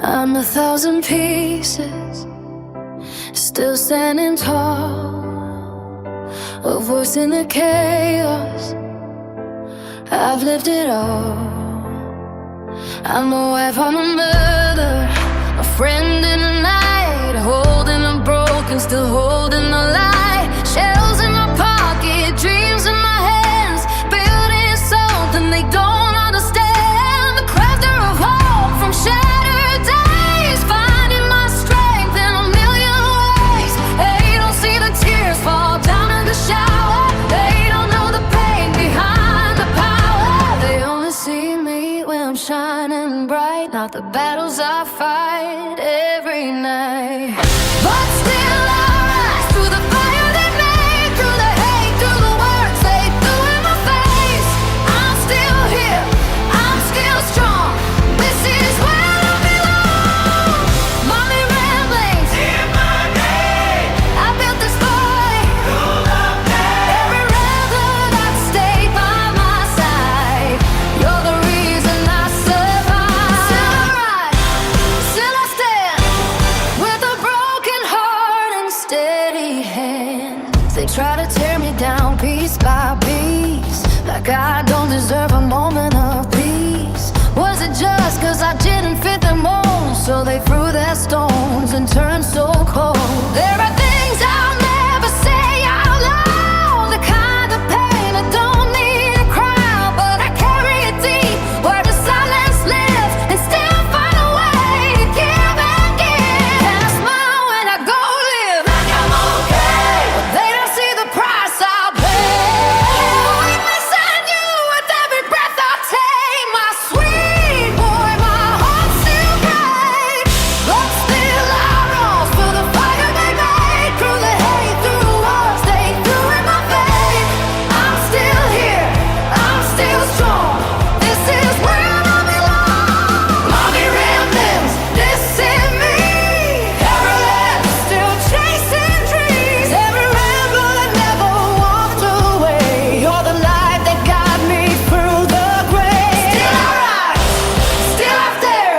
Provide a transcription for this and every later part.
I'm 1,000 pieces, still standing tall, a voice in the chaos. I've lived it all. I'm the wife on a murder, a friend in the night, holding a broken, still holding the light. Shells in my pocket, dreams in my hands, building something they don't understand. The crafter of hope from shattered days, finding my strength in a million ways. They don't see the tears fall down in the shower. They don't know the pain behind the power. They only see me when I'm shining bright, not the battles I fight every night. But still I rise through the fire they made, through the hate, through the words they threw in my face. I'm still here, I'm still strong. This is where I belong. Mommy ramblings in my name. I built this boy full of pain. Every rebel that stayed by my side. You're the reason I survive. Still I rise, still I stand, with a broken heart and steady hand. They try to tear me down piece by piece, like I don't deserve a moment of peace. Was it just cause I didn't fit them mold? So they threw their stones and turned so cold. There are things I'll never say out loud, the kind of pain that don't need a crowd. But I carry it deep where the silence lives, and still find a way to give and give. And I smile when I go live like I'm okay, but they don't see the price I'll pay. We missing you with every breath I take. My sweet boy, my heart's still brave. But still I rose for the fire they made, through the hate, through the words they threw in my face. I'm still here, I'm still strong. This is where I belong. Mommy ramblings, this is me. Every left still chasing dreams. Every rebel that never walked away. You're the light that got me through the grave. Still I rise, still I stare,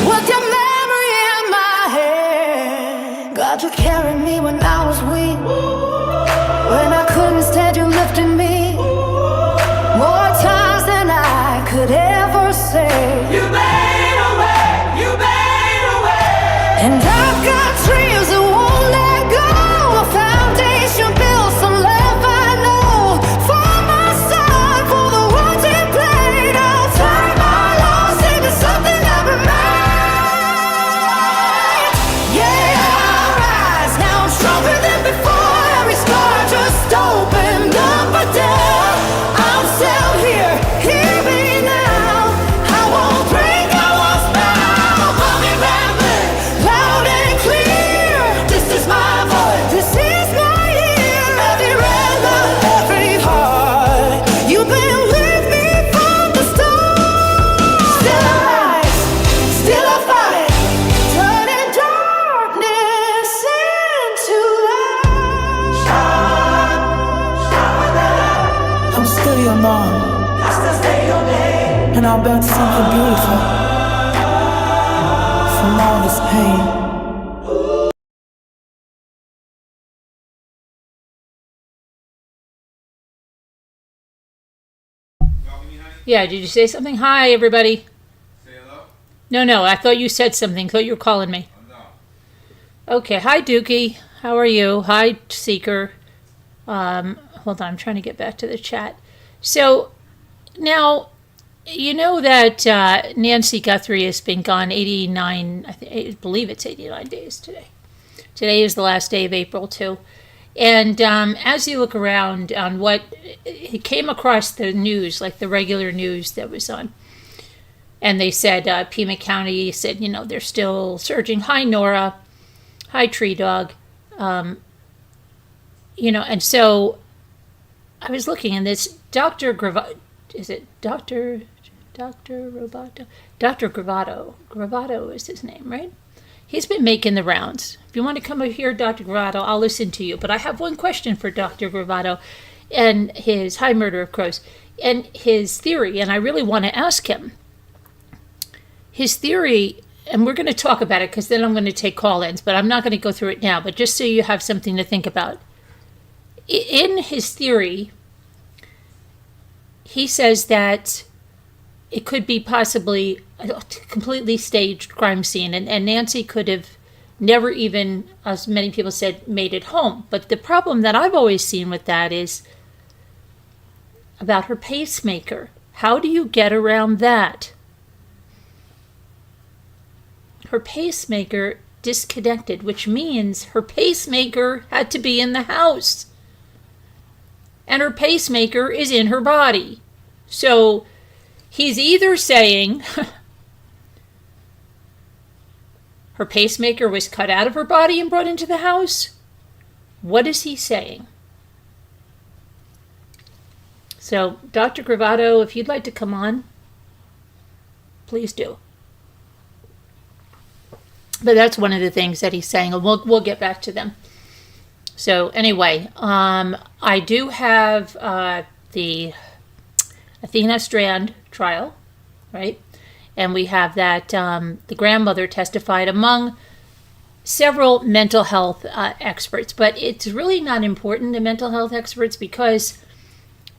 with your memory in my head. God, you carried me when I was weak, when I couldn't stand, you lifted me. More times than I could ever say. You made a way, you made a way. And I've got dreams that won't let go, a foundation built, some love I know. For my son, for the words he played, I'll turn my loss into something that remains. Yeah, I rise, now I'm stronger than before. Every scar just opened up a door. I'm still here, hear me now. I won't break, I won't bow. Mommy rambling, loud and clear. This is my voice, this is my ear. Every rebel, every heart, you've been with me from the start. Still I rise, still I fight, turning darkness into light. I'm still your mom, and I'll build something beautiful from all this pain. Yeah, did you say something? Hi, everybody. Say hello? No, I thought you said something. Thought you were calling me. No. Okay, hi, Dookie. How are you? Hi, Seeker. Hold on, I'm trying to get back to the chat. So, now, you know that Nancy Guthrie has been gone 89, I believe it's 89 days today. Today is the last day of April, too. And as you look around on what it came across the news, like the regular news that was on, and they said, Pima County said, you know, they're still surging. Hi, Nora. Hi, Tree Dog. You know, and so I was looking, and this Dr. Gravato, is it Dr. Roboto? Dr. Gravato. Gravato is his name, right? He's been making the rounds. If you want to come over here, Dr. Gravato, I'll listen to you. But I have one question for Dr. Gravato and his High Murder of Crows and his theory, and I really want to ask him. His theory and we're going to talk about it because then I'm going to take call-ins, but I'm not going to go through it now, but just so you have something to think about. In his theory, he says that it could be possibly a completely staged crime scene, and Nancy could have never even, as many people said, made it home. But the problem that I've always seen with that is about her pacemaker. How do you get around that? Her pacemaker disconnected, which means her pacemaker had to be in the house. And her pacemaker is in her body. So he's either saying her pacemaker was cut out of her body and brought into the house. What is he saying? So, Dr. Gravato, if you'd like to come on, please do. But that's one of the things that he's saying, and we'll get back to them. So anyway, I do have the Athena Strand trial, right? And we have that the grandmother testified among several mental health experts. But it's really not important, the mental health experts, because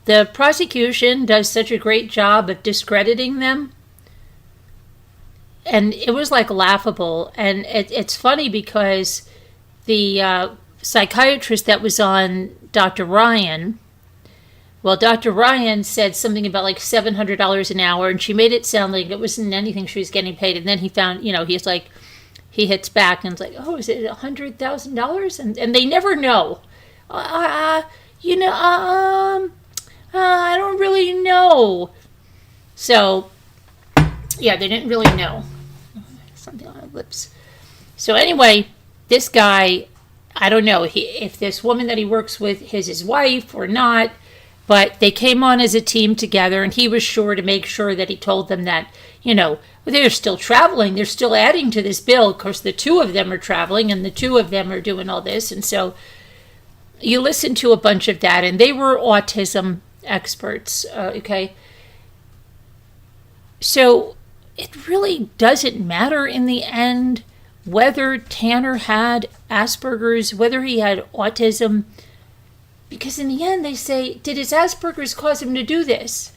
the prosecution does such a great job of discrediting them. And it was like laughable. And it's funny because the psychiatrist that was on Dr. Ryan, well, Dr. Ryan said something about like $700 an hour, and she made it sound like it wasn't anything she was getting paid. And then he found, he's like, he hits back and it's like, oh, is it $100,000? And they never know. I don't really know. So, yeah, they didn't really know. Something on my lips. So anyway, this guy, I don't know if this woman that he works with is his wife or not, but they came on as a team together, and he was sure to make sure that he told them that, they're still traveling. They're still adding to this bill. Of course, the two of them are traveling, and the two of them are doing all this. And so you listen to a bunch of that, and they were autism experts, okay? So it really doesn't matter in the end whether Tanner had Asperger's, whether he had autism, because in the end they say, did his Asperger's cause him to do this?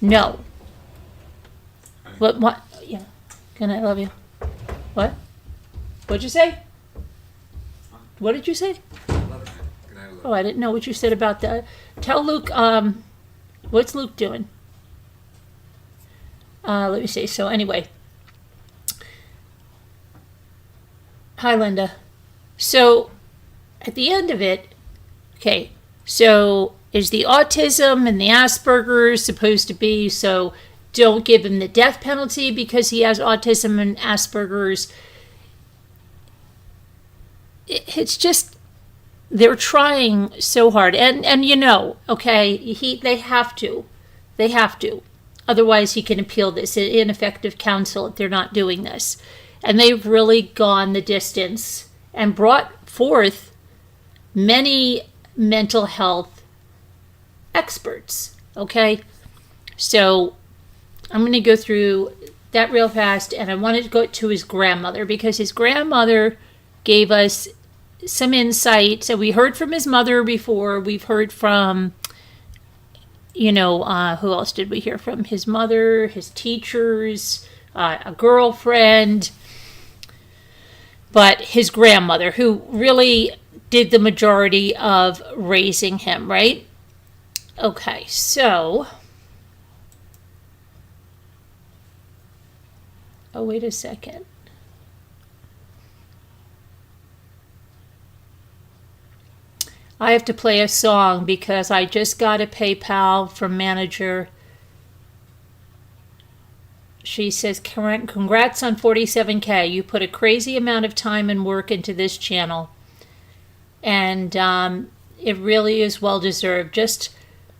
No. What? Yeah. Good night, love you. What? What'd you say? What did you say? Oh, I didn't know what you said about that. Tell Luke, what's Luke doing? Let me see. So anyway. Hi, Linda. So at the end of it, okay, so is the autism and the Asperger's supposed to be, so don't give him the death penalty because he has autism and Asperger's? It's just, they're trying so hard. And okay, they have to. Otherwise, he can appeal this ineffective counsel if they're not doing this. And they've really gone the distance and brought forth many mental health experts, okay? So I'm going to go through that real fast, and I wanted to go to his grandmother because his grandmother gave us some insight. So we heard from his mother before. We've heard from, who else did we hear from? His mother, his teachers, a girlfriend, but his grandmother, who really did the majority of raising him, right? Okay, so, oh, wait a second. I have to play a song because I just got a PayPal from manager. She says, congrats on 47K. You put a crazy amount of time and work into this channel. And it really is well-deserved. Just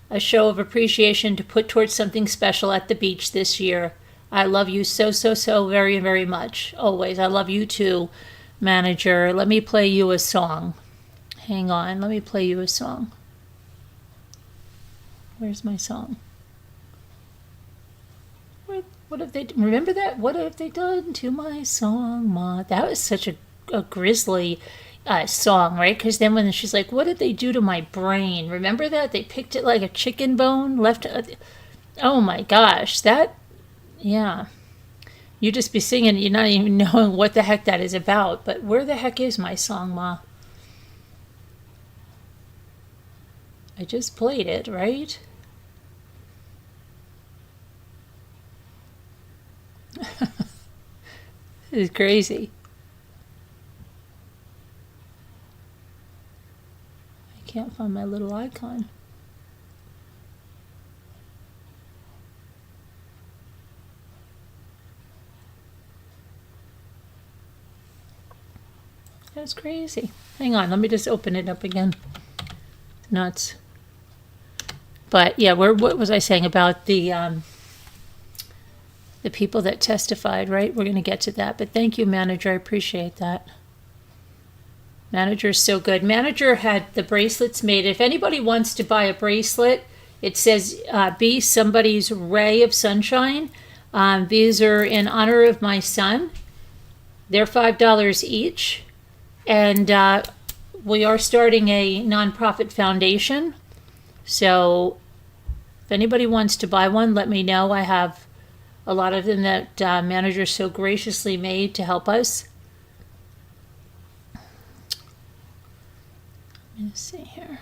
a show of appreciation to put towards something special at the beach this year. I love you so, so, so very, very much. Always. I love you too, manager. Let me play you a song. Hang on. Let me play you a song. Where's my song? What have they? Remember that? What have they done to my song, Ma? That was such a grisly song, right? Because then when she's like, "What did they do to my brain?" Remember that they picked it like a chicken bone, left. Oh my gosh, that. Yeah, you just be singing, you're not even knowing what the heck that is about. But where the heck is my song, Ma? I just played it, right? This is crazy. I can't find my little icon. That's crazy. Hang on, let me just open it up again. Nuts. But yeah, what was I saying about the people that testified, right? We're going to get to that. But thank you, Manager. I appreciate that. Manager is so good. Manager had the bracelets made. If anybody wants to buy a bracelet, it says, be somebody's ray of sunshine. These are in honor of my son. They're $5 each. And we are starting a nonprofit foundation. So if anybody wants to buy one, let me know. I have a lot of them that Manager so graciously made to help us. Let me see here.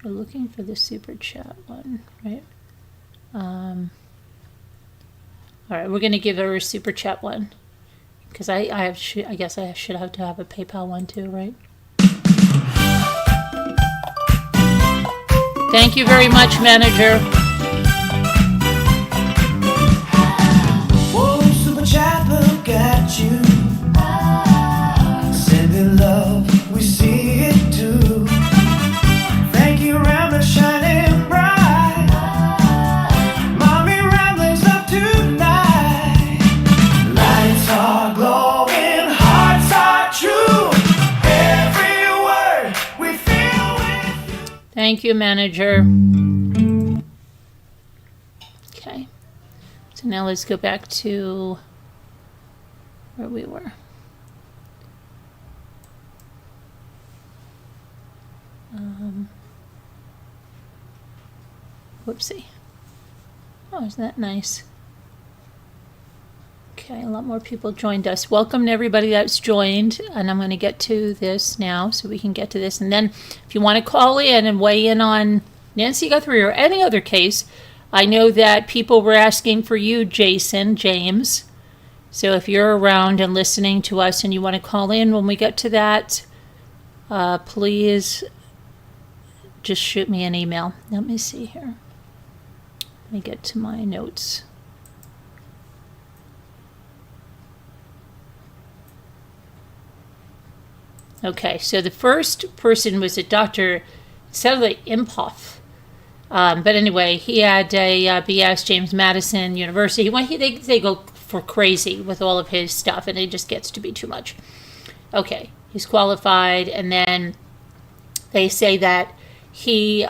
We're looking for the super chat one, right? All right, we're going to give her a super chat one because I guess I should have to have a PayPal one too, right? Thank you very much, Manager. Whoa, super chat, look at you. Sending love, we see it too. Thank you, Rambler, shining bright. Mommy Ramblers up tonight. Lights are glowing, hearts are true. Every word we feel with you. Thank you, Manager. Okay. So now let's go back to where we were. Whoopsie. Oh, isn't that nice? Okay, a lot more people joined us. Welcome to everybody that's joined. And I'm going to get to this now so we can get to this. And then if you want to call in and weigh in on Nancy Guthrie or any other case, I know that people were asking for you, James. So if you're around and listening to us and you want to call in when we get to that, please just shoot me an email. Let me see here. Let me get to my notes. Okay, so the first person was a Dr. sounded like Imhoff. But anyway, he had a BS, James Madison University. They go for crazy with all of his stuff, and it just gets to be too much. Okay, he's qualified, and then they say that he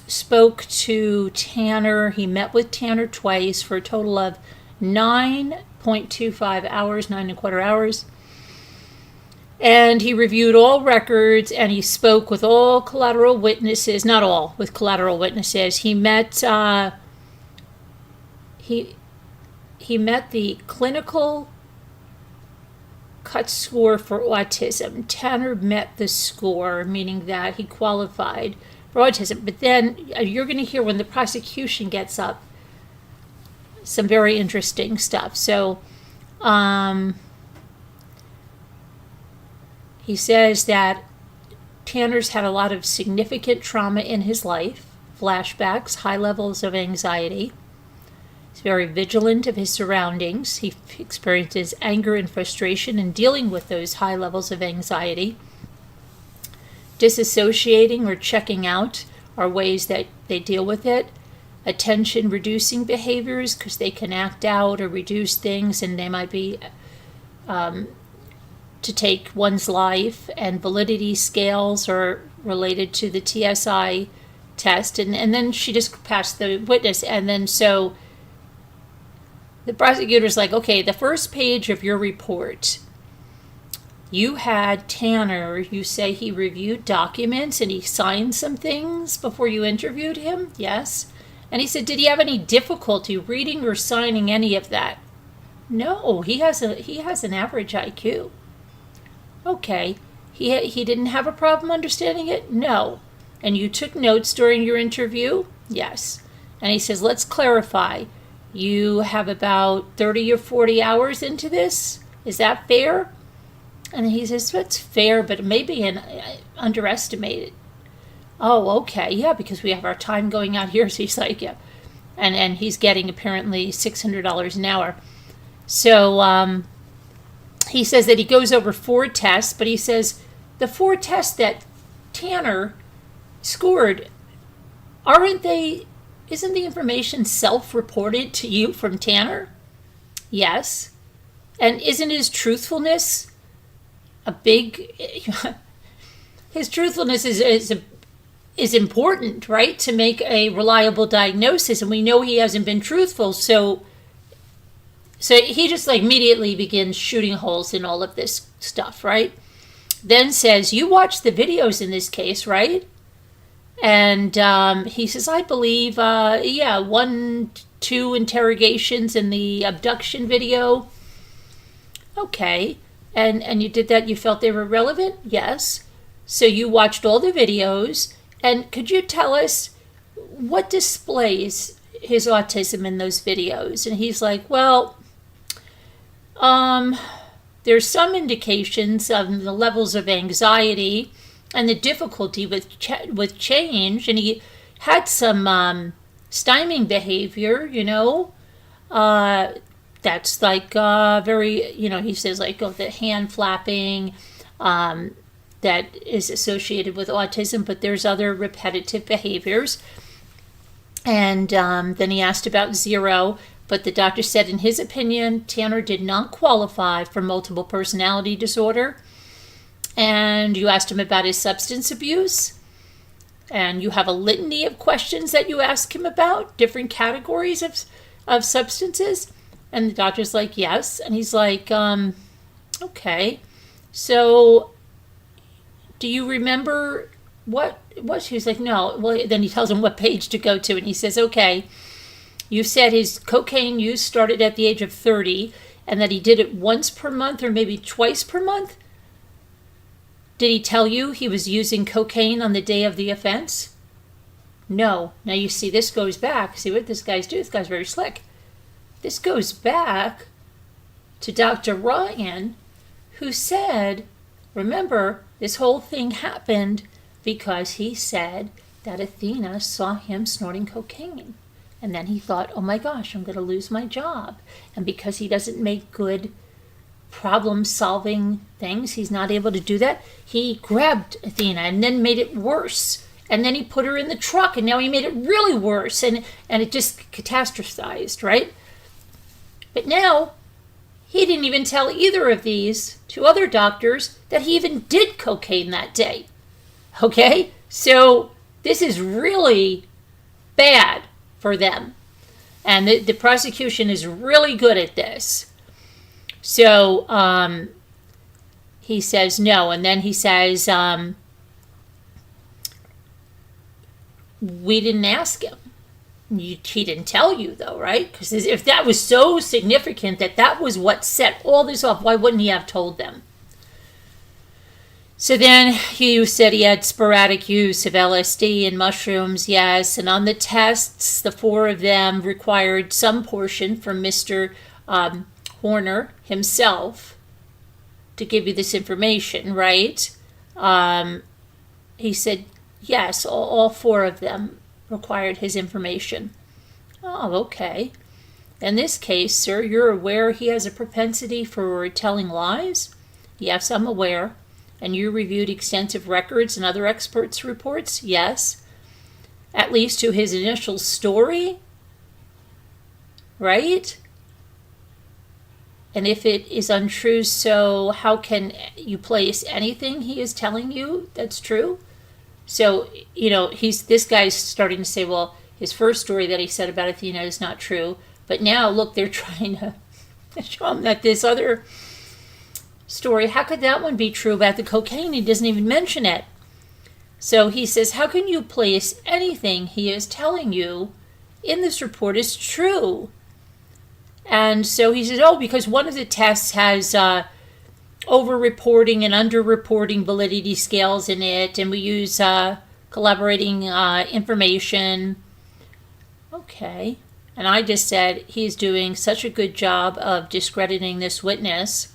spoke to Tanner. He met with Tanner twice for a total of 9.25 hours, 9.25 hours. And he reviewed all records, and he spoke with all collateral witnesses. Not all, with collateral witnesses. He met he met the clinical cut score for autism. Tanner met the score, meaning that he qualified for autism. But then you're going to hear when the prosecution gets up some very interesting stuff. So he says that Tanner's had a lot of significant trauma in his life, flashbacks, high levels of anxiety. He's very vigilant of his surroundings. He experiences anger and frustration in dealing with those high levels of anxiety. Disassociating or checking out are ways that they deal with it. Attention reducing behaviors, because they can act out or reduce things, and they might be to take one's life, and validity scales are related to the TSI test. And then she just passed the witness. And then so the prosecutor's like, okay, the first page of your report, you had Tanner, you say he reviewed documents and he signed some things before you interviewed him? Yes. And he said, did he have any difficulty reading or signing any of that? No, he has an average IQ. Okay. He didn't have a problem understanding it? No. And you took notes during your interview? Yes. And he says, let's clarify. You have about 30 or 40 hours into this? Is that fair? And he says, that's fair, but maybe underestimated. Oh, okay. Yeah, because we have our time going out here. So he's like, yeah. And he's getting apparently $600 an hour. So he says that he goes over 4 tests, but he says the 4 tests that Tanner scored, isn't the information self-reported to you from Tanner? Yes. And isn't his truthfulness his truthfulness is important, right? To make a reliable diagnosis. And we know he hasn't been truthful. So he just like immediately begins shooting holes in all of this stuff, right? Then says, you watched the videos in this case, right? And he says, I believe, 1, 2 interrogations in the abduction video. Okay. And you did that, you felt they were relevant? Yes. So you watched all the videos. And could you tell us what displays his autism in those videos? And he's like, well, there's some indications of the levels of anxiety and the difficulty with change, and he had some stymieing behavior, that's like very, he says like the hand flapping that is associated with autism, but there's other repetitive behaviors. And then he asked about 0, but the doctor said in his opinion, Tanner did not qualify for multiple personality disorder. And you asked him about his substance abuse. And you have a litany of questions that you ask him about, different categories of substances. And the doctor's like, yes. And he's like, okay. So do you remember what she's like, no. Well, then he tells him what page to go to. And he says, okay, you said his cocaine use started at the age of 30 and that he did it once per month or maybe twice per month. Did he tell you he was using cocaine on the day of the offense? No. Now you see, this goes back. See what this guy's doing? This guy's very slick. This goes back to Dr. Ryan, who said, remember, this whole thing happened because he said that Athena saw him snorting cocaine. And then he thought, oh my gosh, I'm going to lose my job. And because he doesn't make good problem-solving things, he's not able to do that, he grabbed Athena and then made it worse. And then he put her in the truck, and now he made it really worse. And it just catastrophized, right? But now, he didn't even tell either of these two other doctors that he even did cocaine that day. Okay? So this is really bad for them. And the prosecution is really good at this. So he says no. And then he says, we didn't ask him. He didn't tell you, though, right? Because if that was so significant that was what set all this off, why wouldn't he have told them? So then he said he had sporadic use of LSD and mushrooms, yes. And on the tests, the 4 of them required some portion from Mr. Horner himself to give you this information, right? He said, yes, all 4 of them required his information. Oh, okay. In this case, sir, you're aware he has a propensity for telling lies? Yes, I'm aware. And you reviewed extensive records and other experts' reports? Yes. At least to his initial story? Right? And if it is untrue, so how can you place anything he is telling you that's true? So, this guy's starting to say, well, his first story that he said about Athena is not true. But now, look, they're trying to show him that this other story, how could that one be true about the cocaine? He doesn't even mention it. So he says, how can you place anything he is telling you in this report is true? And so he says, because one of the tests has over-reporting and under-reporting validity scales in it, and we use collaborating information. Okay. And I just said, he's doing such a good job of discrediting this witness.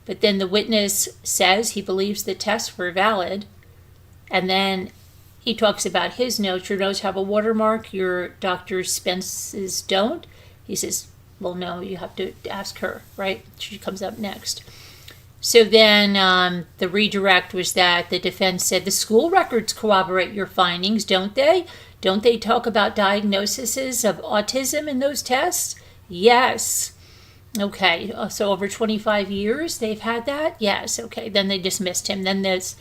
But then the witness says he believes the tests were valid. And then he talks about his notes. Your notes have a watermark. Your Dr. Spence's don't. He says, well, no, you have to ask her, right? She comes up next. So then the redirect was that the defense said, the school records corroborate your findings, don't they? Don't they talk about diagnoses of autism in those tests? Yes. Okay, so over 25 years they've had that? Yes, okay. Then they dismissed him. Then there's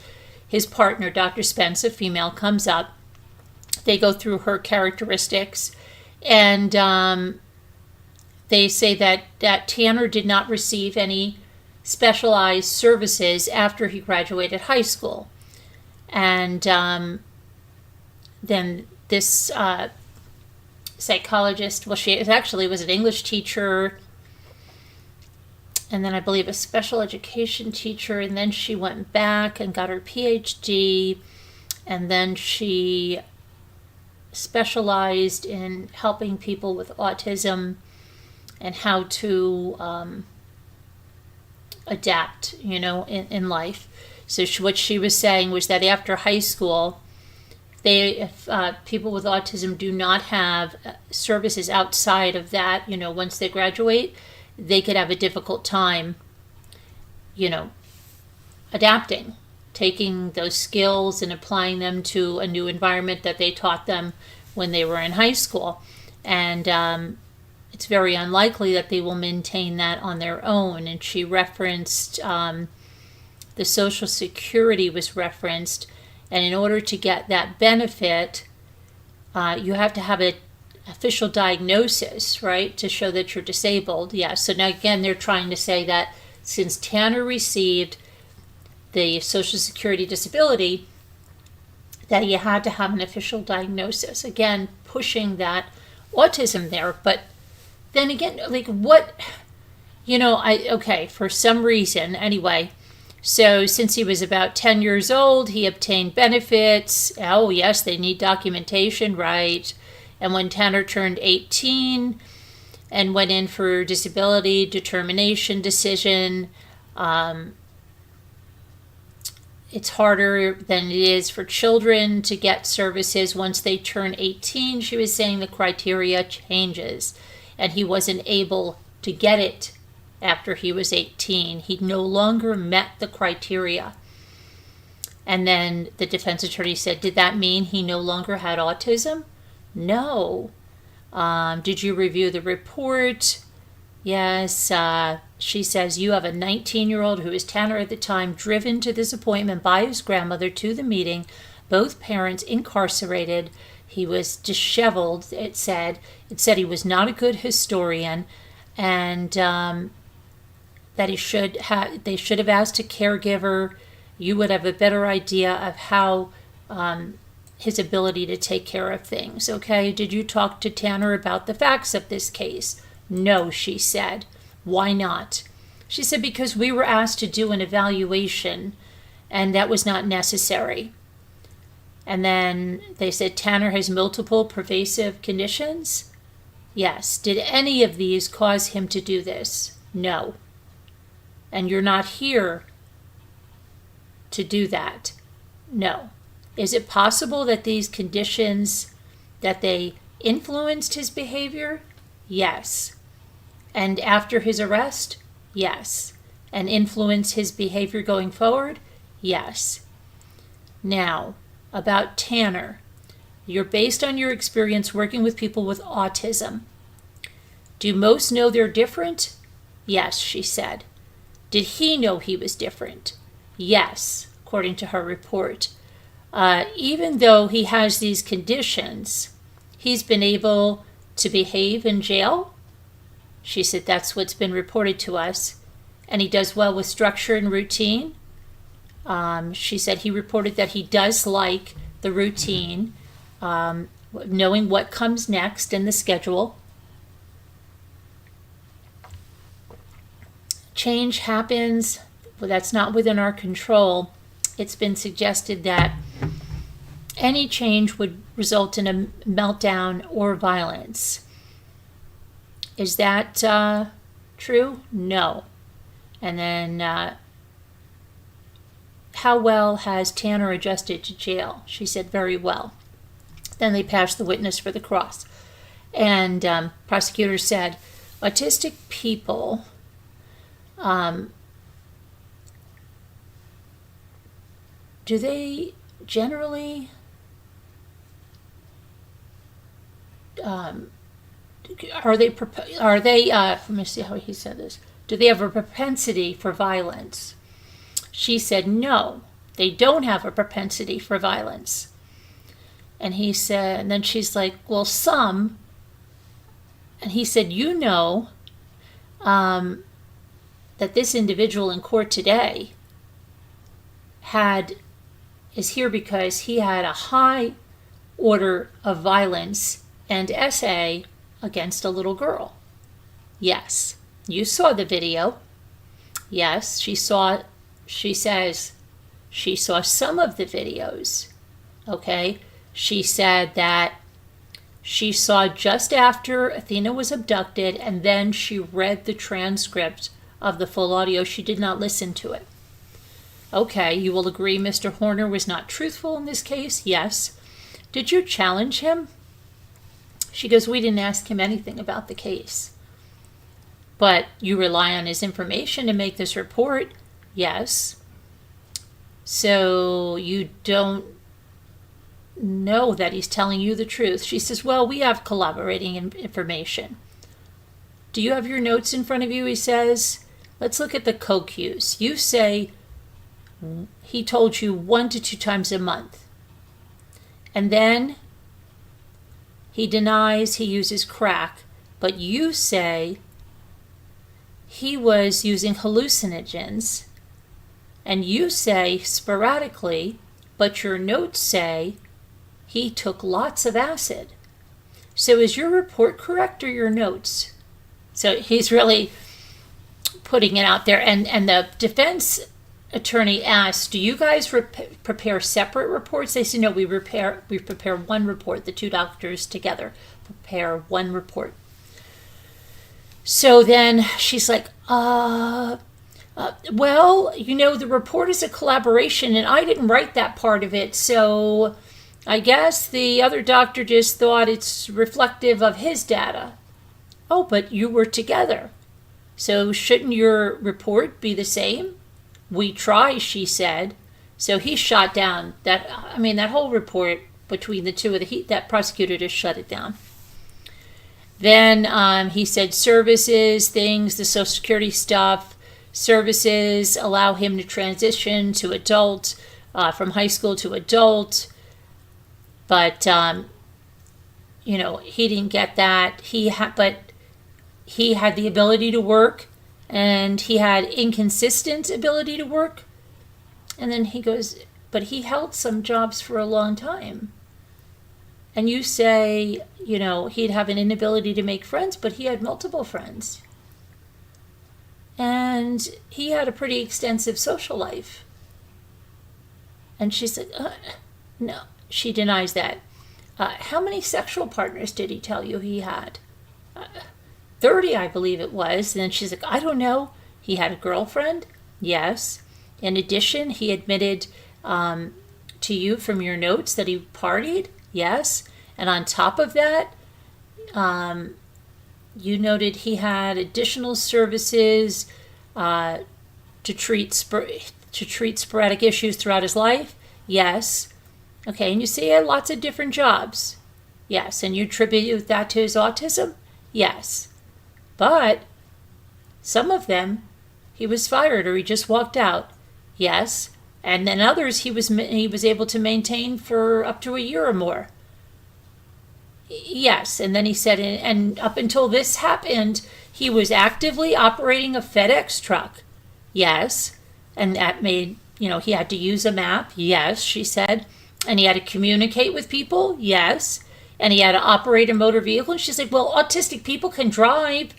his partner, Dr. Spence, a female, comes up. They go through her characteristics, and they say that Tanner did not receive any specialized services after he graduated high school. And then this psychologist, well, she actually was an English teacher, and then I believe a special education teacher, and then she went back and got her PhD, and then she specialized in helping people with autism and how to adapt, in life. So what she was saying was that after high school, if people with autism do not have services outside of that, once they graduate, they could have a difficult time, adapting, taking those skills and applying them to a new environment that they taught them when they were in high school. And it's very unlikely that they will maintain that on their own. And she referenced the Social Security was referenced. And in order to get that benefit, you have to have an official diagnosis, right, to show that you're disabled. Yeah, so now again, they're trying to say that since Tanner received the Social Security disability, that he had to have an official diagnosis. Again, pushing that autism there. But then again, like what, for some reason, anyway, so since he was about 10 years old, he obtained benefits. Oh, yes, they need documentation, right? And when Tanner turned 18 and went in for disability determination decision, it's harder than it is for children to get services once they turn 18. She was saying the criteria changes, and he wasn't able to get it after he was 18. He no longer met the criteria. And then the defense attorney said, did that mean he no longer had autism? No. Did you review the report? Yes. She says, you have a 19-year-old who is Tanner at the time, driven to this appointment by his grandmother to the meeting, both parents incarcerated. He was disheveled, it said. It said he was not a good historian, and that they should have asked a caregiver. You would have a better idea of how his ability to take care of things. Okay, did you talk to Tanner about the facts of this case? No, she said. Why not? She said, because we were asked to do an evaluation, and that was not necessary. And then they said, Tanner has multiple pervasive conditions? Yes. Did any of these cause him to do this? No. And you're not here to do that? No. Is it possible that these conditions, that they influenced his behavior? Yes. And after his arrest? Yes. And influence his behavior going forward? Yes. Now, about Tanner. You're based on your experience working with people with autism. Do most know they're different? Yes, she said. Did he know he was different? Yes, according to her report. Even though he has these conditions, he's been able to behave in jail. She said that's what's been reported to us. And he does well with structure and routine. She said he reported that he does like the routine, knowing what comes next in the schedule. Change happens, but that's not within our control. It's been suggested that any change would result in a meltdown or violence. Is that true? No. And then, how well has Tanner adjusted to jail? She said, very well. Then they passed the witness for the cross. And prosecutor said, autistic people do they generally let me see how he said this. Do they have a propensity for violence? She said, no, they don't have a propensity for violence. And he said, and then she's like, well, some. And he said, that this individual in court today is here because he had a high order of violence and SA against a little girl. Yes, you saw the video. Yes, she says she saw some of the videos. Okay, she said that she saw just after Athena was abducted, and then she read the transcript of the full audio. She did not listen to it. Okay, you will agree Mr. Horner was not truthful in this case? Yes. Did you challenge him? She goes, we didn't ask him anything about the case. But you rely on his information to make this report? Yes. So you don't know that he's telling you the truth? She says, well, we have corroborating information. Do you have your notes in front of you? He says, let's look at the co-cues. You say he told you 1 to 2 times a month. And then he denies he uses crack, but you say he was using hallucinogens, and you say sporadically, but your notes say he took lots of acid. So is your report correct or your notes? So he's really putting it out there. And the defense attorney asked, do you guys prepare separate reports? They said, no, we prepare one report. The two doctors together prepare one report. So then she's like, well, the report is a collaboration, and I didn't write that part of it, so I guess the other doctor just thought it's reflective of his data. Oh, but you were together. So shouldn't your report be the same? We try, she said. So he shot down that whole report between the two of that prosecutor just shut it down. Then he said services, things, the Social Security stuff, services allow him to transition to adult, from high school to adult. But, he didn't get that. But he had the ability to work, and he had inconsistent ability to work. And then he goes, but he held some jobs for a long time. And you say, he'd have an inability to make friends, but he had multiple friends. And he had a pretty extensive social life. And she said, no, she denies that. How many sexual partners did he tell you he had? 30, I believe it was. And then she's like, I don't know. He had a girlfriend? Yes. In addition, he admitted to you from your notes that he partied? Yes. And on top of that, you noted he had additional services to treat sporadic issues throughout his life? Yes. Okay, and you say he had lots of different jobs? Yes. And you attribute that to his autism? Yes. But Some of them, he was fired or he just walked out. Yes. And then others he was able to maintain for up to a year or more. Yes. And then he said, and up until this happened, he was actively operating a FedEx truck. Yes. And that made, he had to use a map. Yes, she said. And he had to communicate with people. Yes. And he had to operate a motor vehicle. And she's like, well, autistic people can drive.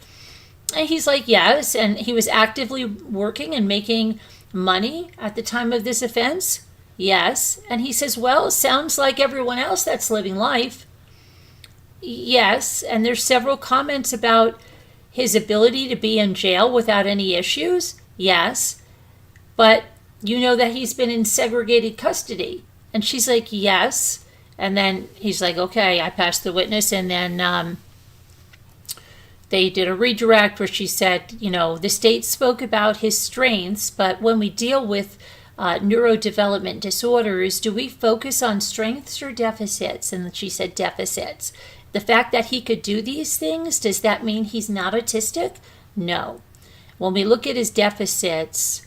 And he's like, yes. And he was actively working and making money at the time of this offense. Yes. And he says, well, sounds like everyone else that's living life. Yes. And there's several comments about his ability to be in jail without any issues. Yes. But you know that he's been in segregated custody. And she's like, yes. And then he's like, okay, I passed the witness. And then they did a redirect where she said, the state spoke about his strengths, but when we deal with neurodevelopment disorders, do we focus on strengths or deficits? And she said deficits. The fact that he could do these things, does that mean he's not autistic? No. When we look at his deficits,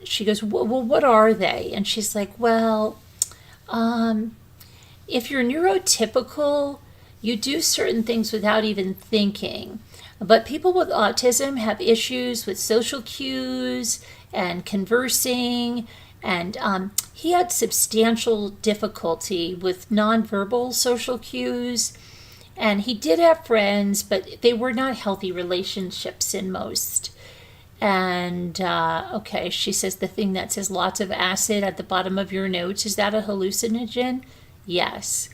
she goes, well, what are they? And she's like, well, if you're neurotypical, you do certain things without even thinking. But people with autism have issues with social cues and conversing. And he had substantial difficulty with nonverbal social cues. And he did have friends, but they were not healthy relationships in most. And, okay, she says the thing that says lots of acid at the bottom of your notes, is that a hallucinogen? Yes.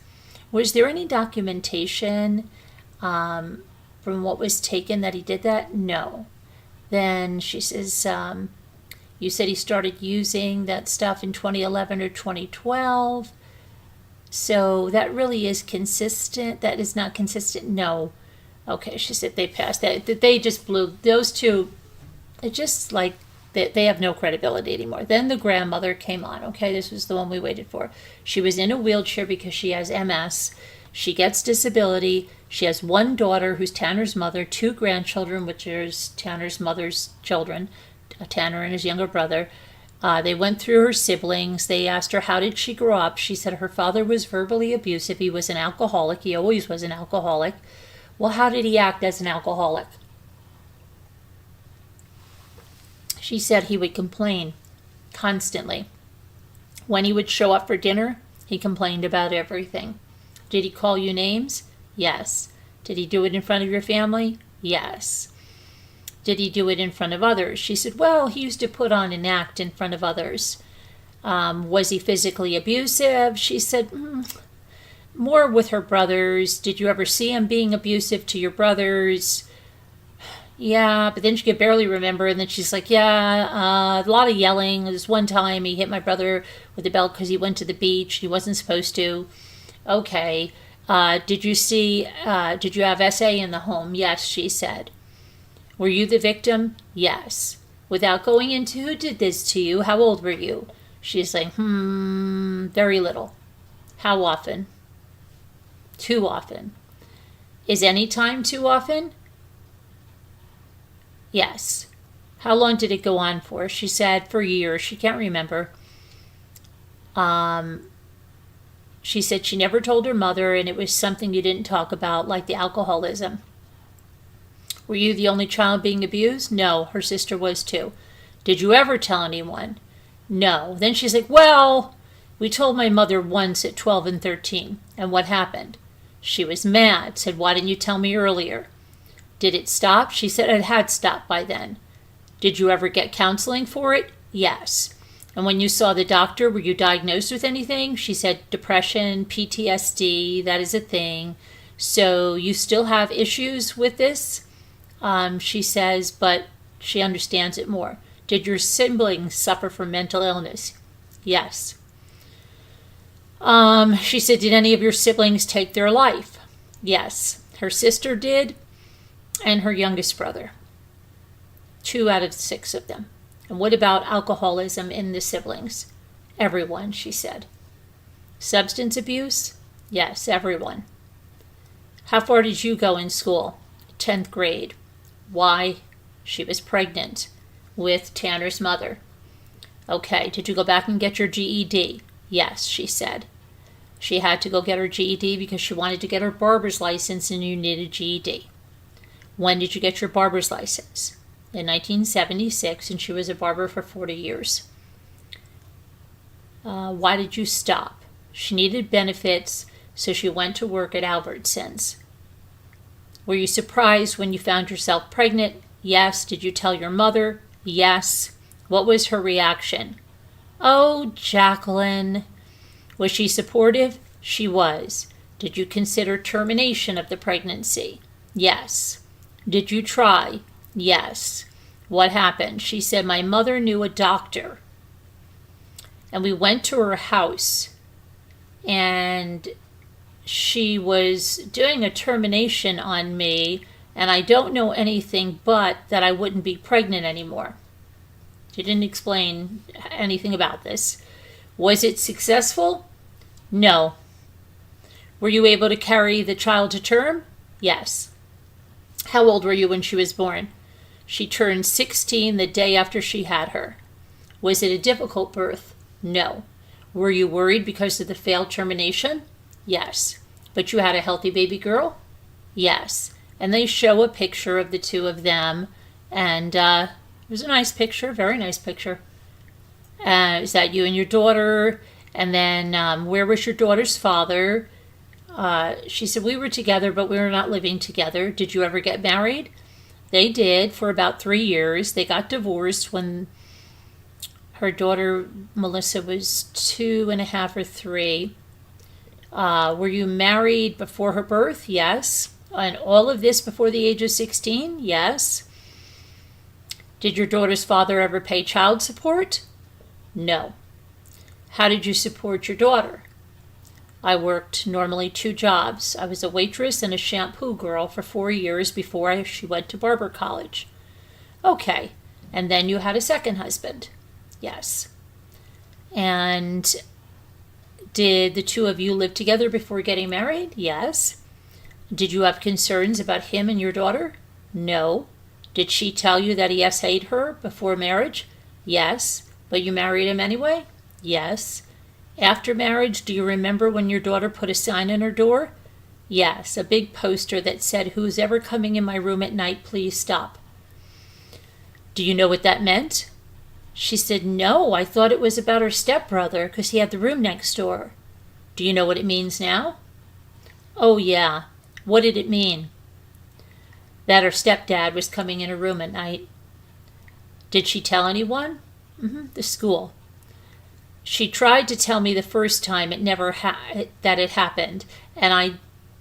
Was there any documentation from what was taken that he did that? No. Then she says, you said he started using that stuff in 2011 or 2012. So that really is consistent. That is not consistent. No. Okay, she said they passed that. They just blew those two. It just like they have no credibility anymore. Then the grandmother came on. Okay, this was the one we waited for. She was in a wheelchair because she has MS. She gets disability. She has one daughter who's Tanner's mother, two grandchildren, which is Tanner's mother's children, Tanner and his younger brother. They went through her siblings. They asked her, how did she grow up? She said her father was verbally abusive. He was an alcoholic. He always was an alcoholic. Well, how did he act as an alcoholic? She said he would complain constantly. When he would show up for dinner, he complained about everything. Did he call you names? Yes. Did he do it in front of your family? Yes. Did he do it in front of others? She said, well, he used to put on an act in front of others. Was he physically abusive? She said, more with her brothers. Did you ever see him being abusive to your brothers? Yeah, but then she could barely remember. And then she's like, yeah, a lot of yelling. This one time he hit my brother with a belt because he went to the beach. He wasn't supposed to. Okay. Did you have SA in the home? Yes, she said. Were you the victim? Yes. Without going into who did this to you, how old were you? She's like, very little. How often? Too often. Is any time too often? Yes. How long did it go on for? She said for years. She can't remember. She said she never told her mother, and it was something you didn't talk about, like the alcoholism. Were you the only child being abused? No, her sister was too. Did you ever tell anyone? No. Then she's like, well, we told my mother once at 12 and 13. And what happened? She was mad, said, why didn't you tell me earlier? Did it stop? She said it had stopped by then. Did you ever get counseling for it? Yes. And when you saw the doctor, were you diagnosed with anything? She said depression, PTSD, that is a thing. So you still have issues with this? She says, but she understands it more. Did your siblings suffer from mental illness? Yes. She said, did any of your siblings take their life? Yes. Her sister did, and her youngest brother. 2 out of 6 of them. And what about alcoholism in the siblings? Everyone, she said. Substance abuse? Yes, everyone. How far did you go in school? 10th grade. Why? She was pregnant with Tanner's mother. Okay, did you go back and get your GED? Yes, she said. She had to go get her GED because she wanted to get her barber's license and you needed GED. When did you get your barber's license? In 1976, and she was a barber for 40 years. Why did you stop? She needed benefits, so she went to work at Albertsons. Were you surprised when you found yourself pregnant? Yes. Did you tell your mother? Yes. What was her reaction? Oh, Jacqueline. Was she supportive? She was. Did you consider termination of the pregnancy? Yes. Did you try? Yes. What happened? She said, my mother knew a doctor. And we went to her house. And she was doing a termination on me. And I don't know anything but that I wouldn't be pregnant anymore. She didn't explain anything about this. Was it successful? No. Were you able to carry the child to term? Yes. How old were you when she was born? She turned 16 the day after she had her. Was it a difficult birth? No. Were you worried because of the failed termination? Yes. But you had a healthy baby girl? Yes. And they show a picture of the two of them, and it was a nice picture, very nice picture. Is that you and your daughter? And then where was your daughter's father? She said, we were together, but we were not living together. Did you ever get married? They did for about 3 years. They got divorced when her daughter, Melissa, was 2.5 or 3. Were you married before her birth? Yes. And all of this before the age of 16? Yes. Did your daughter's father ever pay child support? No. How did you support your daughter? I worked normally 2 jobs. I was a waitress and a shampoo girl for 4 years before she went to barber college. Okay. And then you had a second husband? Yes. And did the two of you live together before getting married? Yes. Did you have concerns about him and your daughter? No. Did she tell you that he essayed her before marriage? Yes. But you married him anyway? Yes. After marriage, do you remember when your daughter put a sign on her door? Yes, a big poster that said, who's ever coming in my room at night, please stop. Do you know what that meant? She said, no, I thought it was about her stepbrother because he had the room next door. Do you know what it means now? Oh, yeah. What did it mean? That her stepdad was coming in her room at night. Did she tell anyone? The school. She tried to tell me the first time that it happened, and I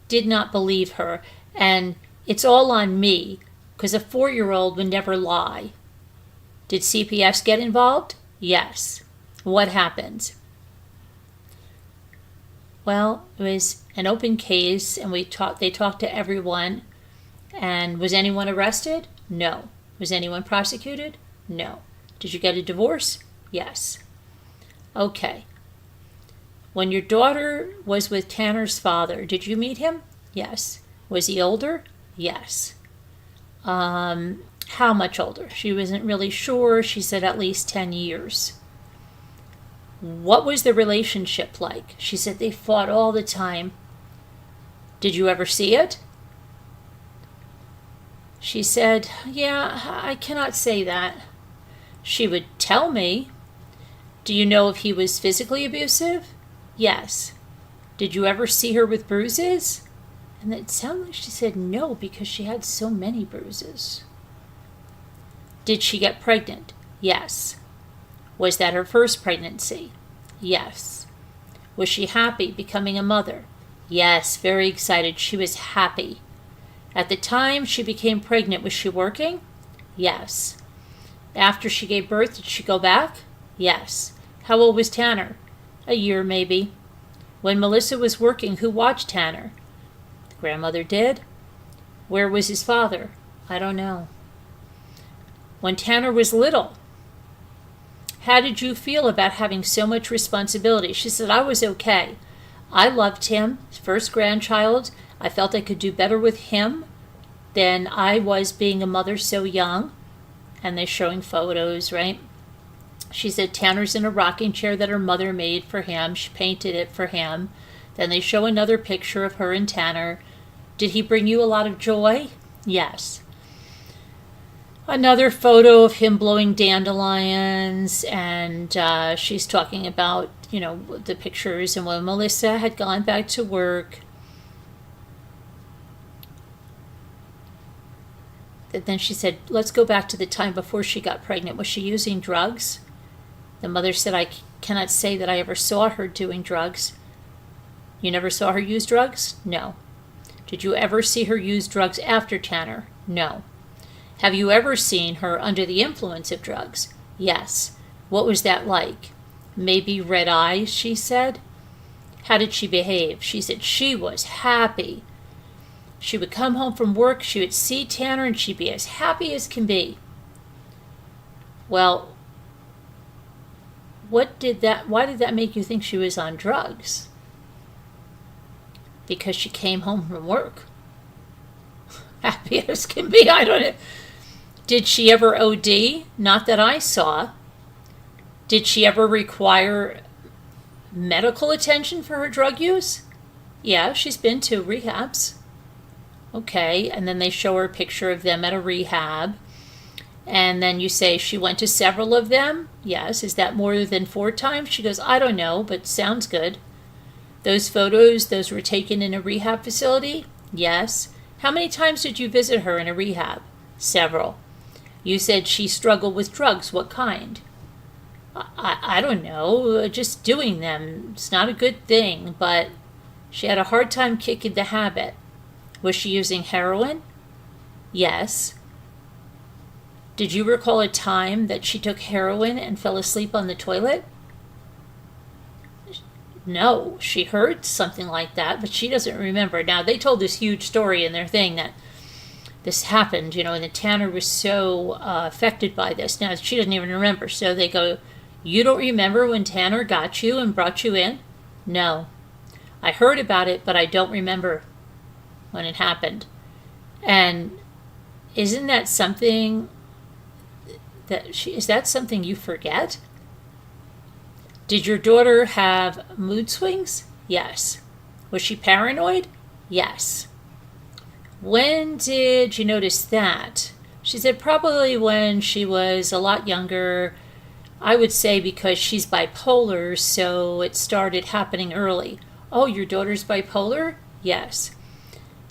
did not believe her, and it's all on me, because a 4-year-old would never lie. Did CPS get involved? Yes. What happened? Well, it was an open case, and they talked to everyone. And was anyone arrested? No. Was anyone prosecuted? No. Did you get a divorce? Yes. Okay. When your daughter was with Tanner's father, did you meet him? Yes. Was he older? Yes. How much older? She wasn't really sure. She said at least 10 years. What was the relationship like? She said they fought all the time. Did you ever see it? She said, yeah, I cannot say that. She would tell me. Do you know if he was physically abusive? Yes. Did you ever see her with bruises? And it sounded like she said no because she had so many bruises. Did she get pregnant? Yes. Was that her first pregnancy? Yes. Was she happy becoming a mother? Yes, very excited. She was happy. At the time she became pregnant, was she working? Yes. After she gave birth, did she go back? Yes. How old was Tanner? A year, maybe. When Melissa was working, who watched Tanner? The grandmother did. Where was his father? I don't know. When Tanner was little, how did you feel about having so much responsibility? She said, I was okay. I loved him, his first grandchild. I felt I could do better with him than I was being a mother so young. and they're showing photos, right? She said Tanner's in a rocking chair that her mother made for him. She painted it for him. Then they show another picture of her and Tanner. Did he bring you a lot of joy? Yes. Another photo of him blowing dandelions, and she's talking about, the pictures and when Melissa had gone back to work. And then she said, let's go back to the time before she got pregnant. Was she using drugs? The mother said, I cannot say that I ever saw her doing drugs. You never saw her use drugs? No. Did you ever see her use drugs after Tanner? No. Have you ever seen her under the influence of drugs? Yes. What was that like? Maybe red eyes, she said. How did she behave? She said she was happy. She would come home from work, she would see Tanner, and she'd be as happy as can be. Well, why did that make you think she was on drugs? Because she came home from work. Happy as can be, I don't know. Did she ever OD? Not that I saw. Did she ever require medical attention for her drug use? Yeah, she's been to rehabs. Okay, and then they show her a picture of them at a rehab. And then you say she went to several of them? Yes. Is that more than 4 times? She goes, I don't know, but sounds good. Those photos, those were taken in a rehab facility? Yes. How many times did you visit her in a rehab? Several. You said she struggled with drugs. What kind? I don't know. Just doing them. It's not a good thing, but she had a hard time kicking the habit. Was she using heroin? Yes. Did you recall a time that she took heroin and fell asleep on the toilet? No, she heard something like that, but she doesn't remember. Now, they told this huge story in their thing that this happened, and that Tanner was so affected by this. Now, she doesn't even remember. So they go, you don't remember when Tanner got you and brought you in? No. I heard about it, but I don't remember when it happened. And isn't that something is that something you forget? Did your daughter have mood swings? Yes. Was she paranoid? Yes. When did you notice that? She said probably when she was a lot younger. I would say because she's bipolar, so it started happening early. Oh, your daughter's bipolar? Yes.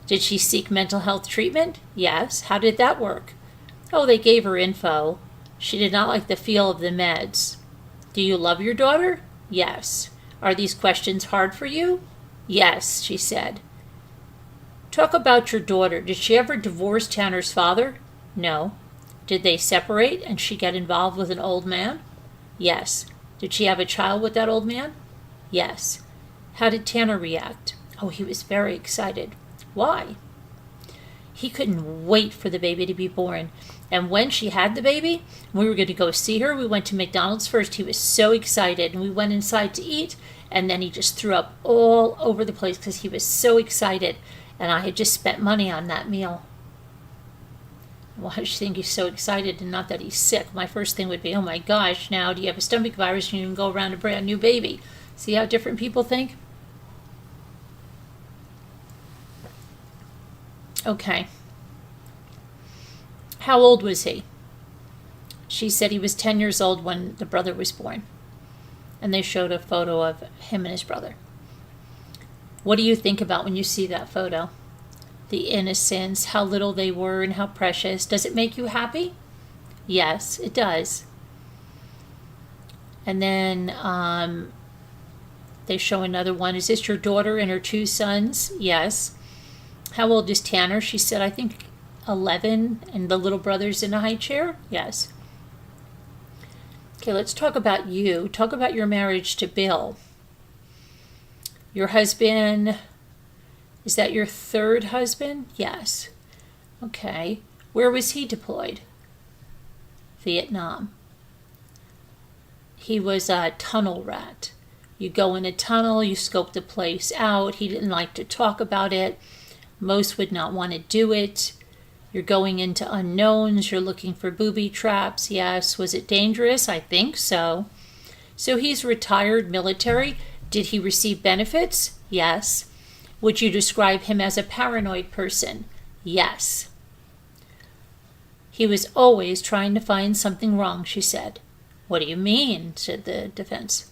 Did she seek mental health treatment? Yes. How did that work? Oh, they gave her info. She did not like the feel of the meds. Do you love your daughter? Yes. Are these questions hard for you? Yes, she said. Talk about your daughter. Did she ever divorce Tanner's father? No. Did they separate and she get involved with an old man? Yes. Did she have a child with that old man? Yes. How did Tanner react? Oh, he was very excited. Why? He couldn't wait for the baby to be born. And when she had the baby, we were going to go see her. We went to McDonald's first. He was so excited. And we went inside to eat. And then he just threw up all over the place because he was so excited. And I had just spent money on that meal. Why does she think he's so excited and not that he's sick? My first thing would be, oh my gosh, now do you have a stomach virus and you can go around a brand new baby? See how different people think? Okay. How old was he? She said he was 10 years old when the brother was born. And they showed a photo of him and his brother. What do you think about when you see that photo? The innocence, how little they were and how precious. Does it make you happy? Yes, it does. And then they show another one. Is this your daughter and her 2 sons? Yes. How old is Tanner? She said, I think 11, and the little brother's in a high chair? Yes. Okay, let's talk about you. Talk about your marriage to Bill. Your husband, is that your 3rd husband? Yes. Okay. Where was he deployed? Vietnam. He was a tunnel rat. You go in a tunnel, you scope the place out. He didn't like to talk about it. Most would not want to do it. You're going into unknowns. You're looking for booby traps. Yes. Was it dangerous? I think so. So he's retired military. Did he receive benefits? Yes. Would you describe him as a paranoid person? Yes. He was always trying to find something wrong, she said. What do you mean? Said the defense.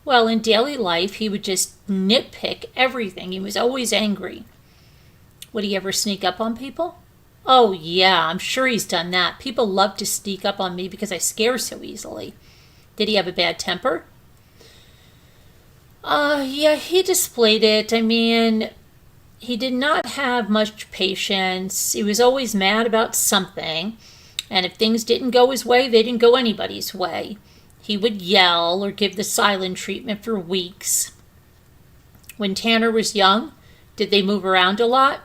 Well, in daily life, he would just nitpick everything. He was always angry. Would he ever sneak up on people? Oh, yeah, I'm sure he's done that. People love to sneak up on me because I scare so easily. Did he have a bad temper? Yeah, he displayed it. I mean, he did not have much patience. He was always mad about something. And if things didn't go his way, they didn't go anybody's way. He would yell or give the silent treatment for weeks. When Tanner was young, did they move around a lot?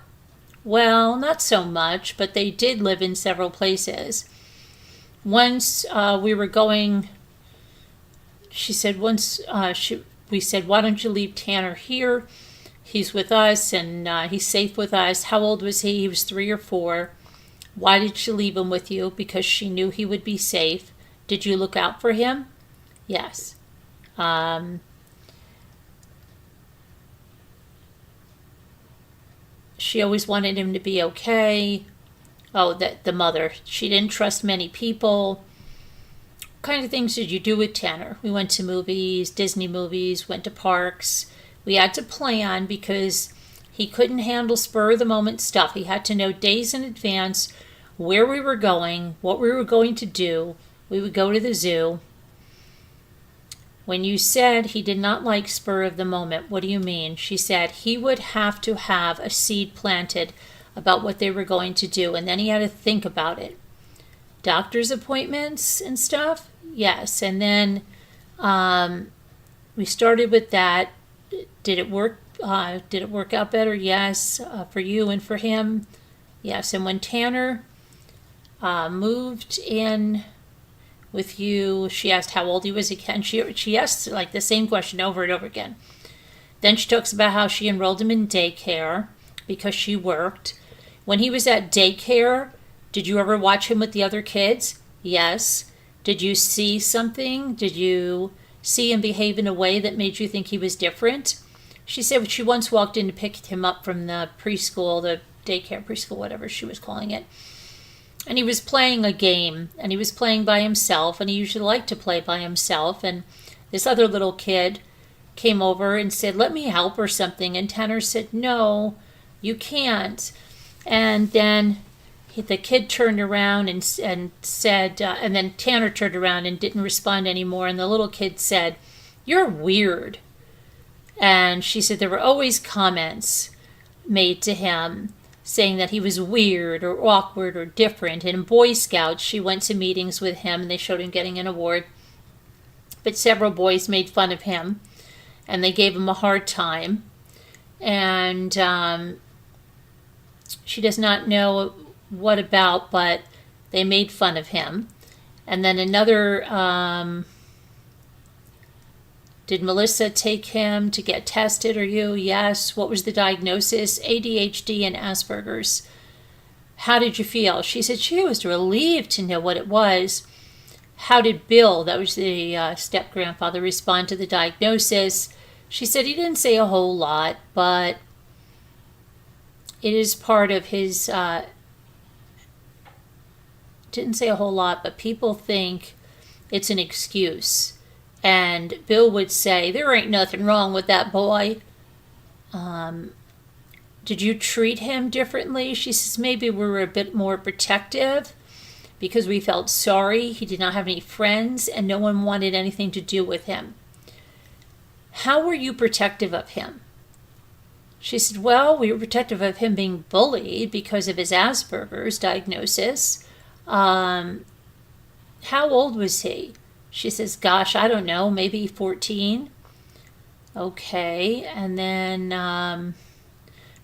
Well, not so much, but they did live in several places. Once we were going, she said, we said, why don't you leave Tanner here? He's with us and he's safe with us. How old was he? He was 3 or 4. Why did she leave him with you? Because she knew he would be safe. Did you look out for him? Yes. She always wanted him to be okay. Oh, the mother. She didn't trust many people. What kind of things did you do with Tanner? We went to movies, Disney movies, went to parks. We had to plan because he couldn't handle spur-of-the-moment stuff. He had to know days in advance where we were going, what we were going to do. We would go to the zoo. When you said he did not like spur of the moment, what do you mean? She said he would have to have a seed planted about what they were going to do, and then he had to think about it. Doctor's appointments and stuff? Yes. And then we started with that. Did it work? Did it work out better? Yes. For you and for him? Yes. And when Tanner moved in with you, she asked how old he was again. She asked like the same question over and over again. Then she talks about how she enrolled him in daycare because she worked. When he was at daycare, did you ever watch him with the other kids? Yes. Did you see something? Did you see him behave in a way that made you think he was different? She said she once walked in to pick him up from the preschool, the daycare preschool, whatever she was calling it. And he was playing a game, and he was playing by himself, and he usually liked to play by himself. And this other little kid came over and said, let me help or something. And Tanner said, no, you can't. And then the kid turned around and said, and then Tanner turned around and didn't respond anymore. And the little kid said, you're weird. And she said there were always comments made to him saying that he was weird or awkward or different. And in Boy Scouts, she went to meetings with him and they showed him getting an award. But several boys made fun of him and they gave him a hard time. And she does not know what about, but they made fun of him. And then another, did Melissa take him to get tested or you? Yes. What was the diagnosis? ADHD and Asperger's. How did you feel? She said she was relieved to know what it was. How did Bill, that was the step-grandfather, respond to the diagnosis? She said he didn't say a whole lot, but it is part of his, didn't say a whole lot, but people think it's an excuse. And Bill would say, there ain't nothing wrong with that boy. Did you treat him differently? She says, maybe we were a bit more protective because we felt sorry. He did not have any friends and no one wanted anything to do with him. How were you protective of him? She said, well, we were protective of him being bullied because of his Asperger's diagnosis. How old was he? She says, gosh, I don't know, maybe 14. Okay, and then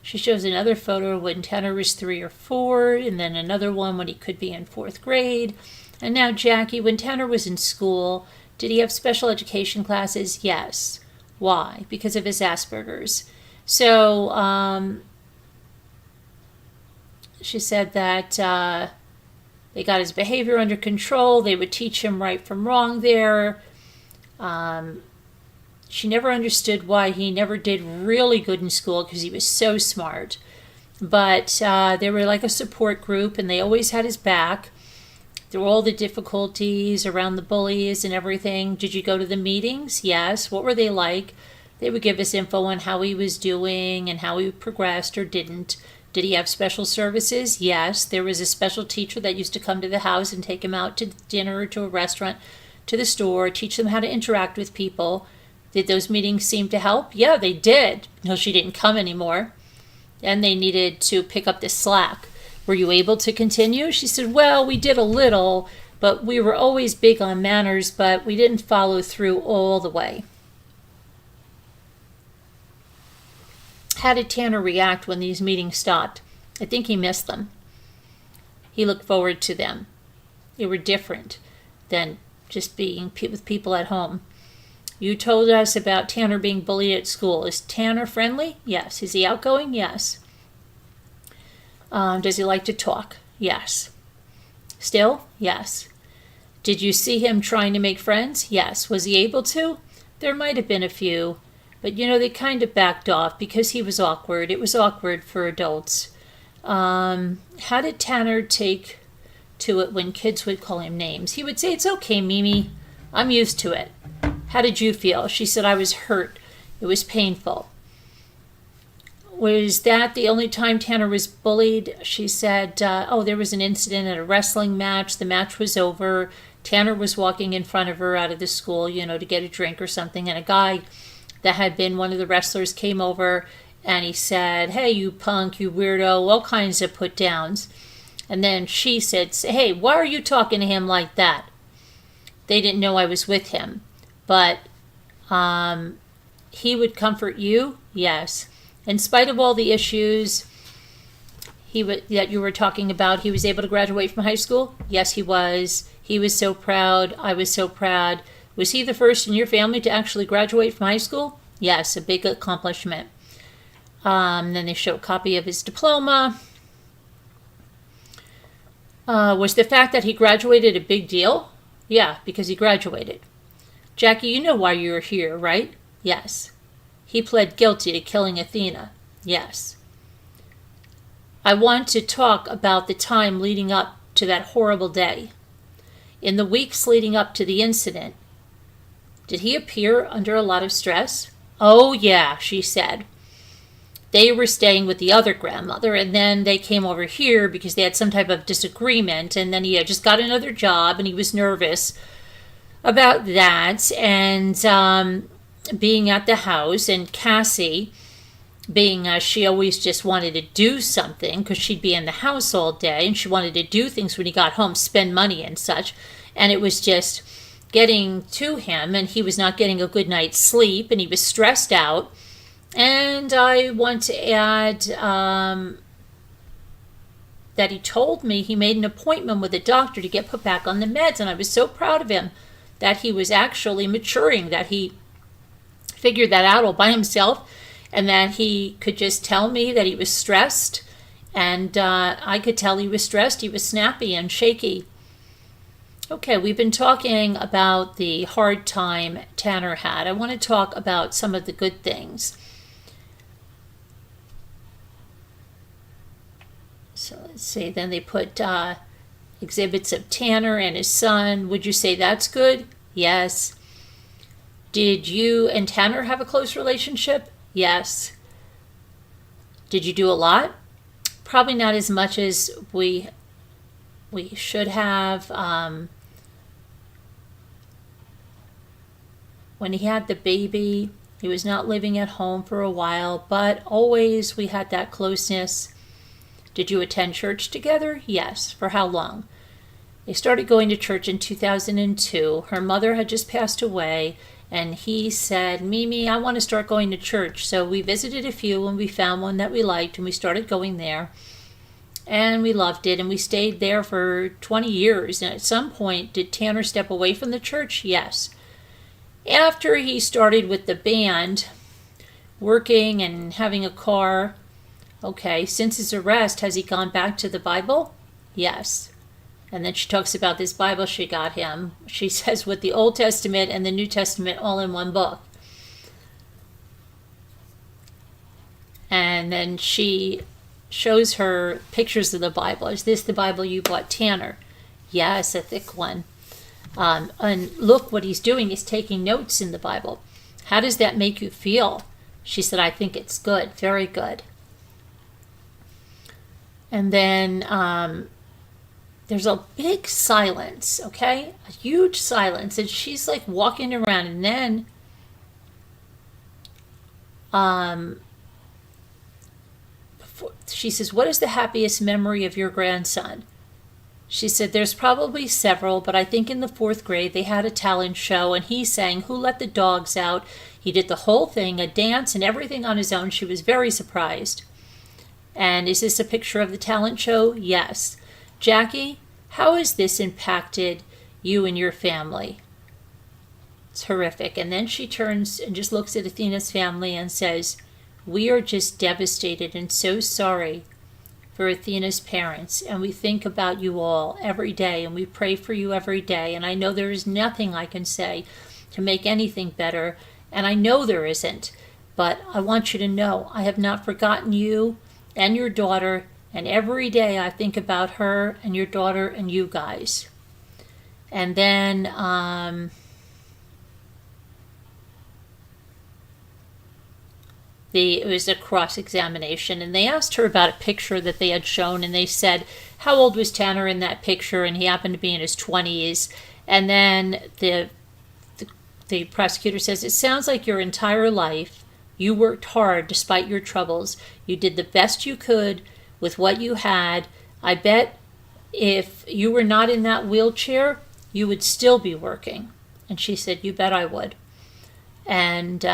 she shows another photo when Tanner was 3 or 4, and then another one when he could be in 4th grade. And now Jackie, when Tanner was in school, did he have special education classes? Yes. Why? Because of his Asperger's. So she said that they got his behavior under control. They would teach him right from wrong there. She never understood why he never did really good in school because he was so smart. But they were like a support group, and they always had his back through all the difficulties around the bullies and everything. Did you go to the meetings? Yes. What were they like? They would give us info on how he was doing and how he progressed or didn't. Did he have special services? Yes. There was a special teacher that used to come to the house and take him out to dinner or to a restaurant, to the store, teach them how to interact with people. Did those meetings seem to help? Yeah, they did. No, she didn't come anymore. And they needed to pick up the slack. Were you able to continue? She said, well, we did a little, but we were always big on manners, but we didn't follow through all the way. How did Tanner react when these meetings stopped? I think he missed them. He looked forward to them. They were different than just being with people at home. You told us about Tanner being bullied at school. Is Tanner friendly? Yes. Is he outgoing? Yes. Does he like to talk? Yes. Still? Yes. Did you see him trying to make friends? Yes. Was he able to? There might have been a few, but they kind of backed off because he was awkward. It was awkward for adults. How did Tanner take to it when kids would call him names? He would say, it's okay, Mimi. I'm used to it. How did you feel? She said, I was hurt. It was painful. Was that the only time Tanner was bullied? She said, there was an incident at a wrestling match. The match was over. Tanner was walking in front of her out of the school, to get a drink or something. And a guy that had been one of the wrestlers came over and he said, hey, you punk, you weirdo, all kinds of put downs. And then she said, hey, why are you talking to him like that? They didn't know I was with him. But he would comfort you? Yes. In spite of all the issues that you were talking about, he was able to graduate from high school? Yes, he was. He was so proud. I was so proud. Was he the first in your family to actually graduate from high school? Yes, a big accomplishment. Then they show a copy of his diploma. Was the fact that he graduated a big deal? Yeah, because he graduated. Jackie, you know why you're here, right? Yes. He pled guilty to killing Athena. Yes. I want to talk about the time leading up to that horrible day. In the weeks leading up to the incident, did he appear under a lot of stress? Oh, yeah, she said. They were staying with the other grandmother, and then they came over here because they had some type of disagreement, and then he had just got another job, and he was nervous about that, and being at the house, and Cassie, being she always just wanted to do something because she'd be in the house all day, and she wanted to do things when he got home, spend money and such, and it was just getting to him, and he was not getting a good night's sleep, and he was stressed out. And I want to add that he told me he made an appointment with a doctor to get put back on the meds, and I was so proud of him that he was actually maturing, that he figured that out all by himself, and that he could just tell me that he was stressed, and I could tell he was stressed. He was snappy and shaky. Okay, we've been talking about the hard time Tanner had. I want to talk about some of the good things. So let's see, then they put exhibits of Tanner and his son. Would you say that's good? Yes. Did you and Tanner have a close relationship? Yes. Did you do a lot? Probably not as much as we should have. When he had the baby, he was not living at home for a while, but always we had that closeness. Did you attend church together? Yes. For how long? They started going to church in 2002. Her mother had just passed away, and he said, Mimi, I want to start going to church. So we visited a few, and we found one that we liked, and we started going there. And we loved it, and we stayed there for 20 years. And at some point, did Tanner step away from the church? Yes. After he started with the band, working and having a car, Okay, since his arrest, has he gone back to the Bible? Yes. And then she talks about this Bible she got him. She says with the Old Testament and the New Testament all in one book. And then she shows her pictures of the Bible. Is this the Bible you bought, Tanner? Yes, a thick one. And look what he's doing. He's taking notes in the Bible. How does that make you feel? She said, I think it's good, very good. And then there's a big silence, okay? A huge silence. And she's like walking around. And then she says, what is the happiest memory of your grandson? She said, there's probably several, but I think in the 4th grade they had a talent show and he sang Who Let the Dogs Out? He did the whole thing, a dance and everything on his own. She was very surprised. And is this a picture of the talent show? Yes. Jackie, how has this impacted you and your family? It's horrific. And then she turns and just looks at Athena's family and says, we are just devastated and so sorry for Athena's parents, and we think about you all every day, and we pray for you every day, and I know there is nothing I can say to make anything better, and I know there isn't, but I want you to know I have not forgotten you and your daughter, and every day I think about her and your daughter and you guys. And then it was a cross-examination, and they asked her about a picture that they had shown, and they said, how old was Tanner in that picture? And he happened to be in his 20s. And then the prosecutor says, it sounds like your entire life you worked hard despite your troubles. You did the best you could with what you had. I bet if you were not in that wheelchair, you would still be working. And she said, you bet I would. And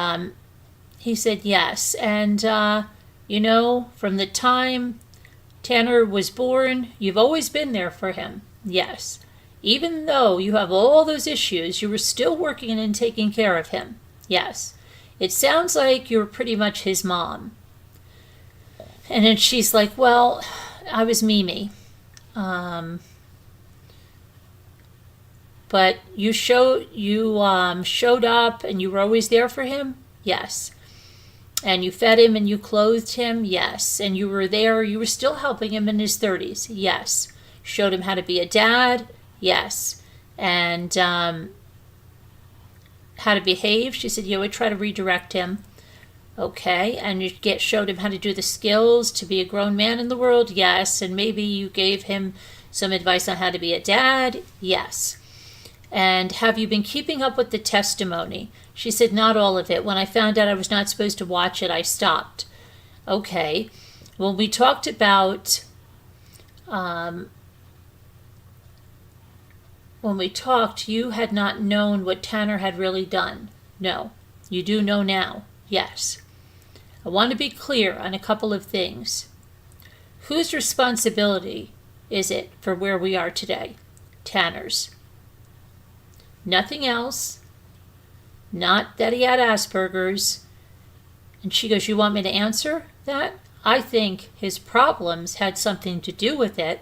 he said, yes. And, from the time Tanner was born, you've always been there for him. Yes. Even though you have all those issues, you were still working and taking care of him. Yes. It sounds like you're pretty much his mom. And then she's like, well, I was Mimi. But you showed up and you were always there for him? Yes. And you fed him and you clothed him? Yes. And you were there, you were still helping him in his 30s? Yes. Showed him how to be a dad? Yes. And how to behave? She said, you would try to redirect him. Okay. And you showed him how to do the skills to be a grown man in the world? Yes. And maybe you gave him some advice on how to be a dad? Yes. And have you been keeping up with the testimony? She said, not all of it. When I found out I was not supposed to watch it, I stopped. Okay. When we talked about, you had not known what Tanner had really done. No. You do know now. Yes. I want to be clear on a couple of things. Whose responsibility is it for where we are today? Tanner's. Nothing else. Not that he had Asperger's. And she goes, you want me to answer that? I think his problems had something to do with it.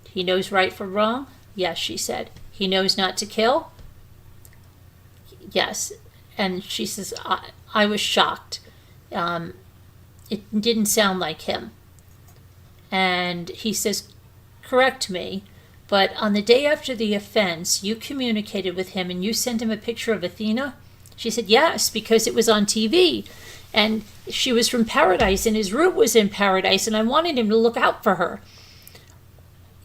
He knows right from wrong? Yes, she said. He knows not to kill? Yes. And she says, I was shocked. It didn't sound like him. And he says, correct me. But on the day after the offense, you communicated with him and you sent him a picture of Athena? She said, yes, because it was on TV. And she was from paradise and his root was in paradise and I wanted him to look out for her.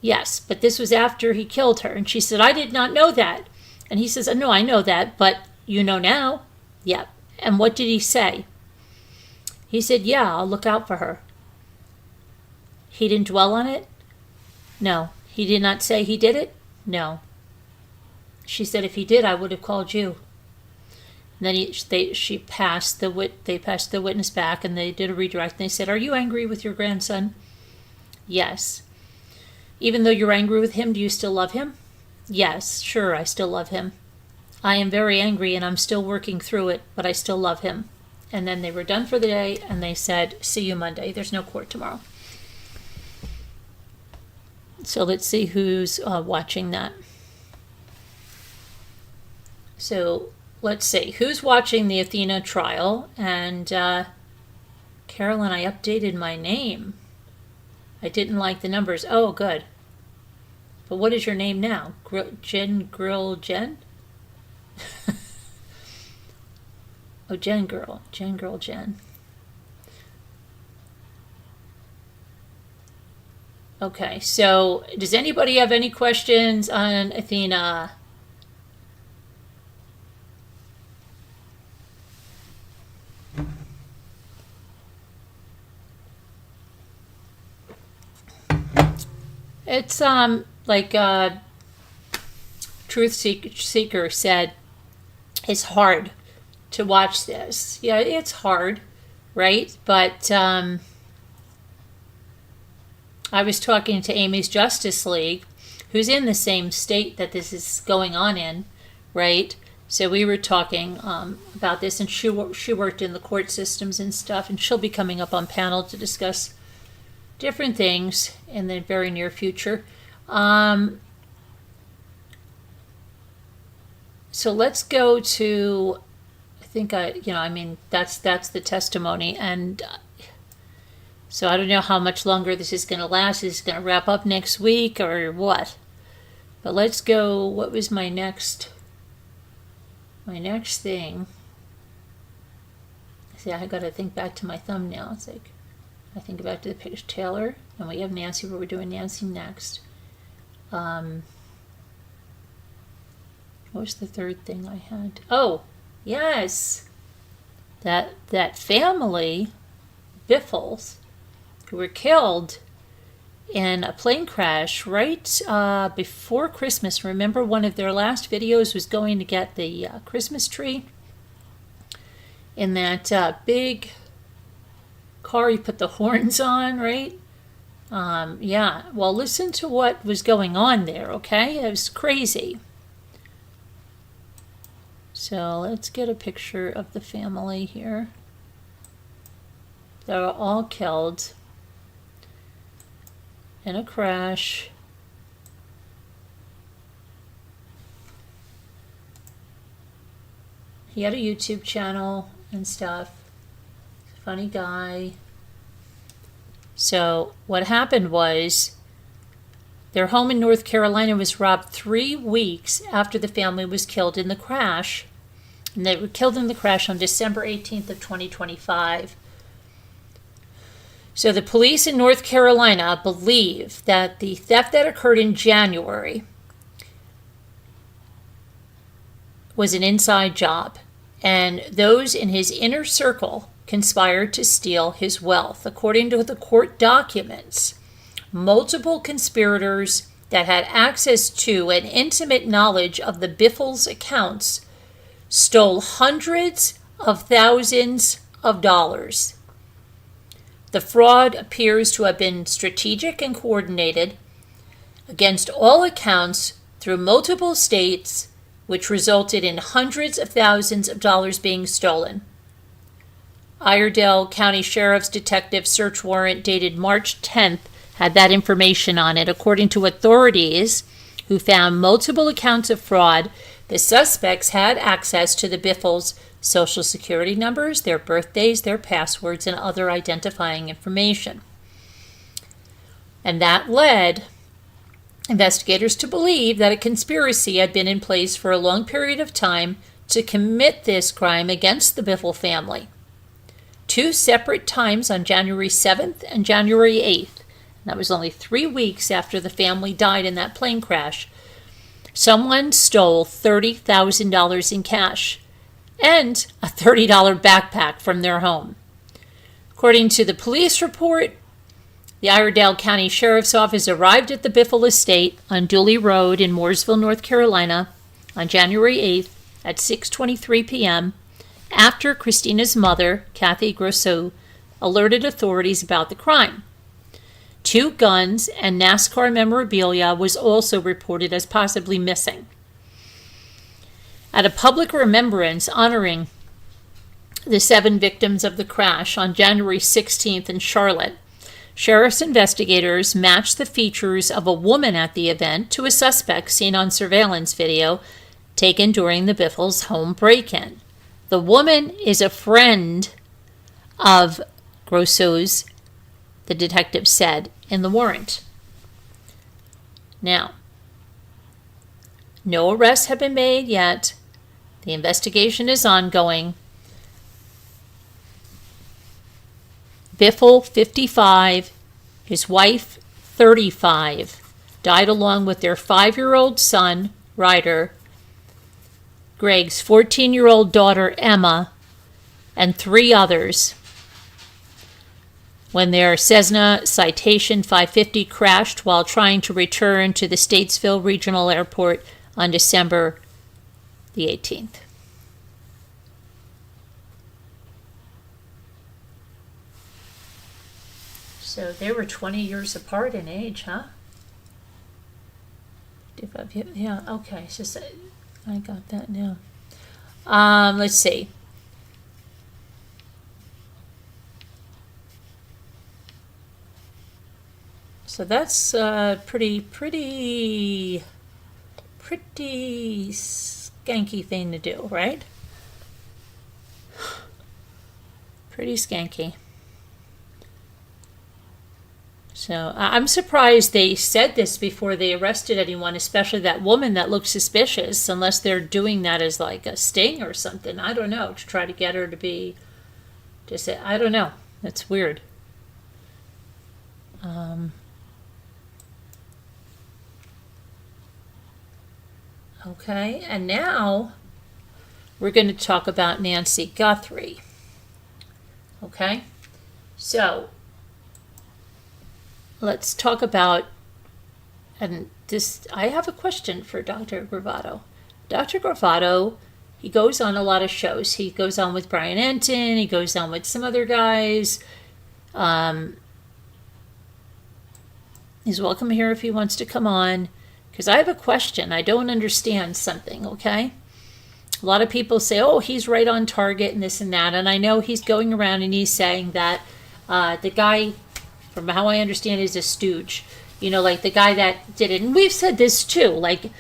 Yes, but this was after he killed her. And she said, I did not know that. And he says, no, I know that, but you know now? Yeah. And what did he say? He said, yeah, I'll look out for her. He didn't dwell on it? No. He did not say he did it? No. She said, if he did, I would have called you. And then they passed the witness back and they did a redirect. And they said, are you angry with your grandson? Yes. Even though you're angry with him, do you still love him? Yes, sure, I still love him. I am very angry and I'm still working through it, but I still love him. and then they were done for the day, and they said, see you Monday. There's no court tomorrow. So let's see who's watching that. So let's see who's watching the Athena trial. And Carolyn, I updated my name. I didn't like the numbers. Oh, good. But what is your name now? Jen? Oh, Jen Girl. Jen. Okay, so does anybody have any questions on Athena? It's like Truth Seeker said, it's hard to watch this. Yeah, it's hard, right? But I was talking to Amy's Justice League, who's in the same state that this is going on in, right? So we were talking about this, and she worked in the court systems and stuff, and she'll be coming up on panel to discuss different things in the very near future. So let's go to, I think that's the testimony, and so I don't know how much longer this is going to last. Is it going to wrap up next week or what? But let's go. What was my next thing? See, I got to think back to my thumbnail. It's like I think back to the picture Taylor, and we have Nancy, where we're doing Nancy next. What was the third thing I had? Oh, yes. That family, Biffles, who were killed in a plane crash right before Christmas. Remember, one of their last videos was going to get the Christmas tree in that big car you put the horns on, right? Yeah, well, listen to what was going on there, okay? It was crazy. So let's get a picture of the family here. They were all killed in a crash. He had a YouTube channel and stuff. Funny guy. So what happened was their home in North Carolina was robbed 3 weeks after the family was killed in the crash. And they were killed in the crash on December 18th of 2025. So the police in North Carolina believe that the theft that occurred in January was an inside job, and those in his inner circle conspired to steal his wealth. According to the court documents, multiple conspirators that had access to and intimate knowledge of the Biffles accounts stole hundreds of thousands of dollars. The fraud appears to have been strategic and coordinated against all accounts through multiple states, which resulted in hundreds of thousands of dollars being stolen. Iredell County Sheriff's detective search warrant dated March 10th had that information on it. According to authorities who found multiple accounts of fraud, the suspects had access to the Biffles' social security numbers, their birthdays, their passwords, and other identifying information. And that led investigators to believe that a conspiracy had been in place for a long period of time to commit this crime against the Biffle family. 2 separate times on January 7th and January 8th, and that was only 3 weeks after the family died in that plane crash, someone stole $30,000 in cash and a $30 backpack from their home. According to the police report, the Iredell County Sheriff's Office arrived at the Biffle estate on Dooley Road in Mooresville, North Carolina on January 8th at 6:23 p.m. after Christina's mother, Kathy Grosso, alerted authorities about the crime. 2 guns and NASCAR memorabilia was also reported as possibly missing. At a public remembrance honoring the 7 victims of the crash on January 16th in Charlotte, sheriff's investigators matched the features of a woman at the event to a suspect seen on surveillance video taken during the Biffles' home break-in. The woman is a friend of Grosso's, the detective said in the warrant. Now, no arrests have been made yet. The investigation is ongoing. Biffle, 55, his wife, 35, died along with their 5-year-old son, Ryder, Greg's 14-year-old daughter, Emma, and 3 others when their Cessna Citation 550 crashed while trying to return to the Statesville Regional Airport on December the 18th. So they were 20 years apart in age, huh? Yeah, okay. So I got that now. Let's see. So that's pretty skanky thing to do, right? Pretty skanky. So I'm surprised they said this before they arrested anyone, especially that woman that looked suspicious, unless they're doing that as like a sting or something. I don't know, to try to get her to be, to say, I don't know. That's weird. Okay, and now we're going to talk about Nancy Guthrie. Okay, so let's talk about, and this, I have a question for Dr. Gravato. Dr. Gravato, he goes on a lot of shows. He goes on with Brian Enton, he goes on with some other guys. He's welcome here if he wants to come on, because I have a question. I don't understand something, okay? A lot of people say, oh, he's right on target and this and that, and I know he's going around and he's saying that the guy, from how I understand, is a stooge. You know, like the guy that did it. And we've said this too, like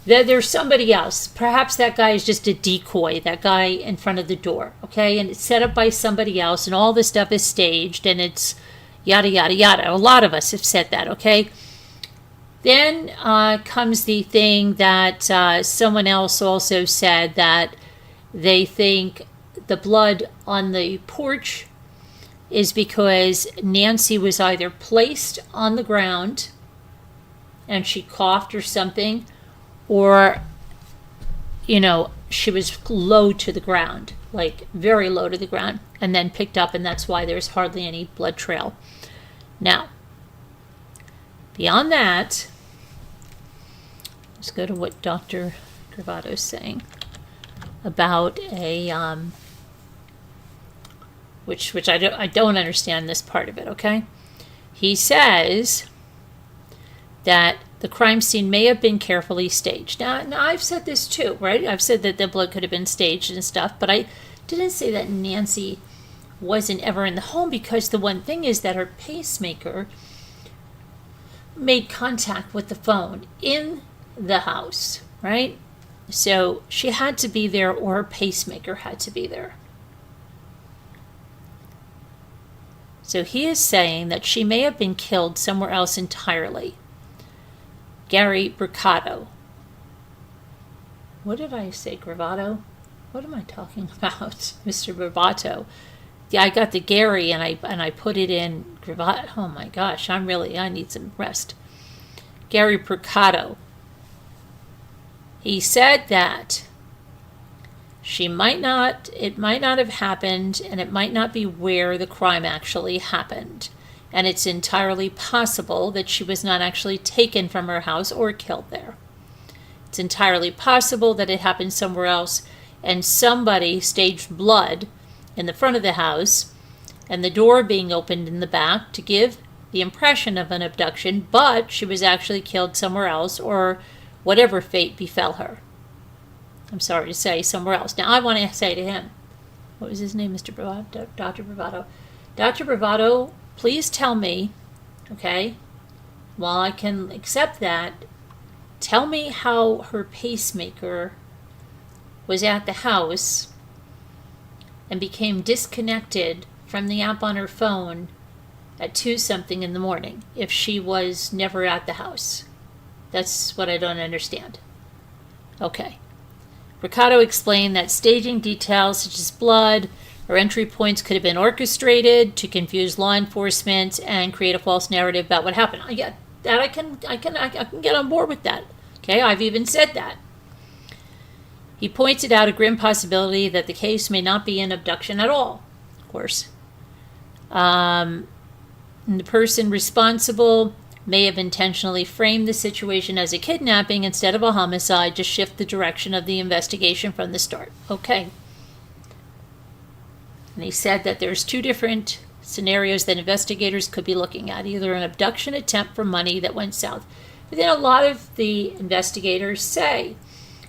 there's somebody else. Perhaps that guy is just a decoy, that guy in front of the door, okay? And it's set up by somebody else and all this stuff is staged and it's yada, yada, yada. A lot of us have said that, okay? Then comes the thing that someone else also said, that they think the blood on the porch is because Nancy was either placed on the ground and she coughed or something, or, you know, she was low to the ground, like very low to the ground, and then picked up, and that's why there's hardly any blood trail. Now, beyond that, let's go to what Dr. Gravato is saying about a which I don't understand this part of it, okay? He says that the crime scene may have been carefully staged. Now I've said this too, right? I've said that the blood could have been staged and stuff, but I didn't say that Nancy wasn't ever in the home, because the one thing is that her pacemaker made contact with the phone in the house, right? So she had to be there, or her pacemaker had to be there. So he is saying that she may have been killed somewhere else entirely. Gary Bricado. What did I say, Gravato? What am I talking about, Mr. Gravato? Yeah, I got the Gary and I put it in Gravato. Oh my gosh, I need some rest. Gary Bricado. He said that it might not have happened, and it might not be where the crime actually happened. And it's entirely possible that she was not actually taken from her house or killed there. It's entirely possible that it happened somewhere else, and somebody staged blood in the front of the house, and the door being opened in the back to give the impression of an abduction, but she was actually killed somewhere else, or whatever fate befell her. I'm sorry to say, somewhere else. Now I want to say to him, what was his name, Mr. Bravado, Dr. Bravado. Dr. Bravado, please tell me, okay, while I can accept that, tell me how her pacemaker was at the house and became disconnected from the app on her phone at 2 something in the morning if she was never at the house. That's what I don't understand. Okay. Ricardo explained that staging details such as blood or entry points could have been orchestrated to confuse law enforcement and create a false narrative about what happened. I get that. I can get on board with that. Okay, I've even said that. He pointed out a grim possibility that the case may not be an abduction at all, of course. And the person responsible may have intentionally framed the situation as a kidnapping instead of a homicide to shift the direction of the investigation from the start. Okay. And he said that there's 2 different scenarios that investigators could be looking at, either an abduction attempt for money that went south. But then a lot of the investigators say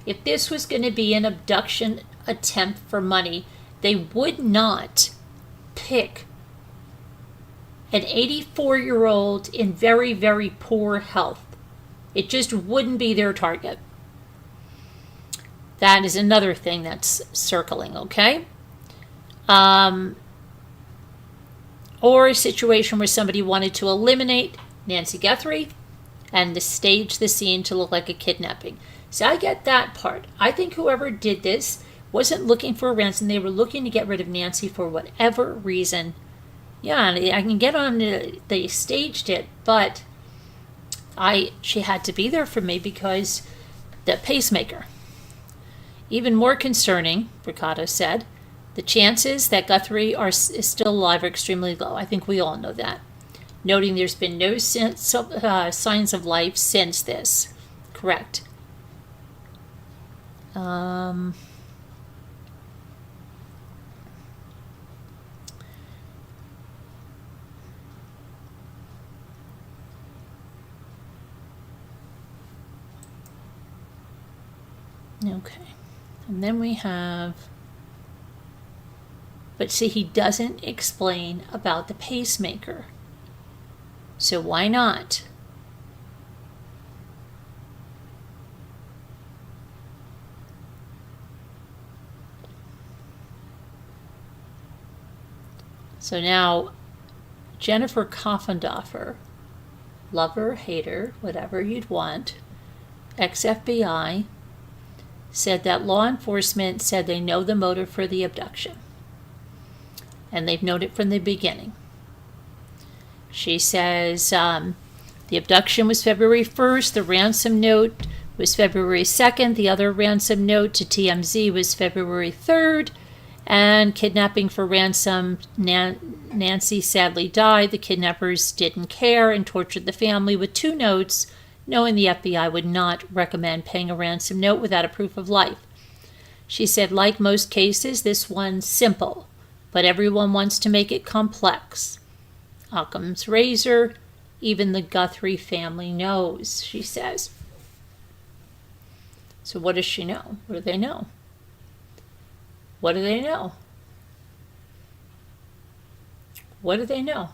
if this was going to be an abduction attempt for money, they would not pick an 84-year-old in very, very poor health. It just wouldn't be their target. That is another thing that's circling, okay? Or a situation where somebody wanted to eliminate Nancy Guthrie and to stage the scene to look like a kidnapping. So I get that part. I think whoever did this wasn't looking for a ransom. They were looking to get rid of Nancy for whatever reason. Yeah, I can get on they staged it, but she had to be there for me because the pacemaker. Even more concerning, Ricardo said, the chances that Guthrie is still alive are extremely low. I think we all know that. Noting there's been no signs of life since this. Correct. Okay. And then we have, but see, he doesn't explain about the pacemaker. So why not? So now, Jennifer Koffendorfer, lover, hater, whatever you'd want, ex-FBI, said that law enforcement said they know the motive for the abduction. And they've known it from the beginning. She says the abduction was February 1st, the ransom note was February 2nd, the other ransom note to TMZ was February 3rd, and kidnapping for ransom, Nancy sadly died. The kidnappers didn't care and tortured the family with 2 notes, knowing the FBI would not recommend paying a ransom note without a proof of life. She said, like most cases, this one's simple, but everyone wants to make it complex. Occam's razor, even the Guthrie family knows, she says. So what does she know? What do they know? What do they know? What do they know?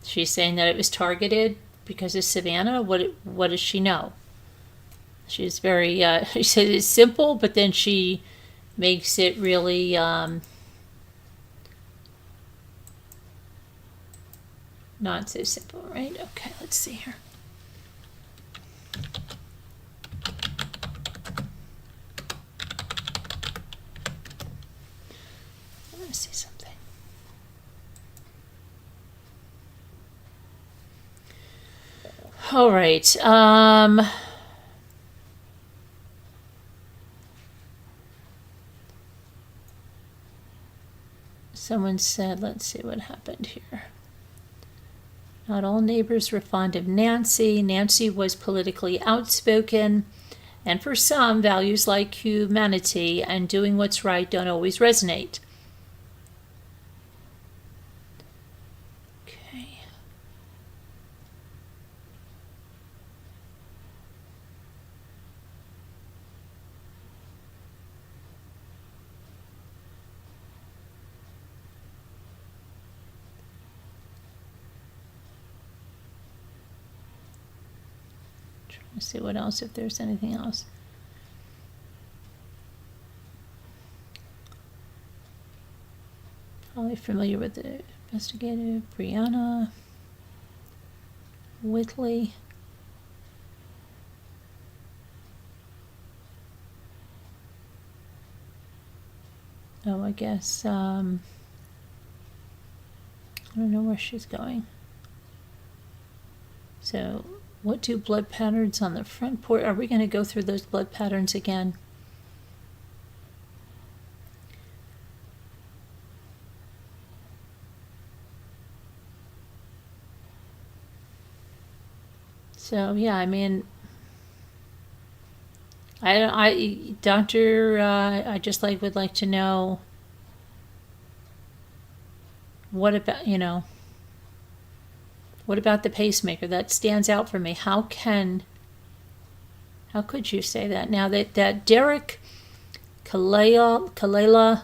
She's saying that it was targeted because of Savannah. What does she know? She's very, she says it's simple, but then she makes it really, not so simple, right? Okay, let's see here. I want to see something. All right. Someone said, let's see what happened here. Not all neighbors were fond of Nancy. Nancy was politically outspoken, and for some, values like humanity and doing what's right don't always resonate. Okay. Trying to see what else, if there's anything else. Probably familiar with the investigative. Brianna Whitley. Oh, I guess, I don't know where she's going. So, what do blood patterns on the front porch? Are we going to go through those blood patterns again? So, yeah, I mean, Doctor, I just would like to know what about, what about the pacemaker? That stands out for me. How could you say that? Now that Derek Kalela,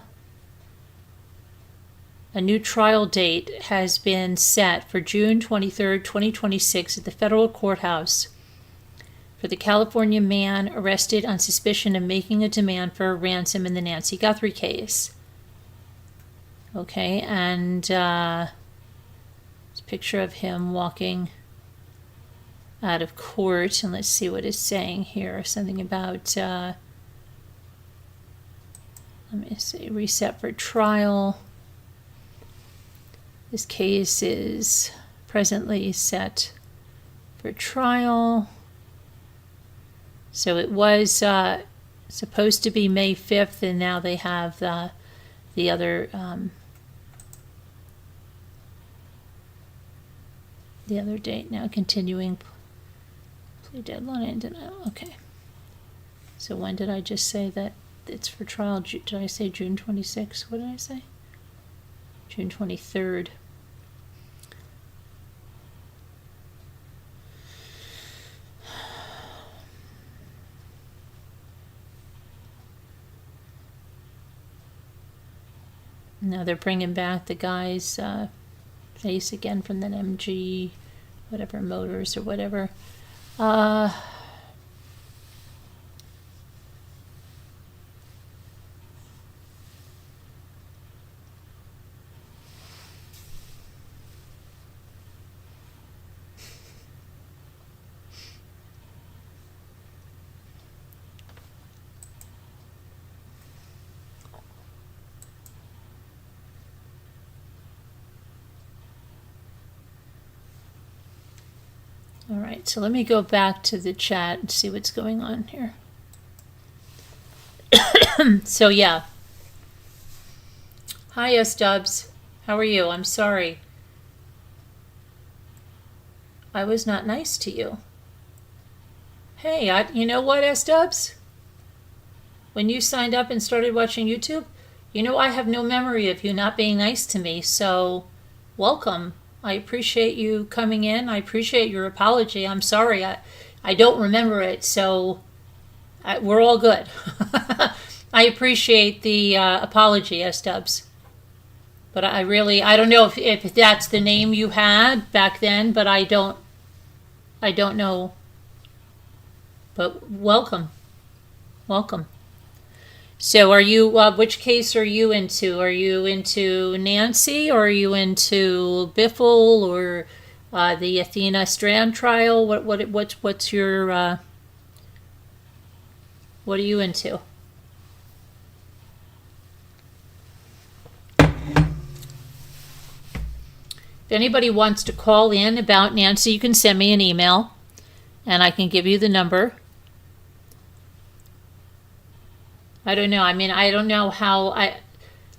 a new trial date has been set for June 23rd, 2026 at the federal courthouse for the California man arrested on suspicion of making a demand for a ransom in the Nancy Guthrie case. Okay, and it's a picture of him walking out of court, and let's see what it's saying here. Something about, let me see, reset for trial. This case is presently set for trial. So it was supposed to be May 5th, and now they have the other date now. Continuing plea deadline and denial. Okay. So when did I just say that it's for trial? Did I say June 26th? What did I say? June 23rd. Now they're bringing back the guy's face again from that MG, whatever, Motors or whatever. All right, so let me go back to the chat and see what's going on here. So, yeah. Hi, S-Dubs. How are you? I'm sorry. I was not nice to you. Hey, you know what, S-Dubs? When you signed up and started watching YouTube, I have no memory of you not being nice to me, so welcome. I appreciate you coming in. I appreciate your apology. I'm sorry. I don't remember it, so we're all good. I appreciate the apology, S-Dubs. But I don't know if that's the name you had back then, but I don't know. But welcome. Welcome. So are you, which case are you into? Are you into Nancy, or are you into Biffle, or the Athena Strands trial? What's your, what are you into? If anybody wants to call in about Nancy, you can send me an email, and I can give you the number. I don't know. I mean, I don't know how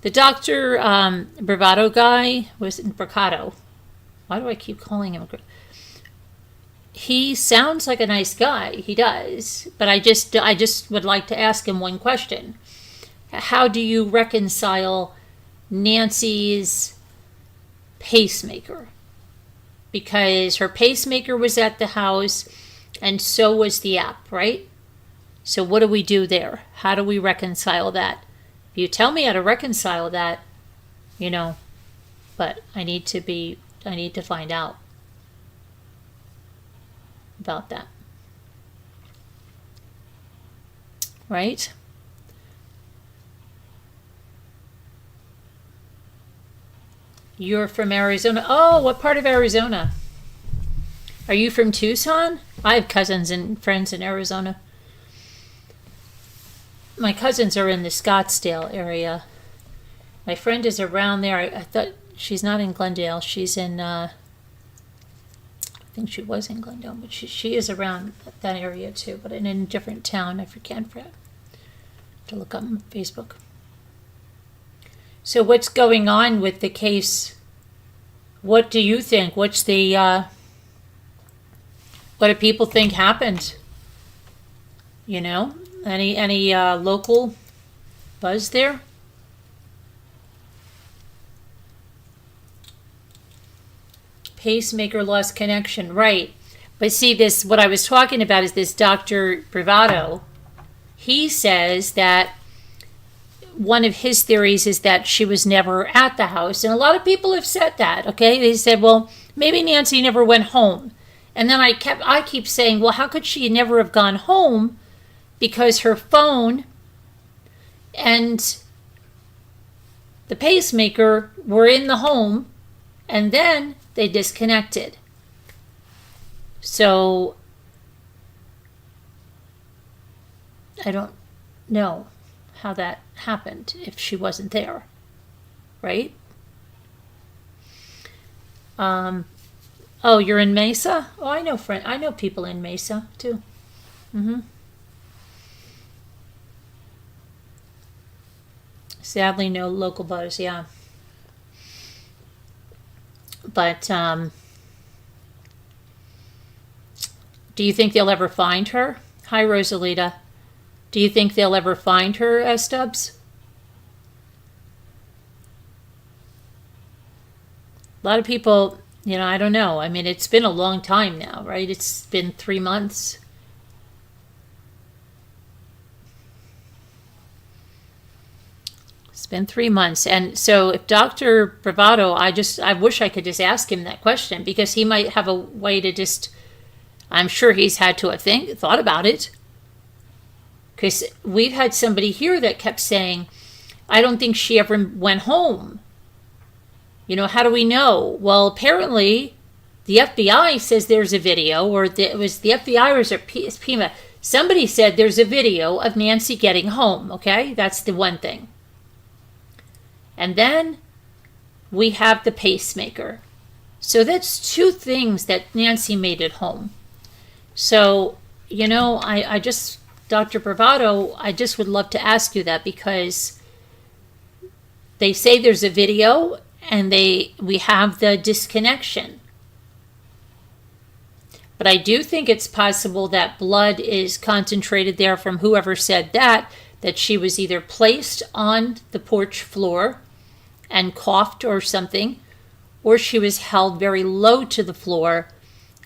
the Dr. Bravado guy was in Bracado. Why do I keep calling him? He sounds like a nice guy. He does. But I just would like to ask him one question. How do you reconcile Nancy's pacemaker? Because her pacemaker was at the house, and so was the app, right? So what do we do there? How do we reconcile that? If you tell me how to reconcile that, but I need to find out about that. right? You're from Arizona. Oh, what part of Arizona? Are you from Tucson? I have cousins and friends in Arizona. My cousins are in the Scottsdale area. My friend is around there. I thought she's not in Glendale. She's in, I think she was in Glendale, but she is around that area too, but in a different town. I forget. To look up on Facebook. So what's going on with the case? What do you think? What's the, what do people think happened? You know, any local buzz there? Pacemaker lost connection, right? But see, this what I was talking about is this Dr. Bravado. He says that one of his theories is that she was never at the house, and a lot of people have said that. Okay, they said, well, maybe Nancy never went home, and then I keep saying, well, how could she never have gone home? Because her phone and the pacemaker were in the home, and then they disconnected. So I don't know how that happened if she wasn't there, right? Oh, you're in Mesa? Oh, I know people in Mesa too. Sadly, no local buzz. Yeah. But do you think they'll ever find her? Hi, Rosalita. Do you think they'll ever find her, Stubbs? A lot of people, I don't know. I mean, it's been a long time now, right? It's been 3 months. It's been 3 months. And so if Dr. Bravado, I wish I could just ask him that question, because he might have a way to just, I'm sure he's had to have thought about it. Because we've had somebody here that kept saying, I don't think she ever went home. How do we know? Well, apparently the FBI says there's a video, or it was the FBI or was it PEMA? Somebody said there's a video of Nancy getting home, okay? That's the one thing. And then we have the pacemaker. So that's 2 things that Nancy made at home. So, I just, Dr. Bravado, I just would love to ask you that, because they say there's a video and we have the disconnection. But I do think it's possible that blood is concentrated there from whoever said that she was either placed on the porch floor and coughed or something, or she was held very low to the floor,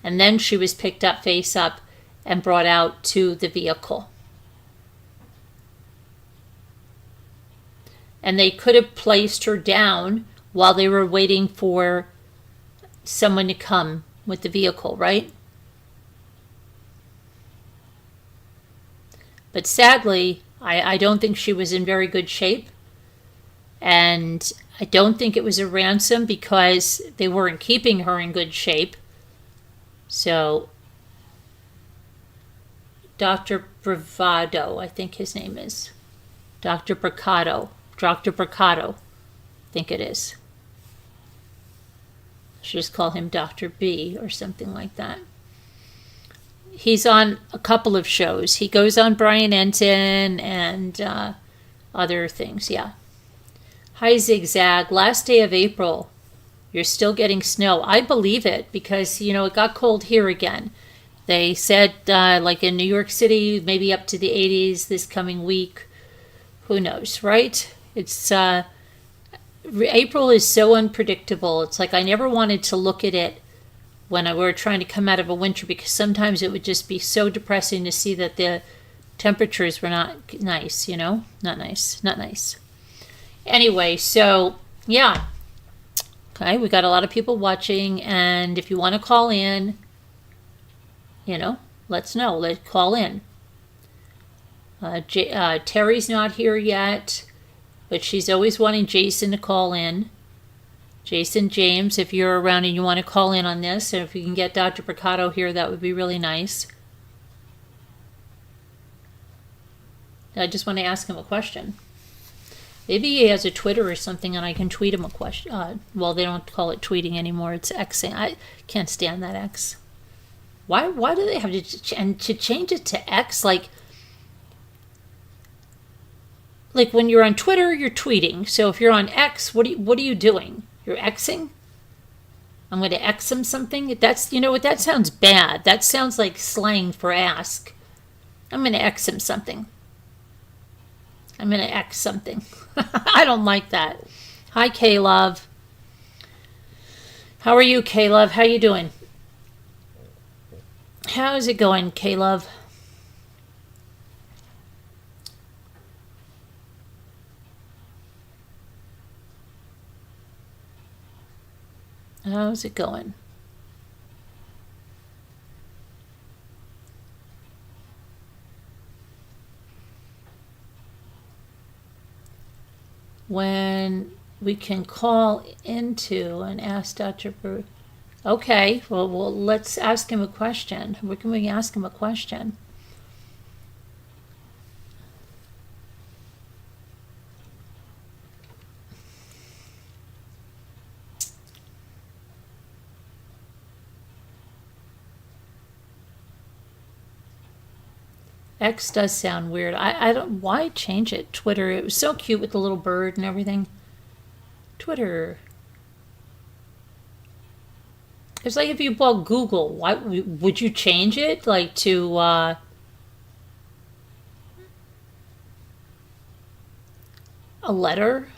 and then she was picked up face up and brought out to the vehicle. And they could have placed her down while they were waiting for someone to come with the vehicle, right? But sadly, I don't think she was in very good shape. And I don't think it was a ransom, because they weren't keeping her in good shape. So, Dr. Bravado, I think his name is. Dr. Bracado, I think it is. I should just call him Dr. B or something like that. He's on a couple of shows. He goes on Brian Enton and other things, yeah. Hi, Zigzag. Last day of April. You're still getting snow. I believe it, because, it got cold here again. They said, like in New York City, maybe up to the 80s this coming week. Who knows, right? It's, April is so unpredictable. It's like I never wanted to look at it when we were trying to come out of a winter, because sometimes it would just be so depressing to see that the temperatures were not nice, Not nice. Anyway, so, yeah. Okay, we got a lot of people watching, and if you want to call in, let's know. Let's call in. Terry's not here yet, but she's always wanting Jason to call in. Jason James, if you're around and you want to call in on this, and if you can get Dr. Bricado here, that would be really nice. I just want to ask him a question. Maybe he has a Twitter or something and I can tweet him a question. Well, they don't call it tweeting anymore. It's Xing. I can't stand that X. Why do they have to change it to X? Like when you're on Twitter, you're tweeting. So if you're on X, what are you doing? You're Xing? I'm going to X him something? That's, you know what, that sounds bad. That sounds like slang for ask. I'm going to X him something. I'm going to X something. I don't like that. Hi, K-Love. How are you, K-Love? How you doing? How's it going, K-Love? How's it going? When we can call into and ask Dr. Brew. Okay, well, let's ask him a question. Where can we ask him a question? X does sound weird. I don't, why change it? Twitter, it was so cute with the little bird and everything. Twitter. It's like if you bought Google, why would you change it? Like to, a letter?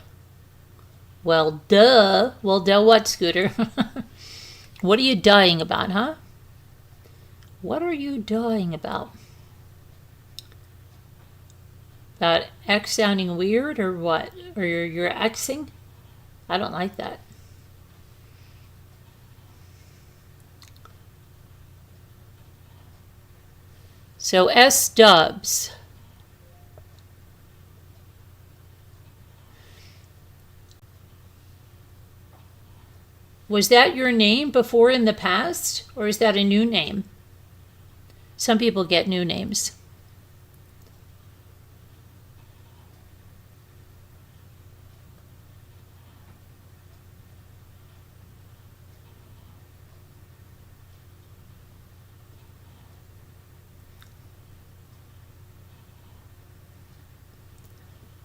Well, duh. Well, duh what, Scooter? What are you dying about, huh? What are you dying about? About X sounding weird or what? Or you're Xing? I don't like that. So S Dubs. Was that your name before in the past? Or is that a new name? Some people get new names.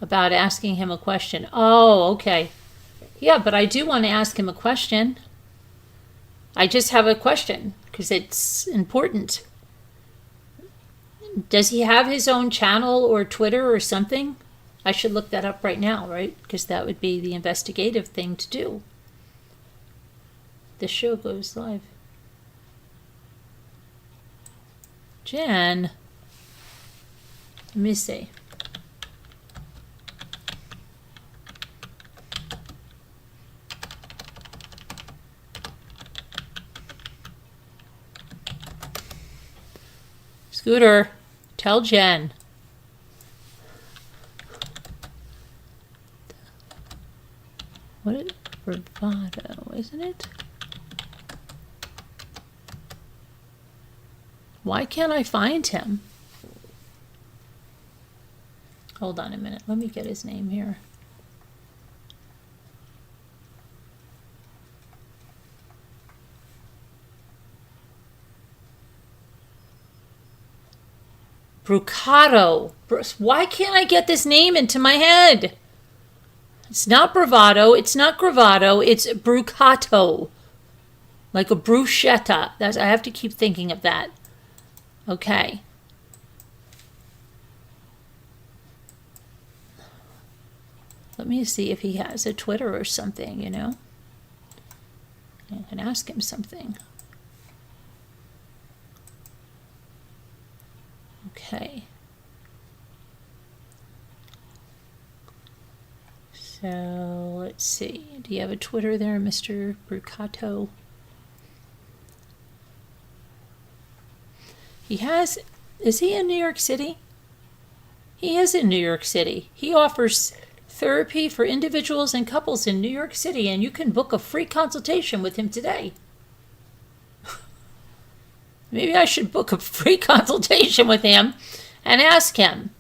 About asking him a question. Oh, okay. Yeah, but I do want to ask him a question. I just have a question because it's important. Does he have his own channel or Twitter or something? I should look that up right now, right? Because that would be the investigative thing to do. The show goes live. Jen. Let me see. Scooter, tell Jen. What is bravado, isn't it? Why can't I find him? Hold on a minute. Let me get his name here. Brucato. Why can't I get this name into my head? It's not bravado. It's not gravato. It's brucato. Like a bruschetta. I have to keep thinking of that. Okay. Let me see if he has a Twitter or something, you know. I can ask him something. Okay. So let's see. Do you have a Twitter there, Mr. Brucato? He has. Is he in New York City? He is in New York City. He offers therapy for individuals and couples in New York City, and you can book a free consultation with him today. Maybe I should book a free consultation with him and ask him.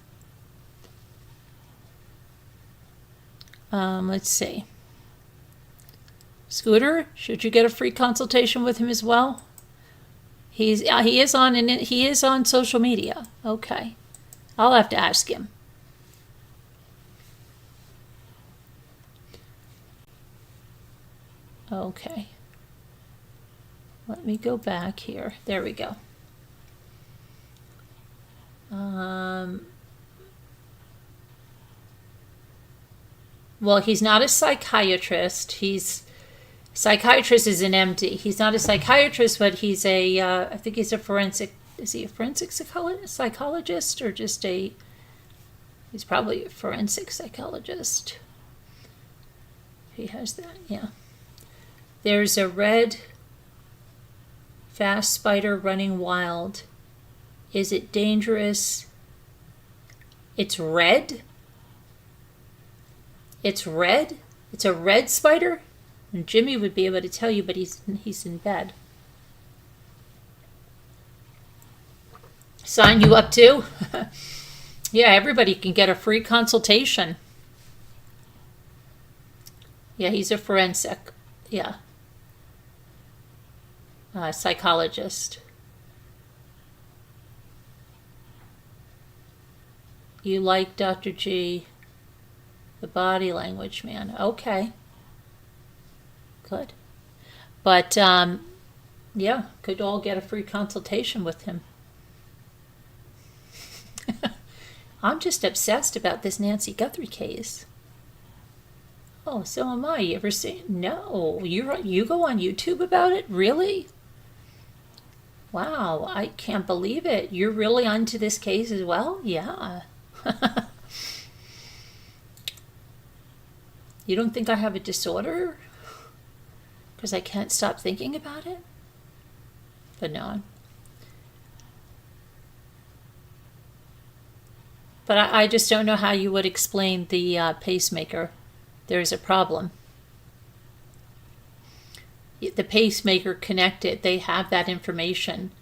Let's see. Scooter, should you get a free consultation with him as well? He is on social media. Okay. I'll have to ask him. Okay. Let me go back here. There we go. Well, he's not a psychiatrist. Psychiatrist is an MD. He's not a psychiatrist, but he's I think he's a forensic, is he a forensic psychologist or just he's probably a forensic psychologist. He has that, yeah. There's a red, fast spider running wild. Is it dangerous? It's red? It's red? It's a red spider? And Jimmy would be able to tell you, but he's in bed. Sign you up too? Yeah, everybody can get a free consultation. Yeah, he's a forensic. Yeah. Psychologist. You like Dr. G, the body language man. Okay. Good. But, yeah, could all get a free consultation with him. I'm just obsessed about this Nancy Guthrie case. Oh, so am I. You ever seen? No. You go on YouTube about it? Really? Wow, I can't believe it. You're really onto this case as well? Yeah. You don't think I have a disorder? Because I can't stop thinking about it? But no. But I just don't know how you would explain the pacemaker. There's a problem. The pacemaker connected, they have that information,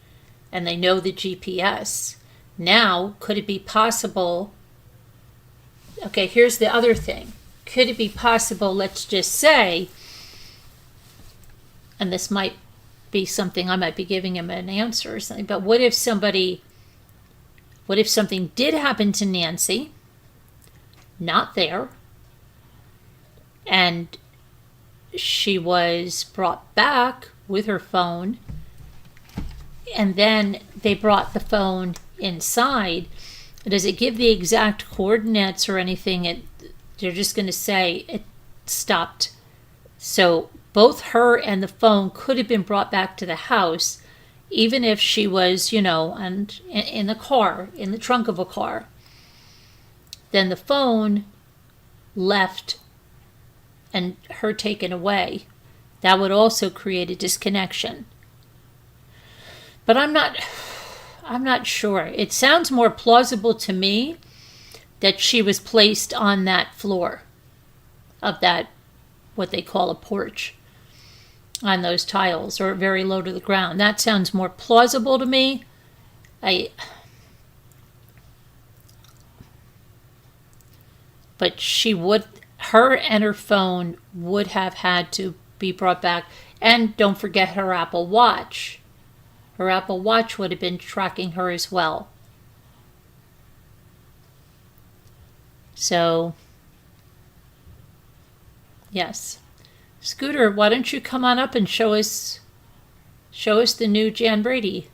and they know the GPS. Now, could it be possible? Okay, here's the other thing. Could it be possible, let's just say, and this might be something I might be giving him an answer or something, but what if something did happen to Nancy, not there, and she was brought back with her phone, and then they brought the phone inside? Does it give the exact coordinates or anything? They're just going to say it stopped. So both her and the phone could have been brought back to the house, even if she was, in the car, in the trunk of a car. Then the phone left and her taken away. That would also create a disconnection. But I'm not sure. It sounds more plausible to me that she was placed on that floor of that, what they call a porch, on those tiles, or very low to the ground. That sounds more plausible to me. But her and her phone would have had to be brought back. And don't forget her Apple Watch. Her Apple Watch would have been tracking her as well. So, yes. Scooter, why don't you come on up and show us the new Jan Brady?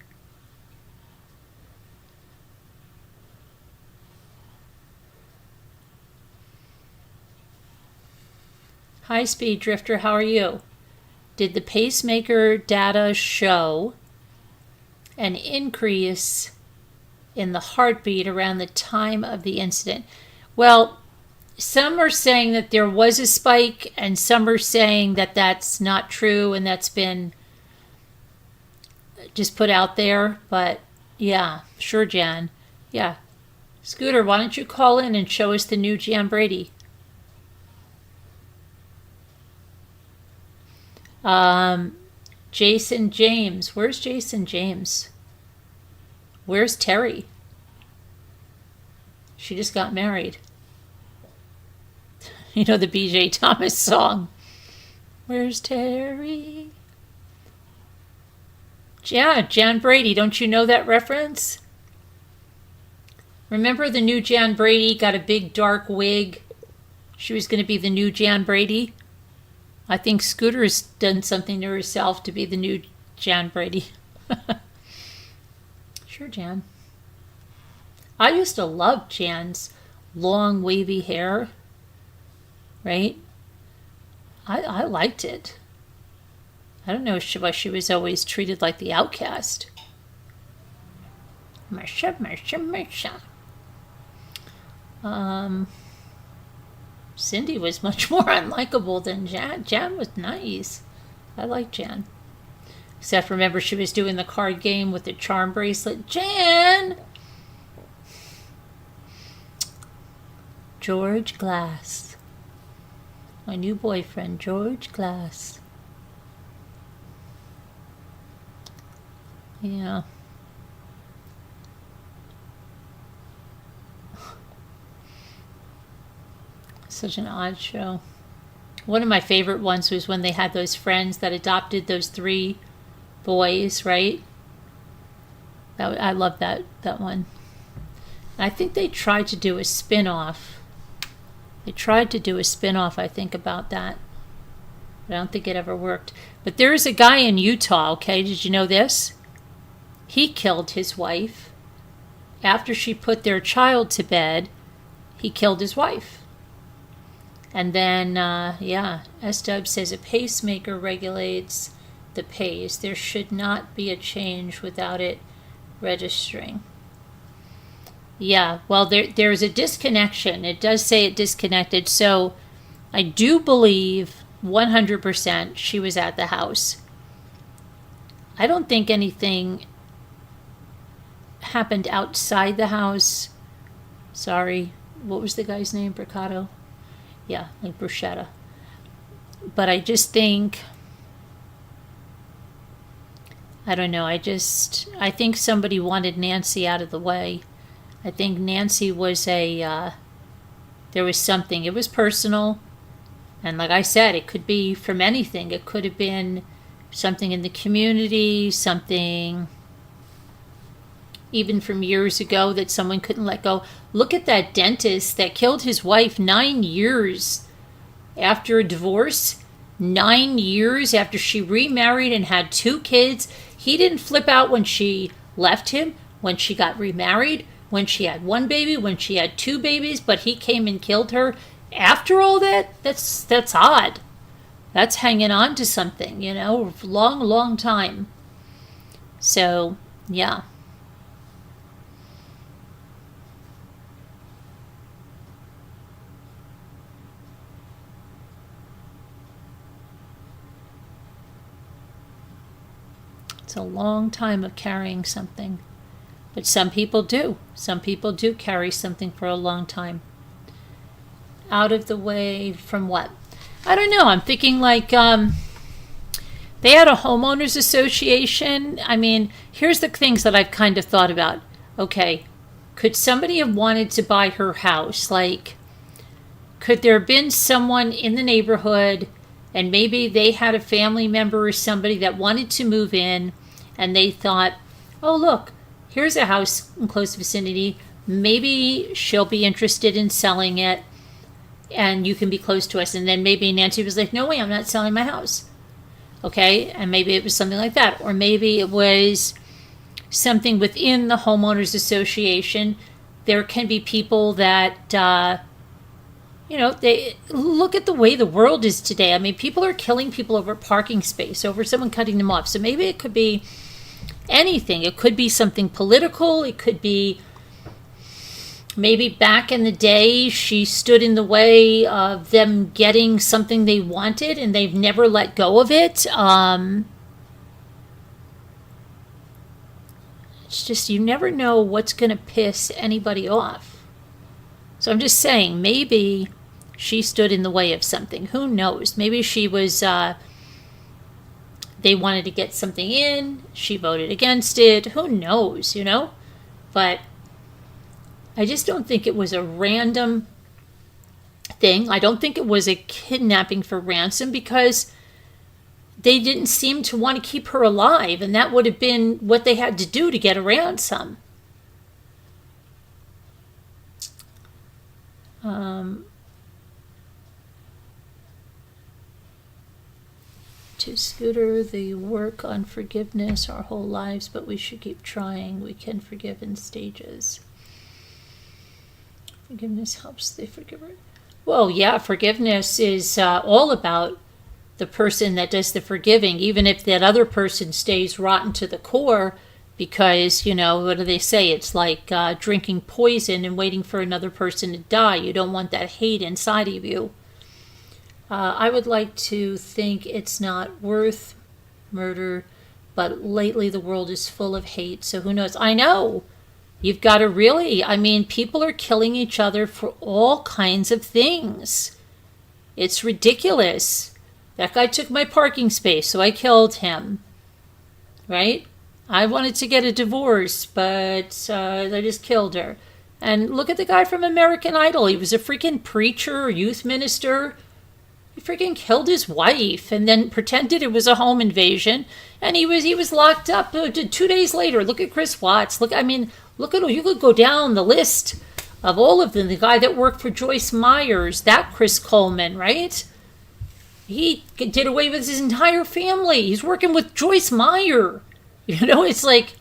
High Speed Drifter, how are you? Did the pacemaker data show an increase in the heartbeat around the time of the incident? Well, some are saying that there was a spike, and some are saying that that's not true and that's been just put out there. But yeah, sure, Jan. Yeah. Scooter, why don't you call in and show us the new Jan Brady? Jason James. Where's Jason James? Where's Terry? She just got married. You know the BJ Thomas song. Where's Terry? Yeah, Jan Brady. Don't you know that reference? Remember the new Jan Brady got a big dark wig? She was going to be the new Jan Brady. I think Scooter has done something to herself to be the new Jan Brady. Sure, Jan. I used to love Jan's long wavy hair. Right? I liked it. I don't know why she was always treated like the outcast. Marsha. Cindy was much more unlikable than Jan. Jan was nice. I like Jan. Except remember she was doing the card game with the charm bracelet. Jan! George Glass. My new boyfriend, George Glass. Yeah. Such an odd show. One of my favorite ones was when they had those friends that adopted those 3 boys, right? I love that one. I think they tried to do a spin-off. I think, about that. But I don't think it ever worked. But there is a guy in Utah, okay? Did you know this? He killed his wife. After she put their child to bed, he killed his wife. And then, S-Dub says a pacemaker regulates the pace. There should not be a change without it registering. Yeah, well, there's a disconnection. It does say it disconnected. So I do believe 100% she was at the house. I don't think anything happened outside the house. Sorry, what was the guy's name? Bricado? Yeah, like bruschetta. But I just think, I don't know, I think somebody wanted Nancy out of the way. I think Nancy was there was something, it was personal. And like I said, it could be from anything. It could have been something in the community, something even from years ago that someone couldn't let go. Look at that dentist that killed his wife 9 years after a divorce. 9 years after she remarried and had 2 kids. He didn't flip out when she left him, when she got remarried, when she had 1 baby, when she had 2 babies, but he came and killed her after all that. That's odd. That's hanging on to something, long time. So, yeah. It's a long time of carrying something. But some people do. Some people do carry something for a long time. Out of the way from what? I don't know. I'm thinking like they had a homeowners association. I mean, here's the things that I've kind of thought about. Okay, could somebody have wanted to buy her house? Like, could there have been someone in the neighborhood and maybe they had a family member or somebody that wanted to move in and they thought, oh, look, here's a house in close vicinity. Maybe she'll be interested in selling it and you can be close to us. And then maybe Nancy was like, no way, I'm not selling my house. Okay, and maybe it was something like that. Or maybe it was something within the homeowners association. There can be people that, they look at the way the world is today. I mean, people are killing people over parking space, over someone cutting them off. So maybe it could be anything. It could be something political. It could be maybe back in the day she stood in the way of them getting something they wanted and they've never let go of it. It's just, you never know what's going to piss anybody off. So I'm just saying, maybe she stood in the way of something. Who knows? Maybe she was, they wanted to get something in. She voted against it. Who knows, you know? But I just don't think it was a random thing. I don't think it was a kidnapping for ransom, because they didn't seem to want to keep her alive, and that would have been what they had to do to get a ransom. To Scooter, the work on forgiveness our whole lives, but we should keep trying. We can forgive in stages. Forgiveness helps the forgiver. Well, yeah, forgiveness is all about the person that does the forgiving, even if that other person stays rotten to the core, because, you know, what do they say? It's like drinking poison and waiting for another person to die. You don't want that hate inside of you. I would like to think it's not worth murder, but lately the world is full of hate, so who knows? I know. You've got to really, I mean, people are killing each other for all kinds of things. It's ridiculous. That guy took my parking space, so I killed him. Right? I wanted to get a divorce, but I just killed her. And look at the guy from American Idol. He was a freaking preacher or youth minister. He freaking killed his wife and then pretended it was a home invasion. And he was locked up 2 days later. Look at Chris Watts. Look at, you could go down the list of all of them. The guy that worked for Joyce Myers, that Chris Coleman, right? He did away with his entire family. He's working with Joyce Meyer. You know, it's like,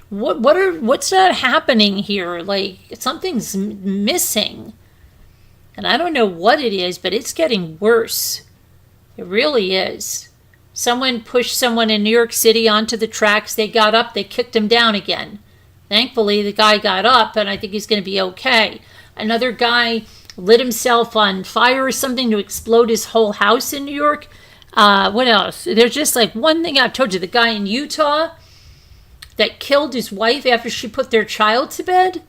what's not happening here? Like, something's missing. And I don't know what it is, but it's getting worse. It really is. Someone pushed someone in New York City onto the tracks. They got up, they kicked him down again. Thankfully, the guy got up, and I think he's going to be okay. Another guy lit himself on fire or something to explode his whole house in New York. What else? There's just like one thing I've told you. The guy in Utah that killed his wife after she put their child to bed.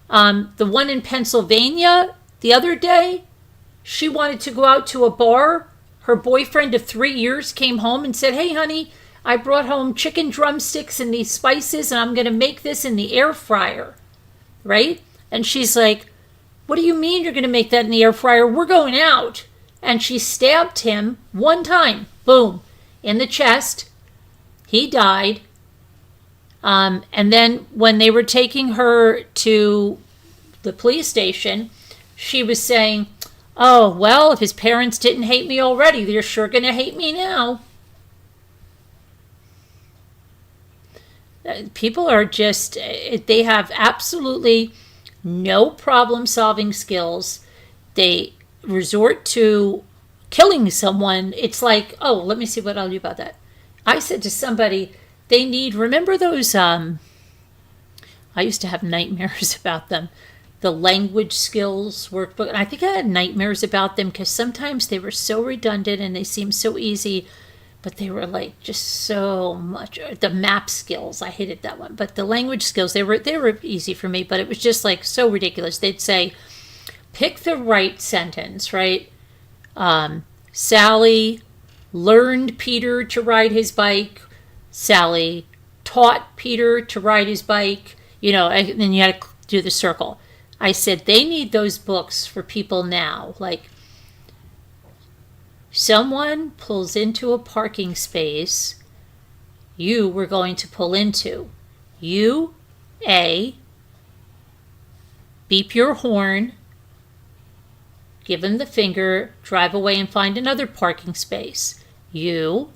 The one in Pennsylvania the other day, she wanted to go out to a bar. Her boyfriend of 3 years came home and said, "Hey, honey, I brought home chicken drumsticks and these spices, and I'm going to make this in the air fryer." Right? And she's like, "What do you mean you're going to make that in the air fryer? We're going out." And she stabbed him one time, boom, in the chest. He died. And then when they were taking her to the police station, she was saying, "Oh, well, if his parents didn't hate me already, they're sure going to hate me now." People are just, they have absolutely no problem solving skills. They resort to killing someone. It's like, oh, let me see what I'll do about that. I said to somebody, they need, remember those, I used to have nightmares about them, the language skills workbook. And I think I had nightmares about them because sometimes they were so redundant and they seemed so easy, but they were like just so much. The map skills, I hated that one. But the language skills, they were easy for me, but it was just like so ridiculous. They'd say, pick the right sentence, right? Sally learned Peter to ride his bike. Sally taught Peter to ride his bike. You know, and then you had to do the circle. I said, they need those books for people now. Like, someone pulls into a parking space you were going to pull into. You, A, beep your horn, give them the finger, drive away and find another parking space. You,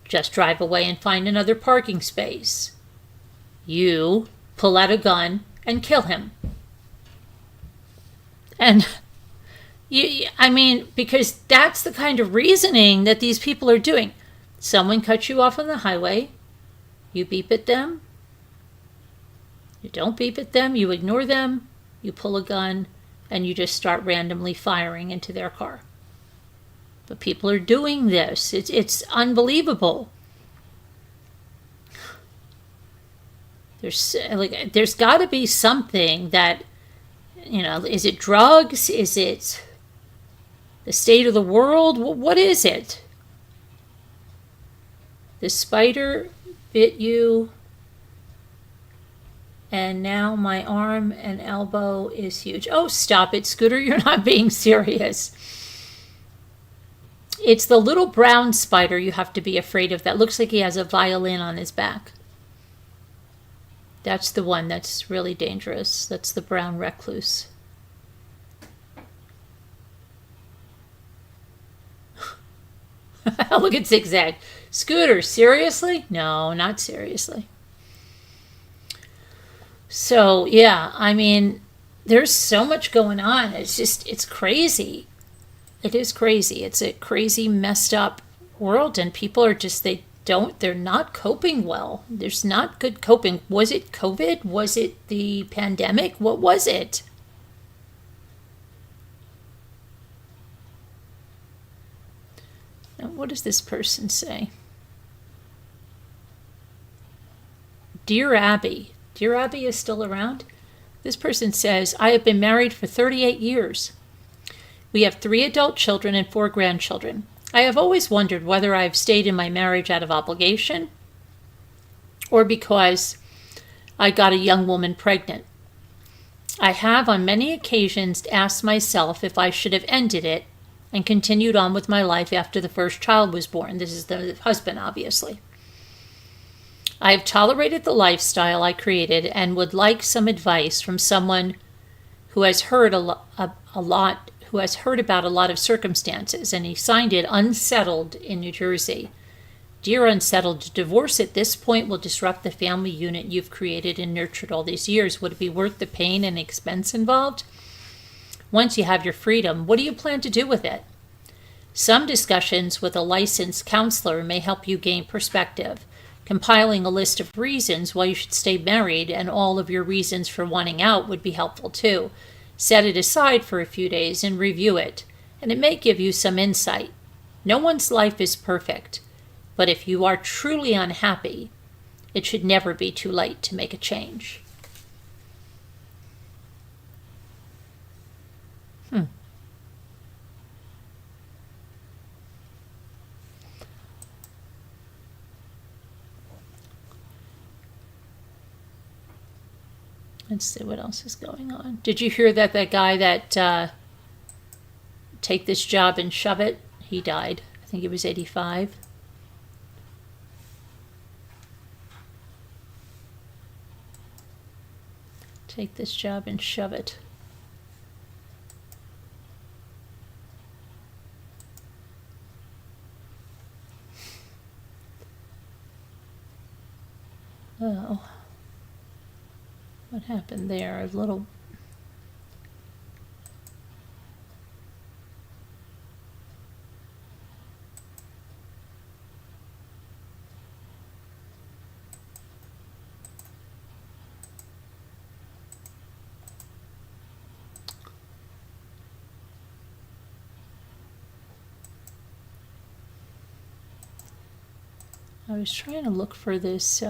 just drive away and find another parking space. You, pull out a gun and kill him. And because that's the kind of reasoning that these people are doing. Someone cuts you off on the highway, you beep at them, you don't beep at them, you ignore them, you pull a gun, and you just start randomly firing into their car. But people are doing this. It's unbelievable. There's got to be something that Is it drugs? Is it the state of the world? What is it? The spider bit you, and now my arm and elbow is huge. Oh, stop it, Scooter. You're not being serious. It's the little brown spider you have to be afraid of that looks like he has a violin on his back. That's the one that's really dangerous. That's the brown recluse. Look at Zigzag. Scooter, seriously? No, not seriously. So, yeah, I mean, there's so much going on. It's crazy. It is crazy. It's a crazy, messed up world, and people are just, they're not coping well. There's not good coping. Was it COVID? Was it the pandemic? What was it? Now, what does this person say? Dear Abby. Dear Abby is still around. This person says, I have been married for 38 years. We have 3 adult children and 4 grandchildren. I have always wondered whether I have stayed in my marriage out of obligation or because I got a young woman pregnant. I have on many occasions asked myself if I should have ended it and continued on with my life after the first child was born. This is the husband, obviously. I have tolerated the lifestyle I created and would like some advice from someone who has heard who has heard about a lot of circumstances, and he signed it Unsettled in New Jersey. Dear Unsettled, divorce at this point will disrupt the family unit you've created and nurtured all these years. Would it be worth the pain and expense involved? Once you have your freedom, what do you plan to do with it? Some discussions with a licensed counselor may help you gain perspective. Compiling a list of reasons why you should stay married and all of your reasons for wanting out would be helpful too. Set it aside for a few days and review it, and it may give you some insight. No one's life is perfect, but if you are truly unhappy, it should never be too late to make a change. Let's see what else is going on. Did you hear that guy that take this job and shove it, he died. I think he was 85. Take this job and shove it. Oh. What happened there? A little... I was trying to look for this...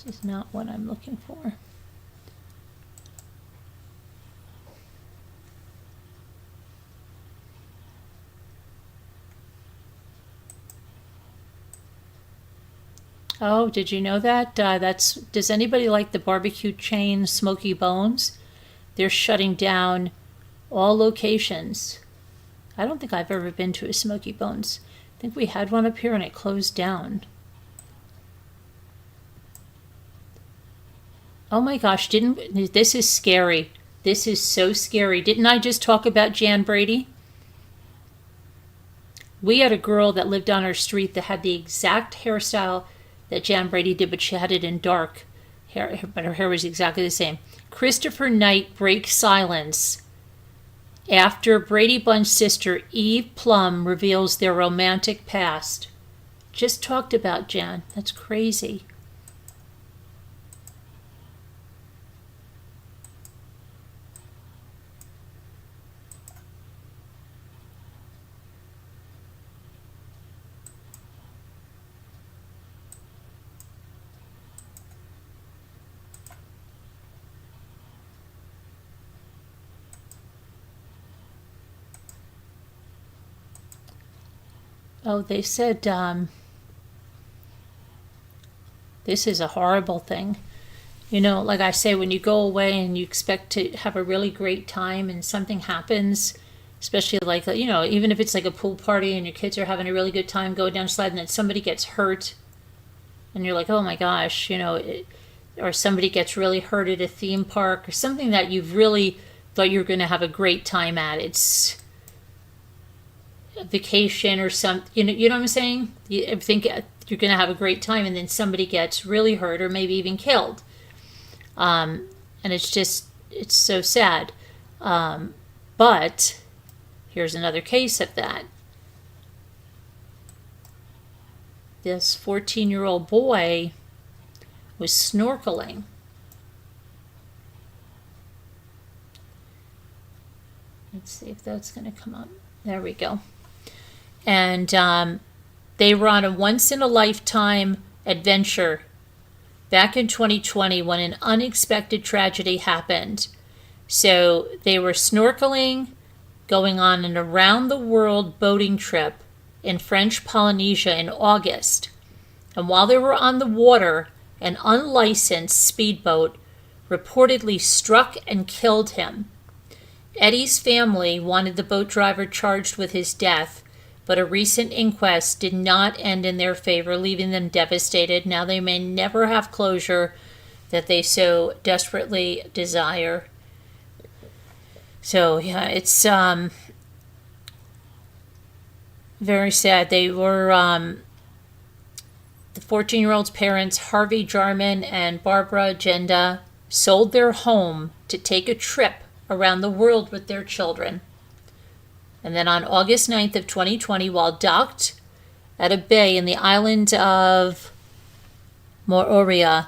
This is not what I'm looking for. Oh, did you know that? Does anybody like the barbecue chain Smoky Bones? They're shutting down all locations. I don't think I've ever been to a Smoky Bones. I think we had one up here and it closed down. Oh my gosh, this is scary. This is so scary. Didn't I just talk about Jan Brady? We had a girl that lived on our street that had the exact hairstyle that Jan Brady did, but she had it in dark hair, but her hair was exactly the same. Christopher Knight breaks silence after Brady Bunch's sister Eve Plum reveals their romantic past. Just talked about Jan. That's crazy. Oh, they said this is a horrible thing. You know, like I say, when you go away and you expect to have a really great time and something happens, especially like, you know, even if it's like a pool party and your kids are having a really good time going down a slide and then somebody gets hurt and you're like, oh my gosh, you know, or somebody gets really hurt at a theme park or something that you've really thought you were going to have a great time at. It's a vacation or something, you know what I'm saying? You think you're going to have a great time and then somebody gets really hurt or maybe even killed. And it's so sad. But here's another case of that. This 14-year-old boy was snorkeling. Let's see if that's going to come up. There we go. And they were on a once-in-a-lifetime adventure back in 2020 when an unexpected tragedy happened. So they were snorkeling, going on an around-the-world boating trip in French Polynesia in August. And while they were on the water, an unlicensed speedboat reportedly struck and killed him. Eddie's family wanted the boat driver charged with his death, but a recent inquest did not end in their favor, leaving them devastated. Now they may never have closure that they so desperately desire. So, yeah, it's very sad. They were, the 14-year-old's parents, Harvey Jarman and Barbara Genda, sold their home to take a trip around the world with their children. And then on August 9th of 2020, while docked at a bay in the island of Moorea,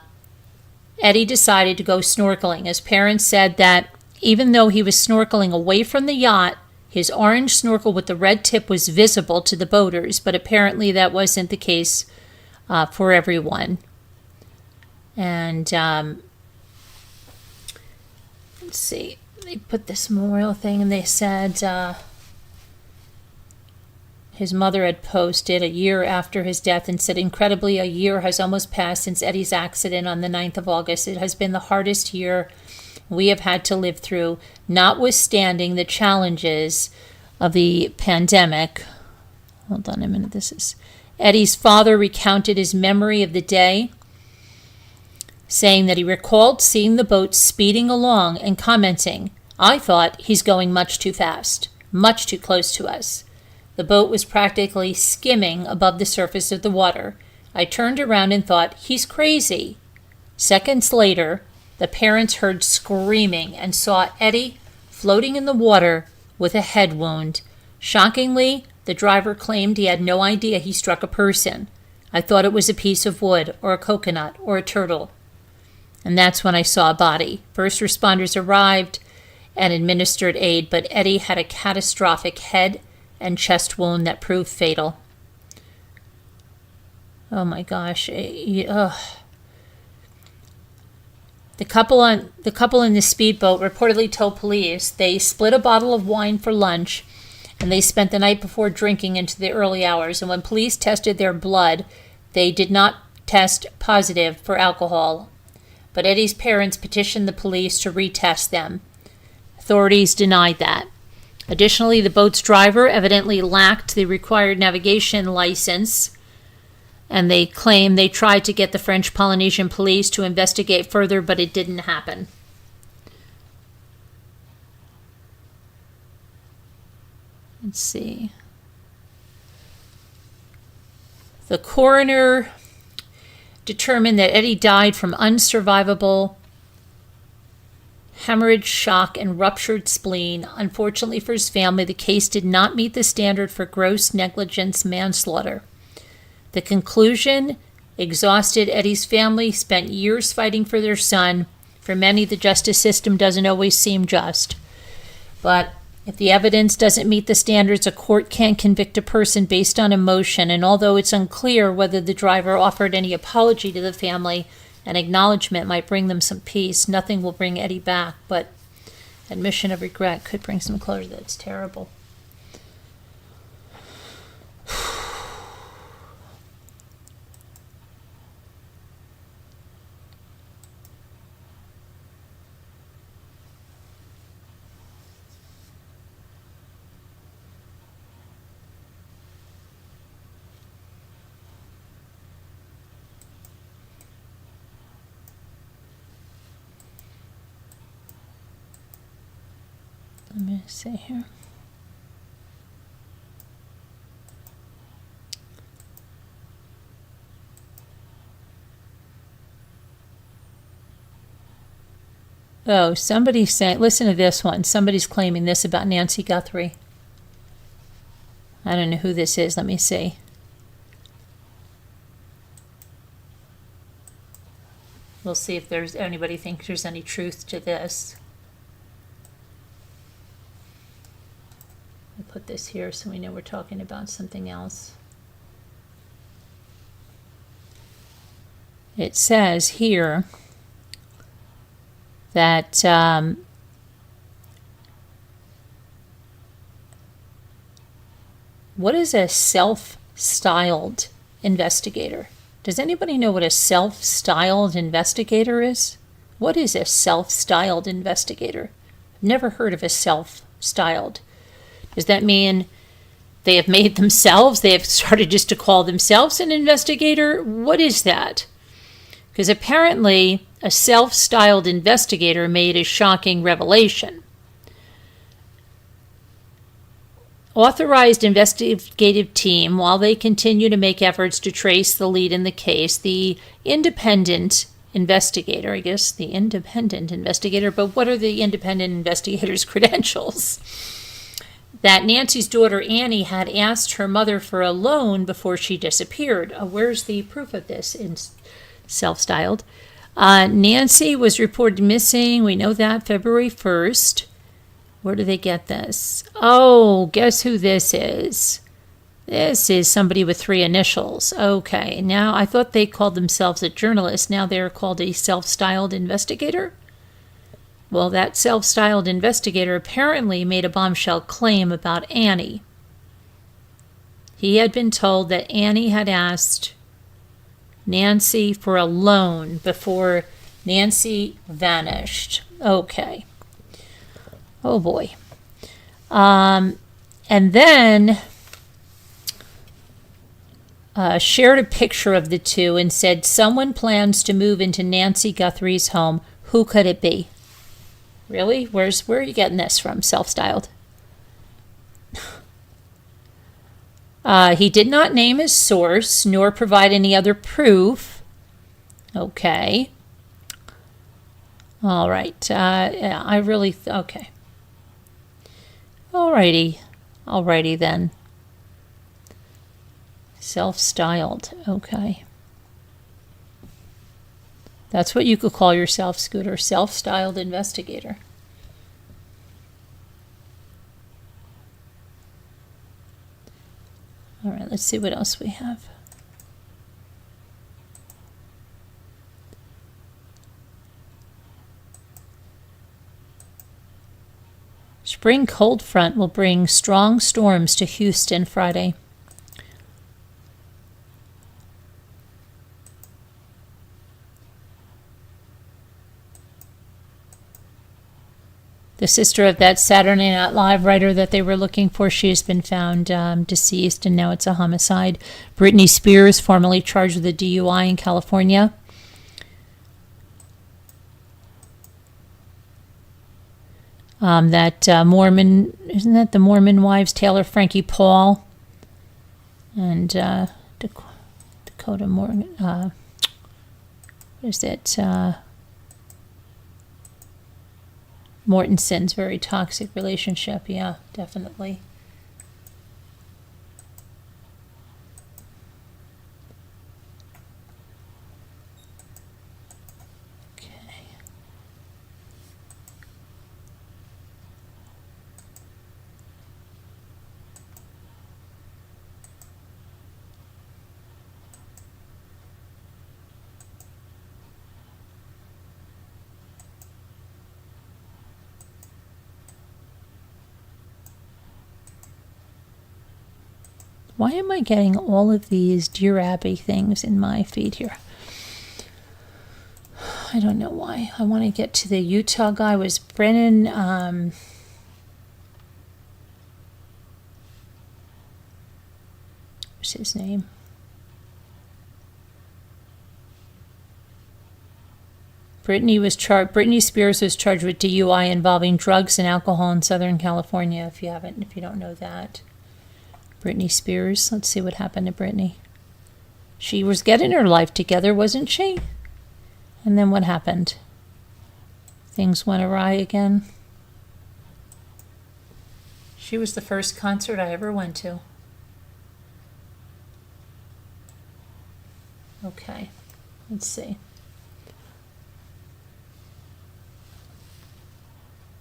Eddie decided to go snorkeling. His parents said that even though he was snorkeling away from the yacht, his orange snorkel with the red tip was visible to the boaters, but apparently that wasn't the case for everyone. And let's see, they put this memorial thing and they said his mother had posted a year after his death and said, incredibly, a year has almost passed since Eddie's accident on the 9th of August. It has been the hardest year we have had to live through, notwithstanding the challenges of the pandemic. Hold on a minute. This is Eddie's father recounted his memory of the day, saying that he recalled seeing the boat speeding along and commenting, I thought he's going much too fast, much too close to us. The boat was practically skimming above the surface of the water. I turned around and thought, he's crazy. Seconds later, the parents heard screaming and saw Eddie floating in the water with a head wound. Shockingly, the driver claimed he had no idea he struck a person. I thought it was a piece of wood or a coconut or a turtle. And that's when I saw a body. First responders arrived and administered aid, but Eddie had a catastrophic head and chest wound that proved fatal. Oh my gosh. The couple in the speedboat reportedly told police they split a bottle of wine for lunch and they spent the night before drinking into the early hours. And when police tested their blood, they did not test positive for alcohol. But Eddie's parents petitioned the police to retest them. Authorities denied that. Additionally, the boat's driver evidently lacked the required navigation license, and they claim they tried to get the French Polynesian police to investigate further, but it didn't happen. Let's see. The coroner determined that Eddie died from unsurvivable hemorrhage, shock, and ruptured spleen. Unfortunately for his family, the case did not meet the standard for gross negligence manslaughter. The conclusion, exhausted Eddie's family spent years fighting for their son. For many, the justice system doesn't always seem just. But if the evidence doesn't meet the standards, a court can't convict a person based on emotion. And although it's unclear whether the driver offered any apology to the family, an acknowledgement might bring them some peace. Nothing will bring Eddie back, but admission of regret could bring some closure. That's terrible. Let me see here. Oh, somebody's saying, listen to this one. Somebody's claiming this about Nancy Guthrie. I don't know who this is. Let me see. We'll see if there's anybody thinks there's any truth to this. I'll put this here so we know we're talking about something else. It says here that what is a self-styled investigator? Does anybody know what a self-styled investigator is? What is a self-styled investigator? I've never heard of a self-styled. Does that mean they have made themselves? They have started just to call themselves an investigator? What is that? Because apparently a self-styled investigator made a shocking revelation. Authorized investigative team, while they continue to make efforts to trace the lead in the case, the independent investigator, but what are the independent investigator's credentials? That Nancy's daughter Annie had asked her mother for a loan before she disappeared. Where's the proof of this in self-styled? Nancy was reported missing, we know that, February 1st. Where do they get this? Oh, guess who this is? This is somebody with 3 initials. Okay, now I thought they called themselves a journalist. Now they're called a self-styled investigator? Well, that self-styled investigator apparently made a bombshell claim about Annie. He had been told that Annie had asked Nancy for a loan before Nancy vanished. Okay. Oh boy. And then shared a picture of the two and said, someone plans to move into Nancy Guthrie's home. Who could it be? Really? Where are you getting this from? Self-styled. He did not name his source nor provide any other proof. Okay. All right. Yeah, okay. Alrighty then. Self-styled. Okay. That's what you could call yourself, Scooter. Self-styled investigator. All right, let's see what else we have. Spring cold front will bring strong storms to Houston Friday. The sister of that Saturday Night Live writer that they were looking for, she has been found deceased, and now it's a homicide. Britney Spears, formerly charged with a DUI in California. That Mormon, isn't that the Mormon wives, Taylor, Frankie, Paul, and Dakota Morgan, what is it, Mortensen's very toxic relationship. Yeah, definitely. Why am I getting all of these Dear Abby things in my feed here? I don't know why. I want to get to the Utah guy. Was Brennan... what's his name? Britney Spears was charged with DUI involving drugs and alcohol in Southern California. If you don't know that, Britney Spears. Let's see what happened to Britney. She was getting her life together, wasn't she? And then what happened? Things went awry again. She was the first concert I ever went to. Okay, let's see.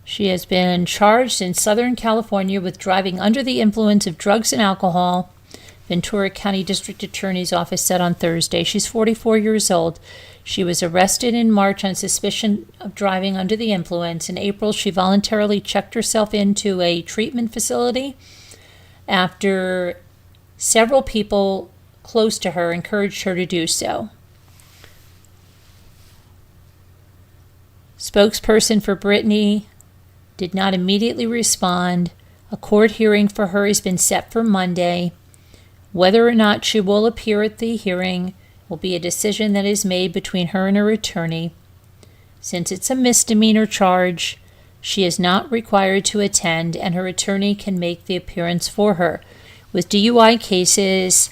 She has been charged in Southern California with driving under the influence of drugs and alcohol. Ventura County District Attorney's Office said on Thursday. She's 44 years old. She was arrested in March on suspicion of driving under the influence. In April, she voluntarily checked herself into a treatment facility after several people close to her encouraged her to do so. Spokesperson for Britney did not immediately respond. A court hearing for her has been set for Monday. Whether or not she will appear at the hearing will be a decision that is made between her and her attorney. Since it's a misdemeanor charge, she is not required to attend, and her attorney can make the appearance for her. With DUI cases,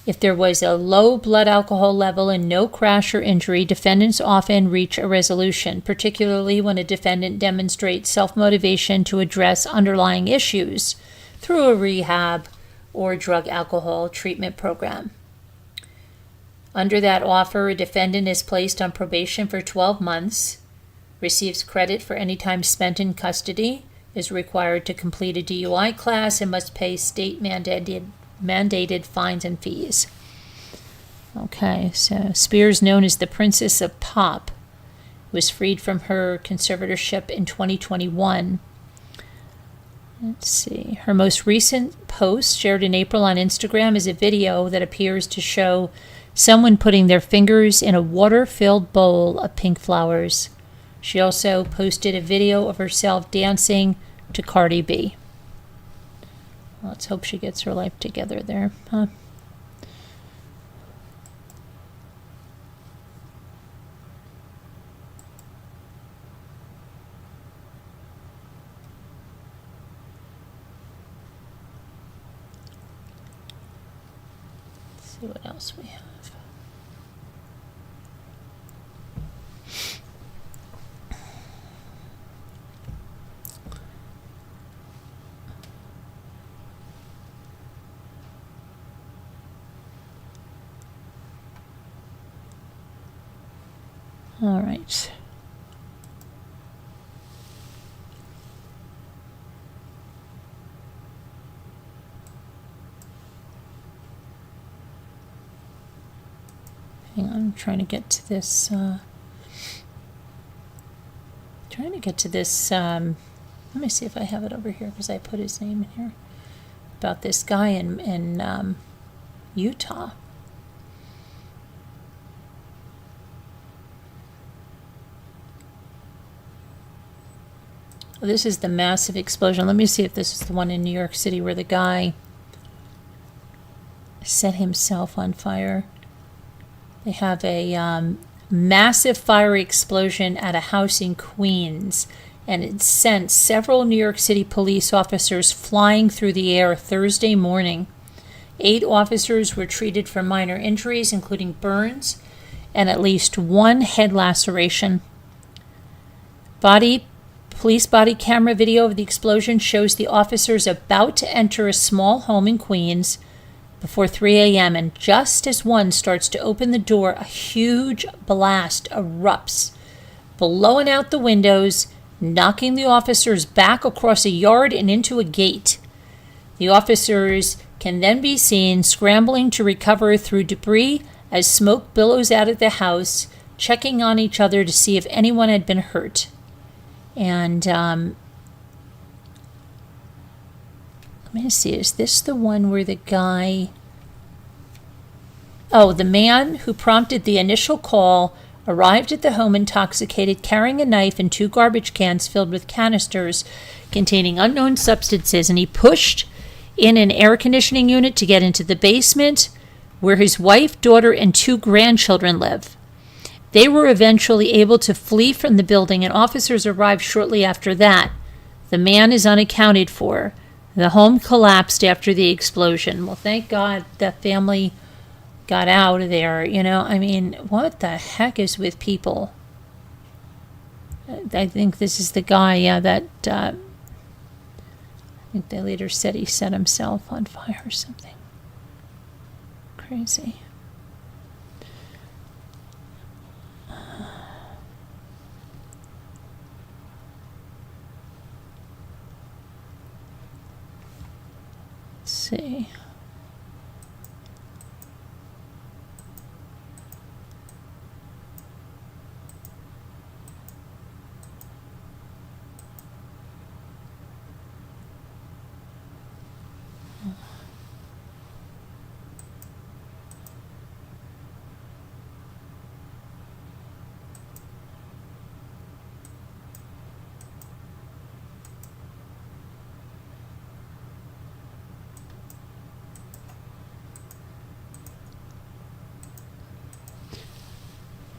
if there was a low blood alcohol level and no crash or injury, defendants often reach a resolution, particularly when a defendant demonstrates self-motivation to address underlying issues through a rehab or drug alcohol treatment program. Under that offer, a defendant is placed on probation for 12 months, receives credit for any time spent in custody, is required to complete a DUI class, and must pay state-mandated fines and fees. Okay, so Spears, known as the Princess of Pop, was freed from her conservatorship in 2021. Let's see. Her most recent post, shared in April on Instagram, is a video that appears to show someone putting their fingers in a water-filled bowl of pink flowers. She also posted a video of herself dancing to Cardi B. Let's hope she gets her life together there, huh? Let's see what else we have. All right. Hang on, I'm trying to get to this. Let me see if I have it over here because I put his name in here. About this guy in Utah. This is the massive explosion. Let me see if this is the one in New York City where the guy set himself on fire. They have a massive fiery explosion at a house in Queens, and it sent several New York City police officers flying through the air Thursday morning. 8 officers were treated for minor injuries, including burns and at least 1 head laceration. Police body camera video of the explosion shows the officers about to enter a small home in Queens before 3 a.m. and just as one starts to open the door, a huge blast erupts, blowing out the windows, knocking the officers back across a yard and into a gate. The officers can then be seen scrambling to recover through debris as smoke billows out of the house, checking on each other to see if anyone had been hurt. And let me see, is this the one where the guy... Oh, the man who prompted the initial call arrived at the home intoxicated, carrying a knife and 2 garbage cans filled with canisters containing unknown substances, and he pushed in an air conditioning unit to get into the basement where his wife, daughter, and 2 grandchildren live. They were eventually able to flee from the building, and officers arrived shortly after that. The man is unaccounted for. The home collapsed after the explosion. Well, thank God the family got out of there. I mean, what the heck is with people? I think this is the guy, that, I think they later said he set himself on fire or something. Crazy. Let's see.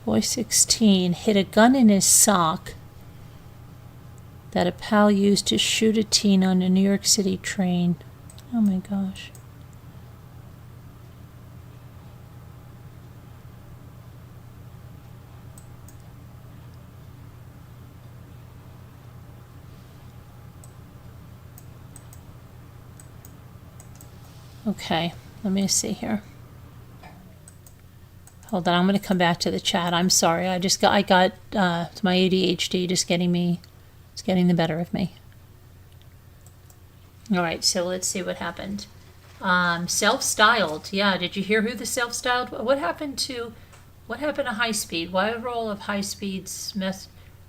Boy 16 hid a gun in his sock that a pal used to shoot a teen on a New York City train. Oh my gosh. Okay, let me see here. Hold on, I'm going to come back to the chat. I'm sorry. I got it's my ADHD just getting the better of me. All right, so let's see what happened. Self-styled. Yeah, did you hear who the self-styled? What happened to high speed? Why the role of high speed's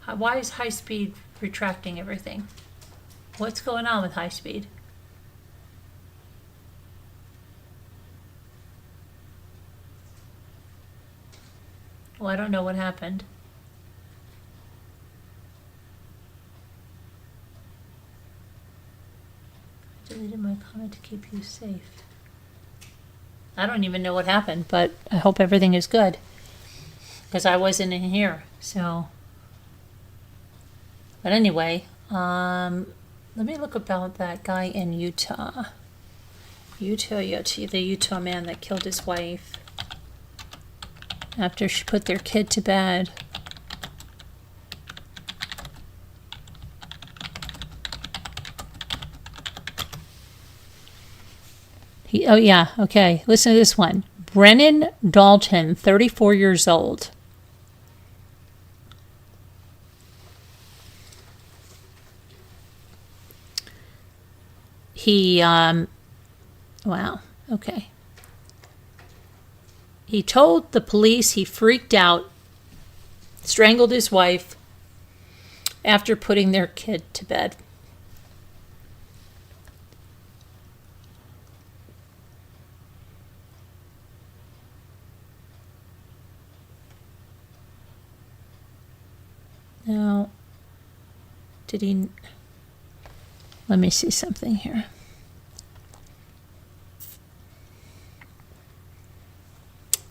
why is high speed retracting everything? What's going on with high speed? Well, I don't know what happened. I deleted my comment to keep you safe. I don't even know what happened, but I hope everything is good. Because I wasn't in here, so. But anyway, let me look about that guy in Utah. The Utah man that killed his wife after she put their kid to bed. Oh yeah, okay. Listen to this one. Brennan Dalton, 34 years old. Wow, okay. He told the police he freaked out, strangled his wife after putting their kid to bed. Now, did he... Let me see something here.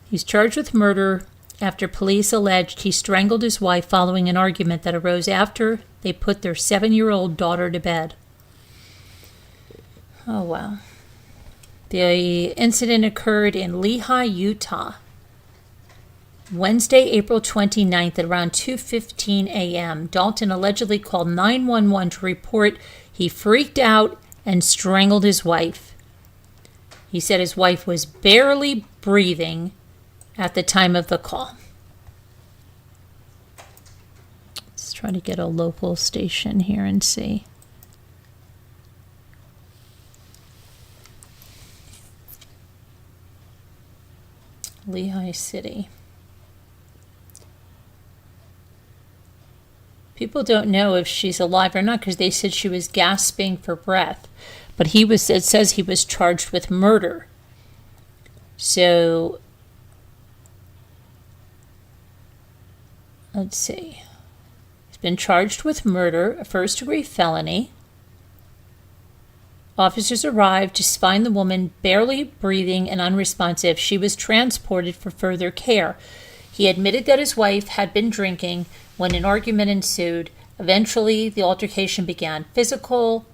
He's charged with murder after police alleged he strangled his wife following an argument that arose after they put their 7-year-old daughter to bed. Oh, wow. The incident occurred in Lehi, Utah, Wednesday, April 29th at around 2:15 a.m. Dalton allegedly called 911 to report he freaked out and strangled his wife. He said his wife was barely breathing at the time of the call. Let's try to get a local station here and see. Lehigh City. People don't know if she's alive or not because they said she was gasping for breath. But it says he was charged with murder. So, let's see. He's been charged with murder, a first-degree felony. Officers arrived to find the woman barely breathing and unresponsive. She was transported for further care. He admitted that his wife had been drinking when an argument ensued. Eventually, the altercation became physical,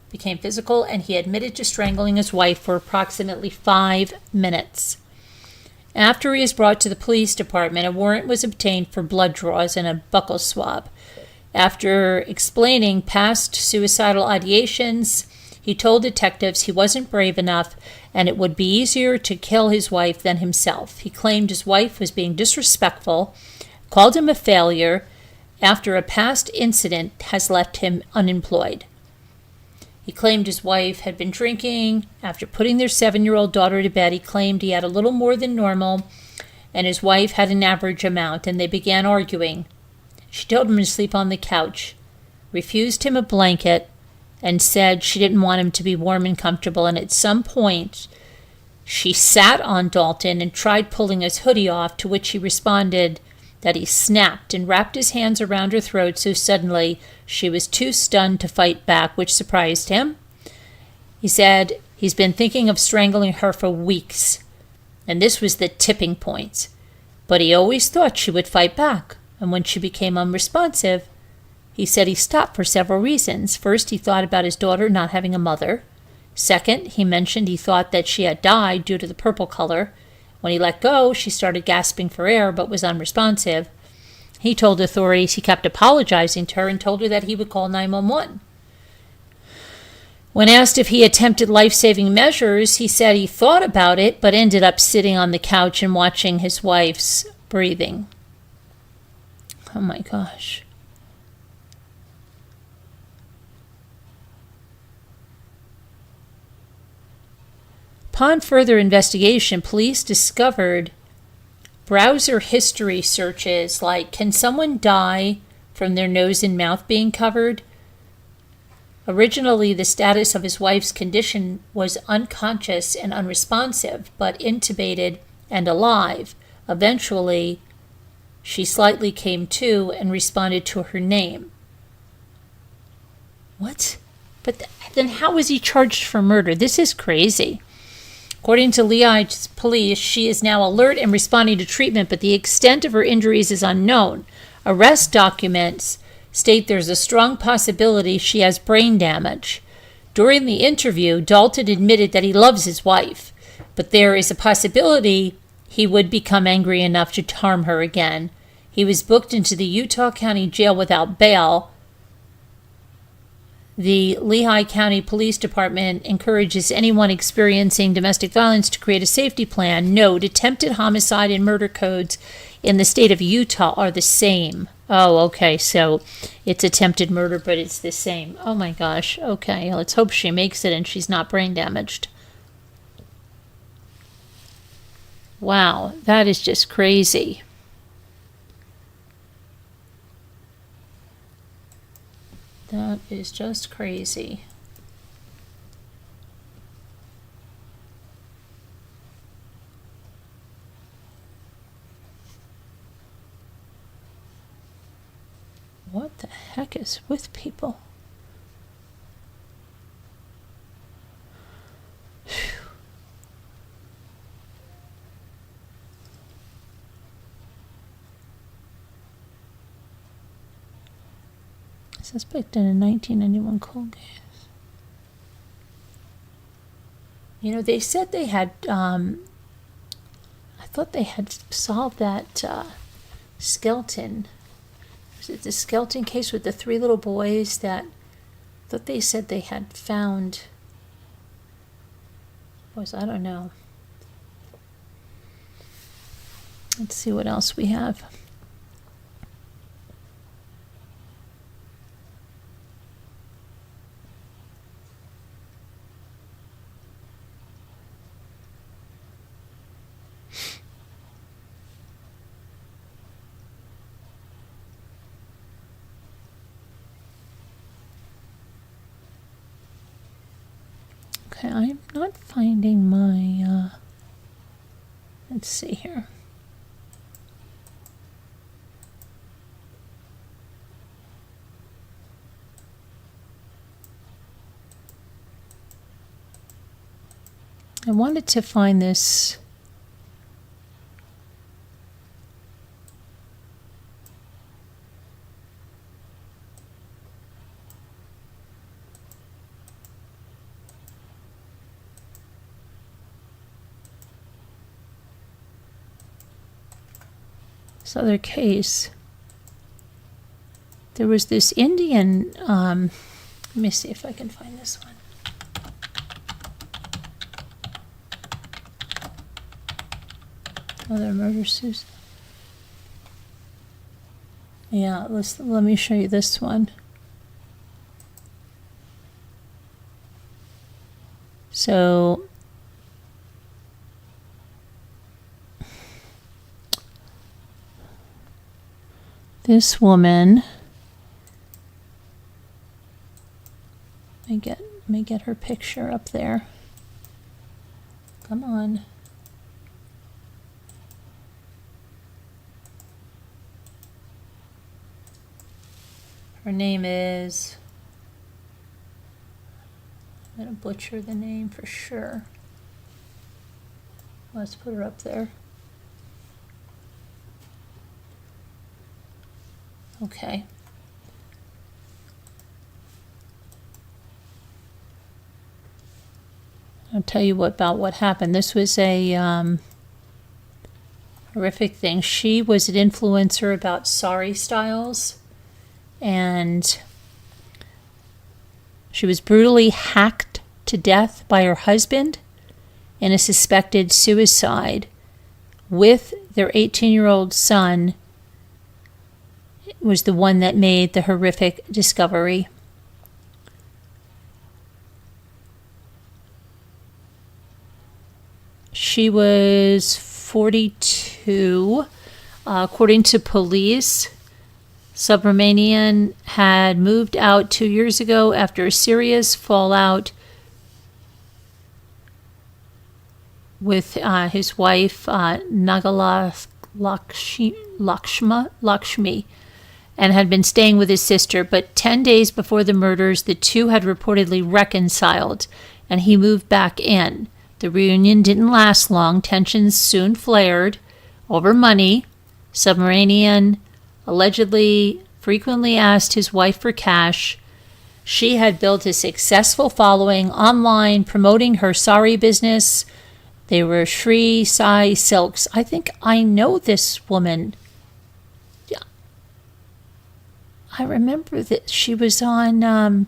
and he admitted to strangling his wife for approximately 5 minutes. After he was brought to the police department, a warrant was obtained for blood draws and a buccal swab. After explaining past suicidal ideations, he told detectives he wasn't brave enough and it would be easier to kill his wife than himself. He claimed his wife was being disrespectful, called him a failure, after a past incident has left him unemployed. He claimed his wife had been drinking. After putting their 7-year-old daughter to bed, he claimed he had a little more than normal and his wife had an average amount, and they began arguing. She told him to sleep on the couch, refused him a blanket, and said she didn't want him to be warm and comfortable. And at some point, she sat on Dalton and tried pulling his hoodie off, to which he responded that he snapped and wrapped his hands around her throat so suddenly she was too stunned to fight back, which surprised him. He said he's been thinking of strangling her for weeks, and this was the tipping point. But he always thought she would fight back, and when she became unresponsive, he said he stopped for several reasons. First, he thought about his daughter not having a mother. Second, he mentioned he thought that she had died due to the purple color. When he let go, she started gasping for air but was unresponsive. He told authorities he kept apologizing to her and told her that he would call 911. When asked if he attempted life-saving measures, he said he thought about it but ended up sitting on the couch and watching his wife's breathing. Oh my gosh. Upon further investigation, police discovered browser history searches like, can someone die from their nose and mouth being covered? Originally, the status of his wife's condition was unconscious and unresponsive, but intubated and alive. Eventually, she slightly came to and responded to her name. What? But then how was he charged for murder? This is crazy. According to Lehigh police, she is now alert and responding to treatment, but the extent of her injuries is unknown. Arrest documents state there's a strong possibility she has brain damage. During the interview, Dalton admitted that he loves his wife, but there is a possibility he would become angry enough to harm her again. He was booked into the Utah County Jail without bail. The Lehigh County Police Department encourages anyone experiencing domestic violence to create a safety plan. Note, attempted homicide and murder codes in the state of Utah are the same. Oh, okay, so it's attempted murder, but it's the same. Oh my gosh, okay, let's hope she makes it and she's not brain damaged. Wow, that is just crazy. That is just crazy. What the heck is with people? Suspect in a 1991 cold case. You know, they said they had, I thought they had solved that skeleton. Was it the skeleton case with the 3 little boys that, I thought they said they had found, I don't know. Let's see what else we have. Okay, I'm not finding my, let's see here. I wanted to find this. this other case. There was this Indian, let me see if I can find this one. Other murder suicide. Yeah, let me show you this one. So this woman, let me get her picture up there. Come on. Her name is, I'm going to butcher the name for sure. Let's put her up there. Okay. I'll tell you about what happened. This was a horrific thing. She was an influencer about sari styles. And she was brutally hacked to death by her husband in a suspected suicide with their 18-year-old son. Was the one that made the horrific discovery. She was 42. According to police, Subramanian had moved out 2 years ago after a serious fallout with his wife, Nagala Lakshmi, and had been staying with his sister. But 10 days before the murders, the two had reportedly reconciled, and he moved back in. The reunion didn't last long. Tensions soon flared over money. Subramanian allegedly frequently asked his wife for cash. She had built a successful following online promoting her sari business. They were Sri Sai Silks. I think I know this woman. Yeah, I remember that she was on,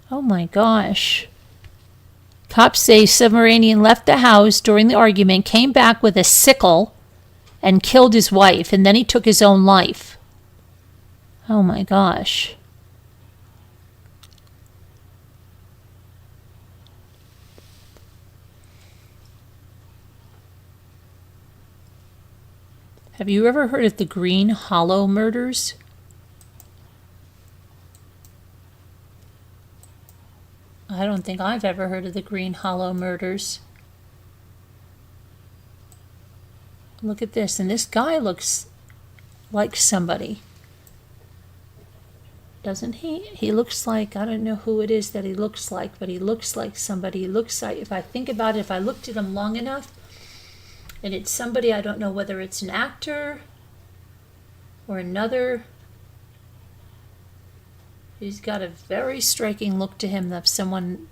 oh my gosh. Cops say Subramanian left the house during the argument, came back with a sickle, and killed his wife, and then he took his own life. Oh my gosh. Have you ever heard of the Green Hollow murders? I don't think I've ever heard of the Green Hollow murders. Look at this, and this guy looks like somebody, doesn't he? He looks like, I don't know who it is that he looks like, but he looks like somebody. He looks like, if I think about it, if I looked at him long enough, and it's somebody, I don't know whether it's an actor or another. He's got a very striking look to him of someone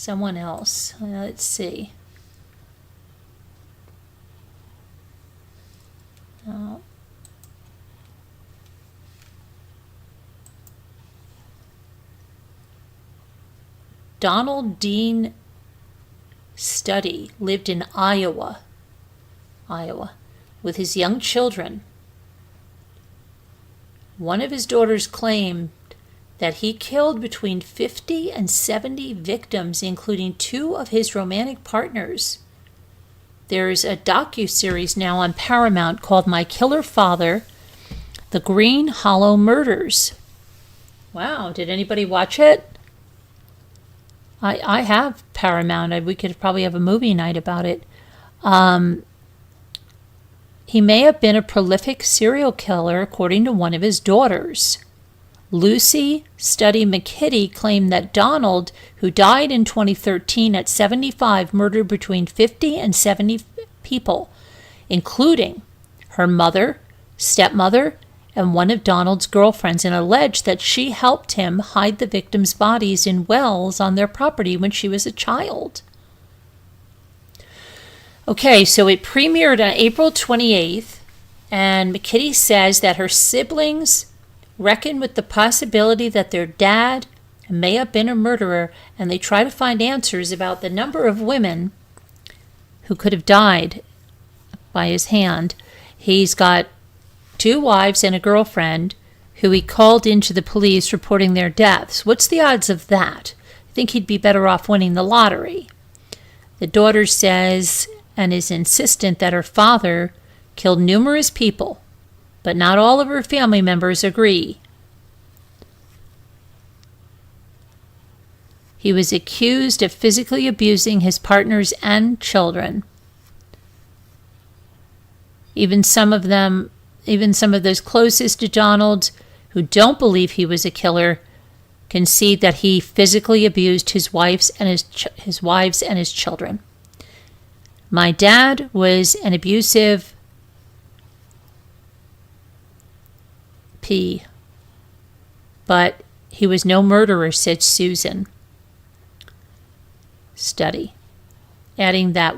else. Let's see. Donald Dean Studdy lived in Iowa, with his young children. One of his daughters claimed that he killed between 50 and 70 victims, including 2 of his romantic partners. There's a docuseries now on Paramount called My Killer Father, The Green Hollow Murders. Wow, did anybody watch it? I have Paramount. We could probably have a movie night about it. He may have been a prolific serial killer, according to one of his daughters. Lucy Studdy McKitty claimed that Donald, who died in 2013 at 75, murdered between 50 and 70 people, including her mother, stepmother, and one of Donald's girlfriends, and alleged that she helped him hide the victims' bodies in wells on their property when she was a child. Okay, so it premiered on April 28th, And McKitty says that her siblings reckon with the possibility that their dad may have been a murderer, and they try to find answers about the number of women who could have died by his hand. He's got 2 wives and a girlfriend who he called into the police reporting their deaths. What's the odds of that? I think he'd be better off winning the lottery. The daughter says and is insistent that her father killed numerous people, but not all of her family members agree. He was accused of physically abusing his partners and children. Even some of those closest to Donald who don't believe he was a killer concede that he physically abused his wives and his children. My dad was an abusive but he was no murderer, said Susan Study, adding that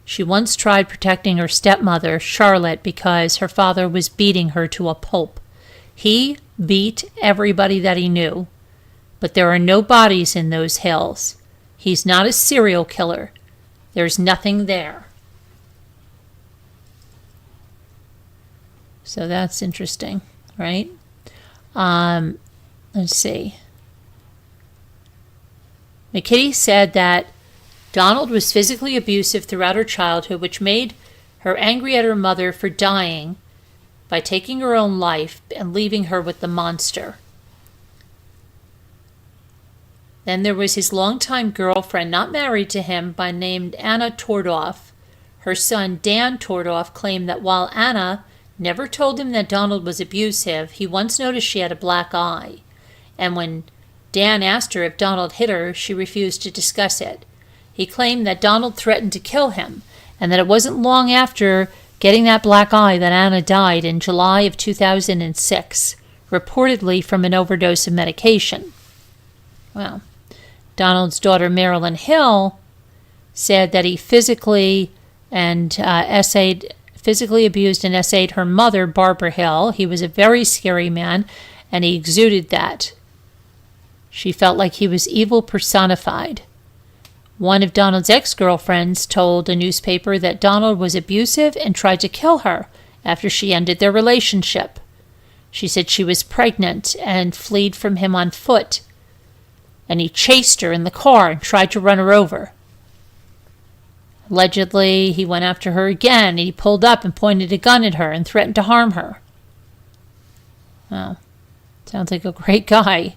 she once tried protecting her stepmother, Charlotte, because her father was beating her to a pulp. He beat everybody that he knew, but there are no bodies in those hills. He's not a serial killer. There's nothing there. So that's interesting, right? Let's see. McKitty said that Donald was physically abusive throughout her childhood, which made her angry at her mother for dying by taking her own life and leaving her with the monster. Then there was his longtime girlfriend, not married to him, named Anna Tordoff. Her son, Dan Tordoff, claimed that while Anna never told him that Donald was abusive, he once noticed she had a black eye. And when Dan asked her if Donald hit her, she refused to discuss it. He claimed that Donald threatened to kill him, and that it wasn't long after getting that black eye that Anna died in July of 2006, reportedly from an overdose of medication. Well, Donald's daughter, Marilyn Hill, said that he physically abused and essayed her mother, Barbara Hill. He was a very scary man, and he exuded that. She felt like he was evil personified. One of Donald's ex-girlfriends told a newspaper that Donald was abusive and tried to kill her after she ended their relationship. She said she was pregnant and fled from him on foot, and he chased her in the car and tried to run her over. Allegedly, he went after her again, and he pulled up and pointed a gun at her and threatened to harm her. Well, sounds like a great guy.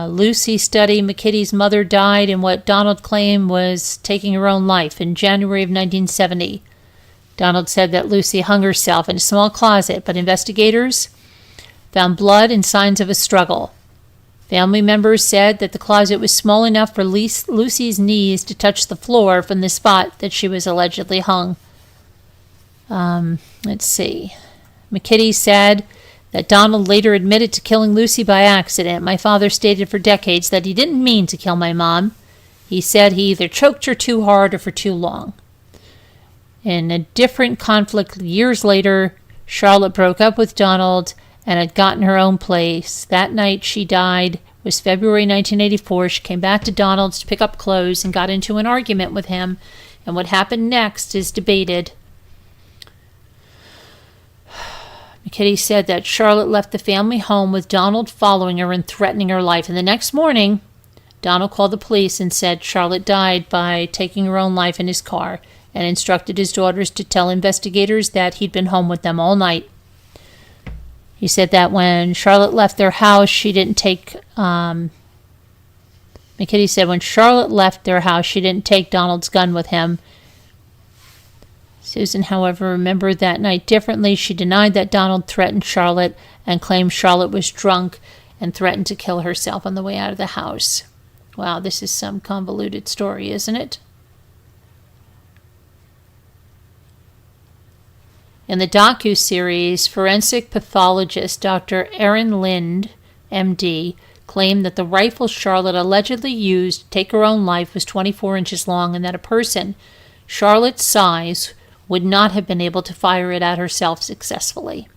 Lucy Study, McKitty's mother, died in what Donald claimed was taking her own life in January of 1970. Donald said that Lucy hung herself in a small closet, but investigators found blood and signs of a struggle. Family members said that the closet was small enough for Lucy's knees to touch the floor from the spot that she was allegedly hung. Let's see. McKitty said that Donald later admitted to killing Lucy by accident. My father stated for decades that he didn't mean to kill my mom. He said he either choked her too hard or for too long. In a different conflict years later, Charlotte broke up with Donald and had gotten her own place. That night she died was February 1984. She came back to Donald's to pick up clothes and got into an argument with him, and what happened next is debated. McKitty said that Charlotte left the family home with Donald following her and threatening her life, and the next morning Donald called the police and said Charlotte died by taking her own life in his car, and instructed his daughters to tell investigators that he'd been home with them all night. He said that when Charlotte left their house, she didn't take McKitty said when Charlotte left their house, she didn't take Donald's gun with him. Susan, however, remembered that night differently. She denied that Donald threatened Charlotte and claimed Charlotte was drunk and threatened to kill herself on the way out of the house. Wow, this is some convoluted story, isn't it? In the docu-series, forensic pathologist Dr. Erin Lind, MD, claimed that the rifle Charlotte allegedly used to take her own life was 24 inches long, and that a person Charlotte's size would not have been able to fire it at herself successfully.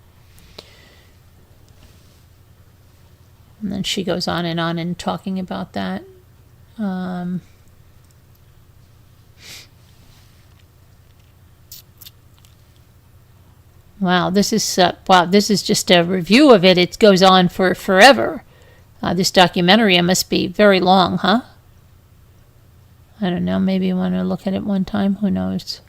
And then she goes on and talking about that. Wow, this is just a review of it. It goes on for forever. This documentary, it must be very long, huh? I don't know. Maybe you want to look at it one time. Who knows?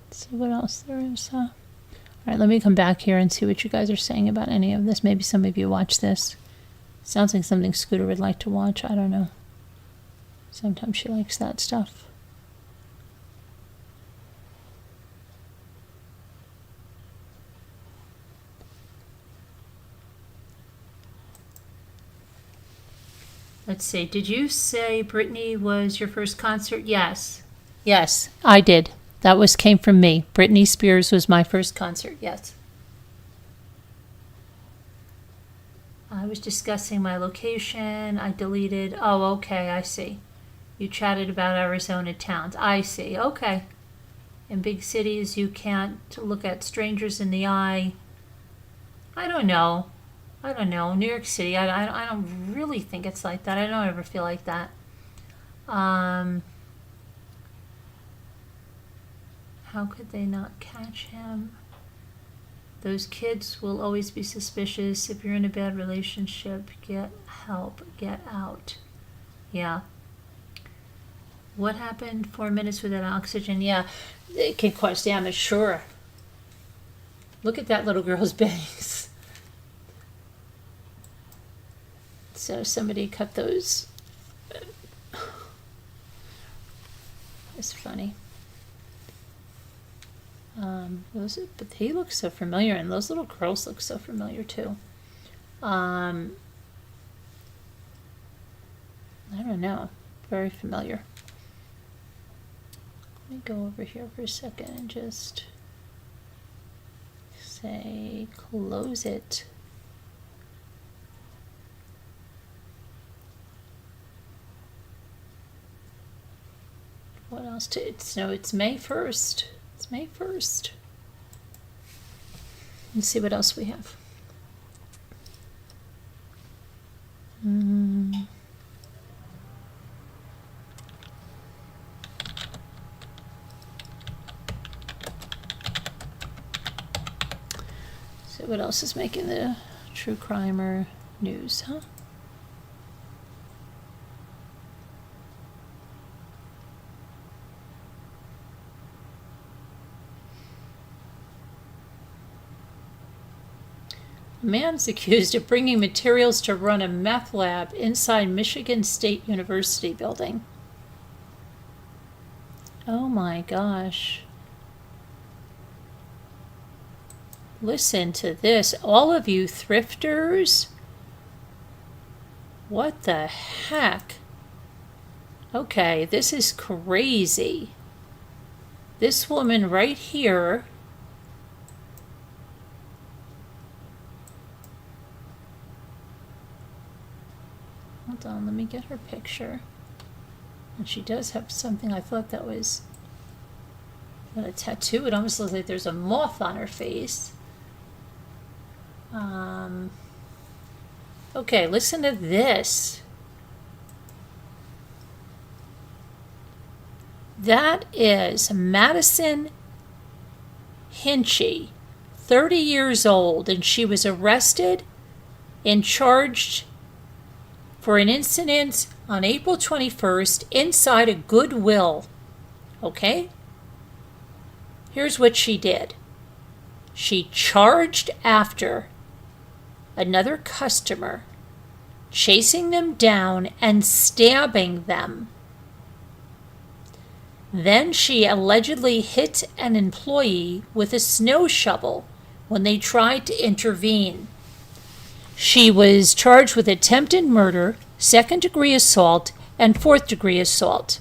Let's see what else there is. All right, let me come back here and see what you guys are saying about any of this. Maybe some of you watch this. Sounds like something Scooter would like to watch. I don't know. Sometimes she likes that stuff. Let's see. Did you say Britney was your first concert? Yes. Yes, I did. That came from me. Britney Spears was my first concert. Yes. I was discussing my location. I deleted. Oh, okay. I see. You chatted about Arizona towns. I see. Okay. In big cities, you can't look at strangers in the eye. I don't know. New York City, I don't really think it's like that. I don't ever feel like that. How could they not catch him? Those kids will always be suspicious. If you're in a bad relationship, get help, get out. Yeah. What happened? 4 minutes without oxygen? Yeah, it can cause damage, sure. Look at that little girl's bangs. So somebody cut those. It's funny. But he looks so familiar, and those little girls look so familiar too. I don't know. Very familiar. Let me go over here for a second and just say close it. What else to it's May 1st. It's May 1st. Let's see what else we have. So what else is making the true crimer news, huh? A man's accused of bringing materials to run a meth lab inside Michigan State University building. Oh my gosh. Listen to this. All of you thrifters. What the heck? Okay, this is crazy. This woman right here. Hold on, let me get her picture. And she does have something. I thought that was a tattoo. It almost looks like there's a moth on her face. Okay, listen to this. That is Madison Hinchy, 30 years old, and she was arrested and charged for an incident on April 21st inside a Goodwill. Okay? Here's what she did. She charged after another customer, chasing them down and stabbing them. Then she allegedly hit an employee with a snow shovel when they tried to intervene. She was charged with attempted murder, second-degree assault, and fourth-degree assault.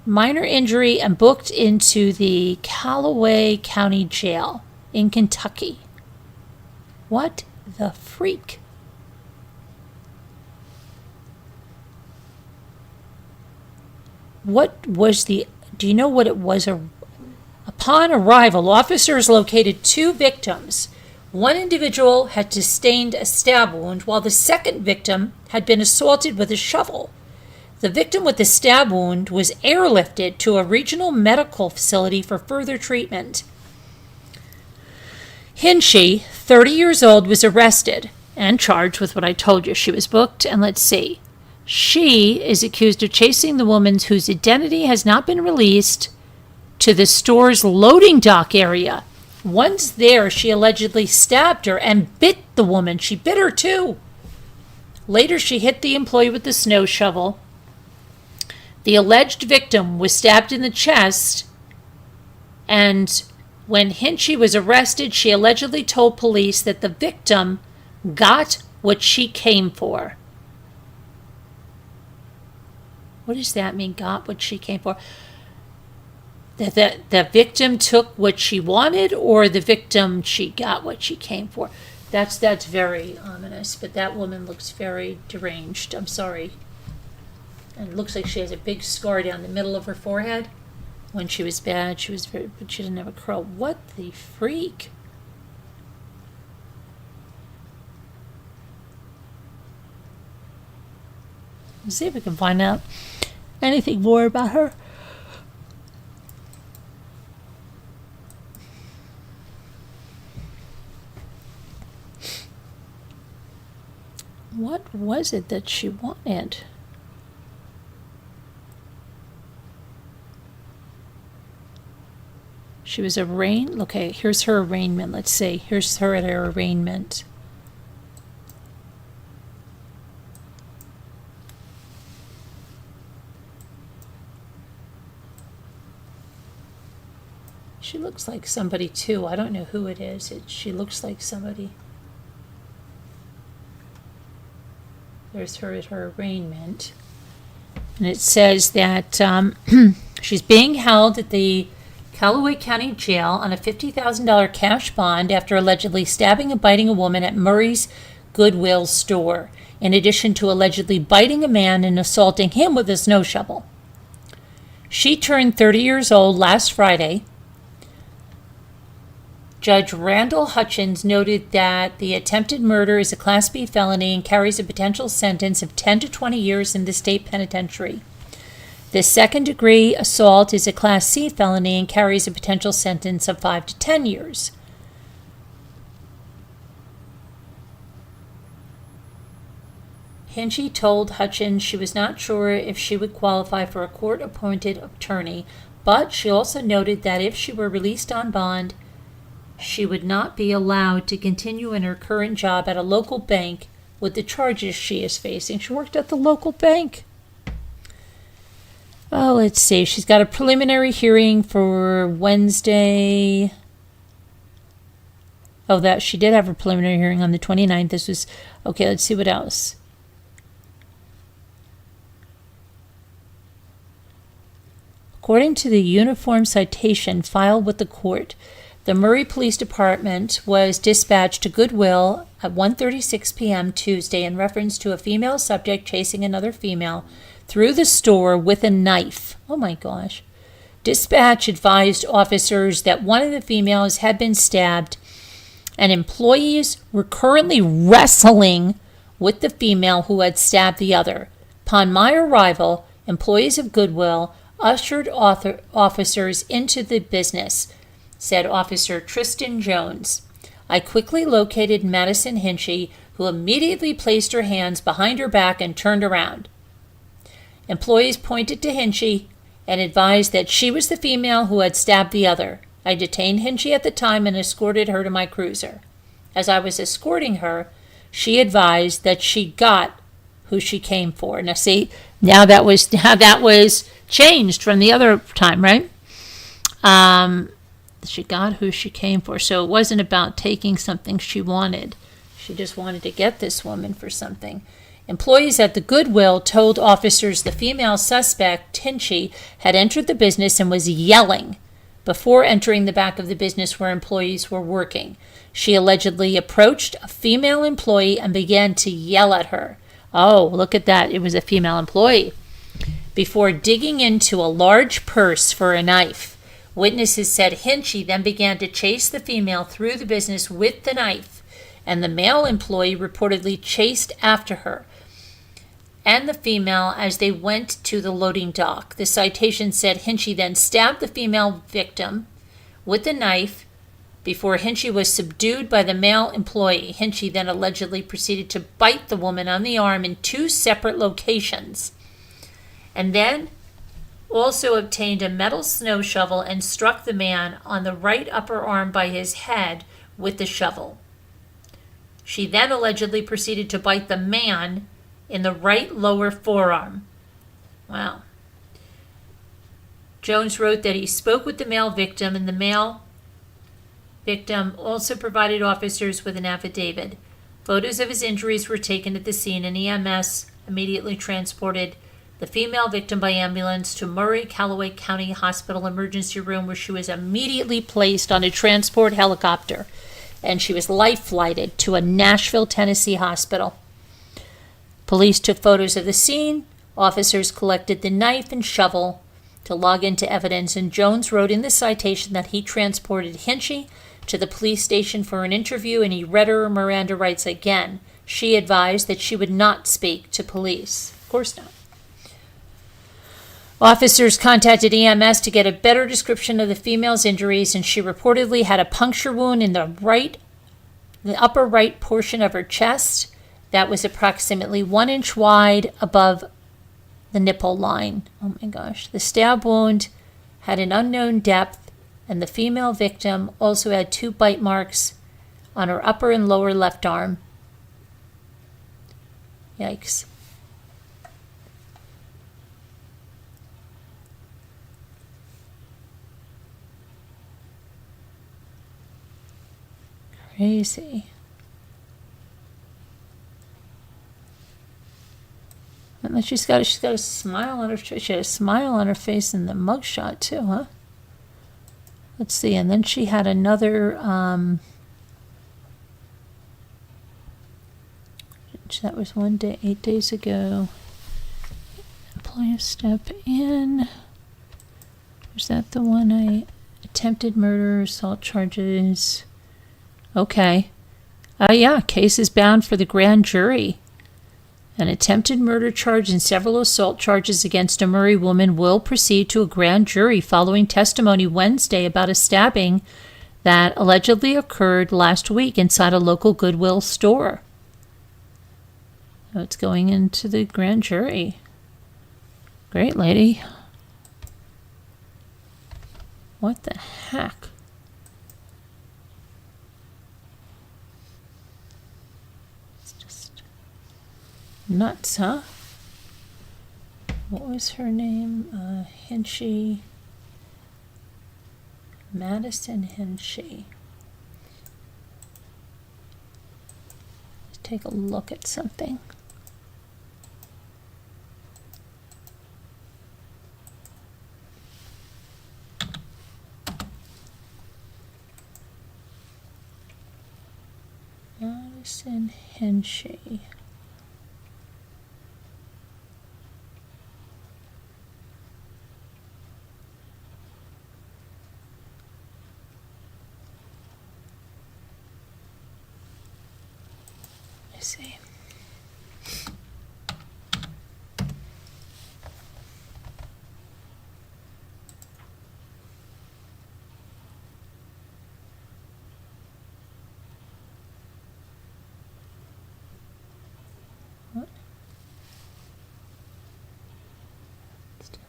Minor injury and booked into the Callaway County Jail in Kentucky. What the freak? Do you know what it was? Upon arrival, officers located two victims. One individual had sustained a stab wound, while the second victim had been assaulted with a shovel. The victim with the stab wound was airlifted to a regional medical facility for further treatment. Hinchy, 30 years old, was arrested and charged with what I told you. She was booked, and let's see. She is accused of chasing the woman whose identity has not been released to the store's loading dock area. Once there, she allegedly stabbed her and bit the woman. She bit her too. Later, she hit the employee with the snow shovel. The alleged victim was stabbed in the chest, and when Hinchy was arrested, she allegedly told police that the victim got what she came for. What does that mean, got what she came for? That the victim took what she wanted, or the victim, she got what she came for? That's very ominous, but that woman looks very deranged. I'm sorry. And it looks like she has a big scar down the middle of her forehead. When she was bad, but she didn't have a curl. What the freak? Let's see if we can find out anything more about her. What was it that she wanted? She was arraigned. Okay, here's her arraignment. Let's see. Here's her at her arraignment. She looks like somebody too. I don't know who it is. She looks like somebody. There's her at her arraignment. And it says that she's being held at the Callaway County Jail on a $50,000 cash bond after allegedly stabbing and biting a woman at Murray's Goodwill store, in addition to allegedly biting a man and assaulting him with a snow shovel. She turned 30 years old last Friday. Judge Randall Hutchins noted that the attempted murder is a Class B felony and carries a potential sentence of 10 to 20 years in the state penitentiary. The second-degree assault is a Class C felony and carries a potential sentence of 5 to 10 years. Hinchy told Hutchins she was not sure if she would qualify for a court-appointed attorney, but she also noted that if she were released on bond, she would not be allowed to continue in her current job at a local bank with the charges she is facing. She worked at the local bank. Oh, let's see. She's got a preliminary hearing for Wednesday. Oh, that she did have a preliminary hearing on the 29th. This was, okay, let's see what else. According to the uniform citation filed with the court, the Murray Police Department was dispatched to Goodwill at 1:36 p.m. Tuesday in reference to a female subject chasing another female through the store with a knife. Oh my gosh. Dispatch advised officers that one of the females had been stabbed and employees were currently wrestling with the female who had stabbed the other. Upon my arrival, employees of Goodwill ushered officers into the business, said Officer Tristan Jones. I quickly located Madison Hinchy, who immediately placed her hands behind her back and turned around. Employees pointed to Hinchy and advised that she was the female who had stabbed the other. I detained Hinchy at the time and escorted her to my cruiser. As I was escorting her, she advised that she got who she came for. Now see, now that was changed from the other time, right? She got who she came for. So it wasn't about taking something she wanted. She just wanted to get this woman for something. Employees at the Goodwill told officers the female suspect, Hinchy, had entered the business and was yelling before entering the back of the business where employees were working. She allegedly approached a female employee and began to yell at her. Oh, look at that. It was a female employee. Before digging into a large purse for a knife. Witnesses said Hinchy then began to chase the female through the business with the knife, and the male employee reportedly chased after her and the female as they went to the loading dock. The citation said Hinchy then stabbed the female victim with the knife before Hinchy was subdued by the male employee. Hinchy then allegedly proceeded to bite the woman on the arm in 2 separate locations, and then also obtained a metal snow shovel and struck the man on the right upper arm by his head with the shovel. She then allegedly proceeded to bite the man in the right lower forearm. Wow. Jones wrote that he spoke with the male victim, and the male victim also provided officers with an affidavit. Photos of his injuries were taken at the scene, and EMS immediately transported the female victim by ambulance to Murray Callaway County Hospital emergency room, where she was immediately placed on a transport helicopter, and she was life-flighted to a Nashville, Tennessee hospital. Police took photos of the scene. Officers collected the knife and shovel to log into evidence, and Jones wrote in the citation that he transported Hinchy to the police station for an interview, and he read her Miranda rights again. She advised that she would not speak to police. Of course not. Officers contacted EMS to get a better description of the female's injuries, and she reportedly had a puncture wound in the upper right portion of her chest that was approximately 1 inch wide above the nipple line. Oh my gosh. The stab wound had an unknown depth, and the female victim also had 2 bite marks on her upper and lower left arm. Yikes. Crazy. And she's got a smile on her. She had a smile on her face in the mugshot too, huh? Let's see. And then she had another. That was 1 day, 8 days ago. Employee step in. Was that the one? Attempted murder, assault charges. Okay. Yeah. Case is bound for the grand jury. An attempted murder charge and several assault charges against a Murray woman will proceed to a grand jury following testimony Wednesday about a stabbing that allegedly occurred last week inside a local Goodwill store. So it's going into the grand jury. Great lady. What the heck? Nuts, huh? What was her name? Hinchy. Madison Hinchy. Let's take a look at something. Madison Hinchy. See.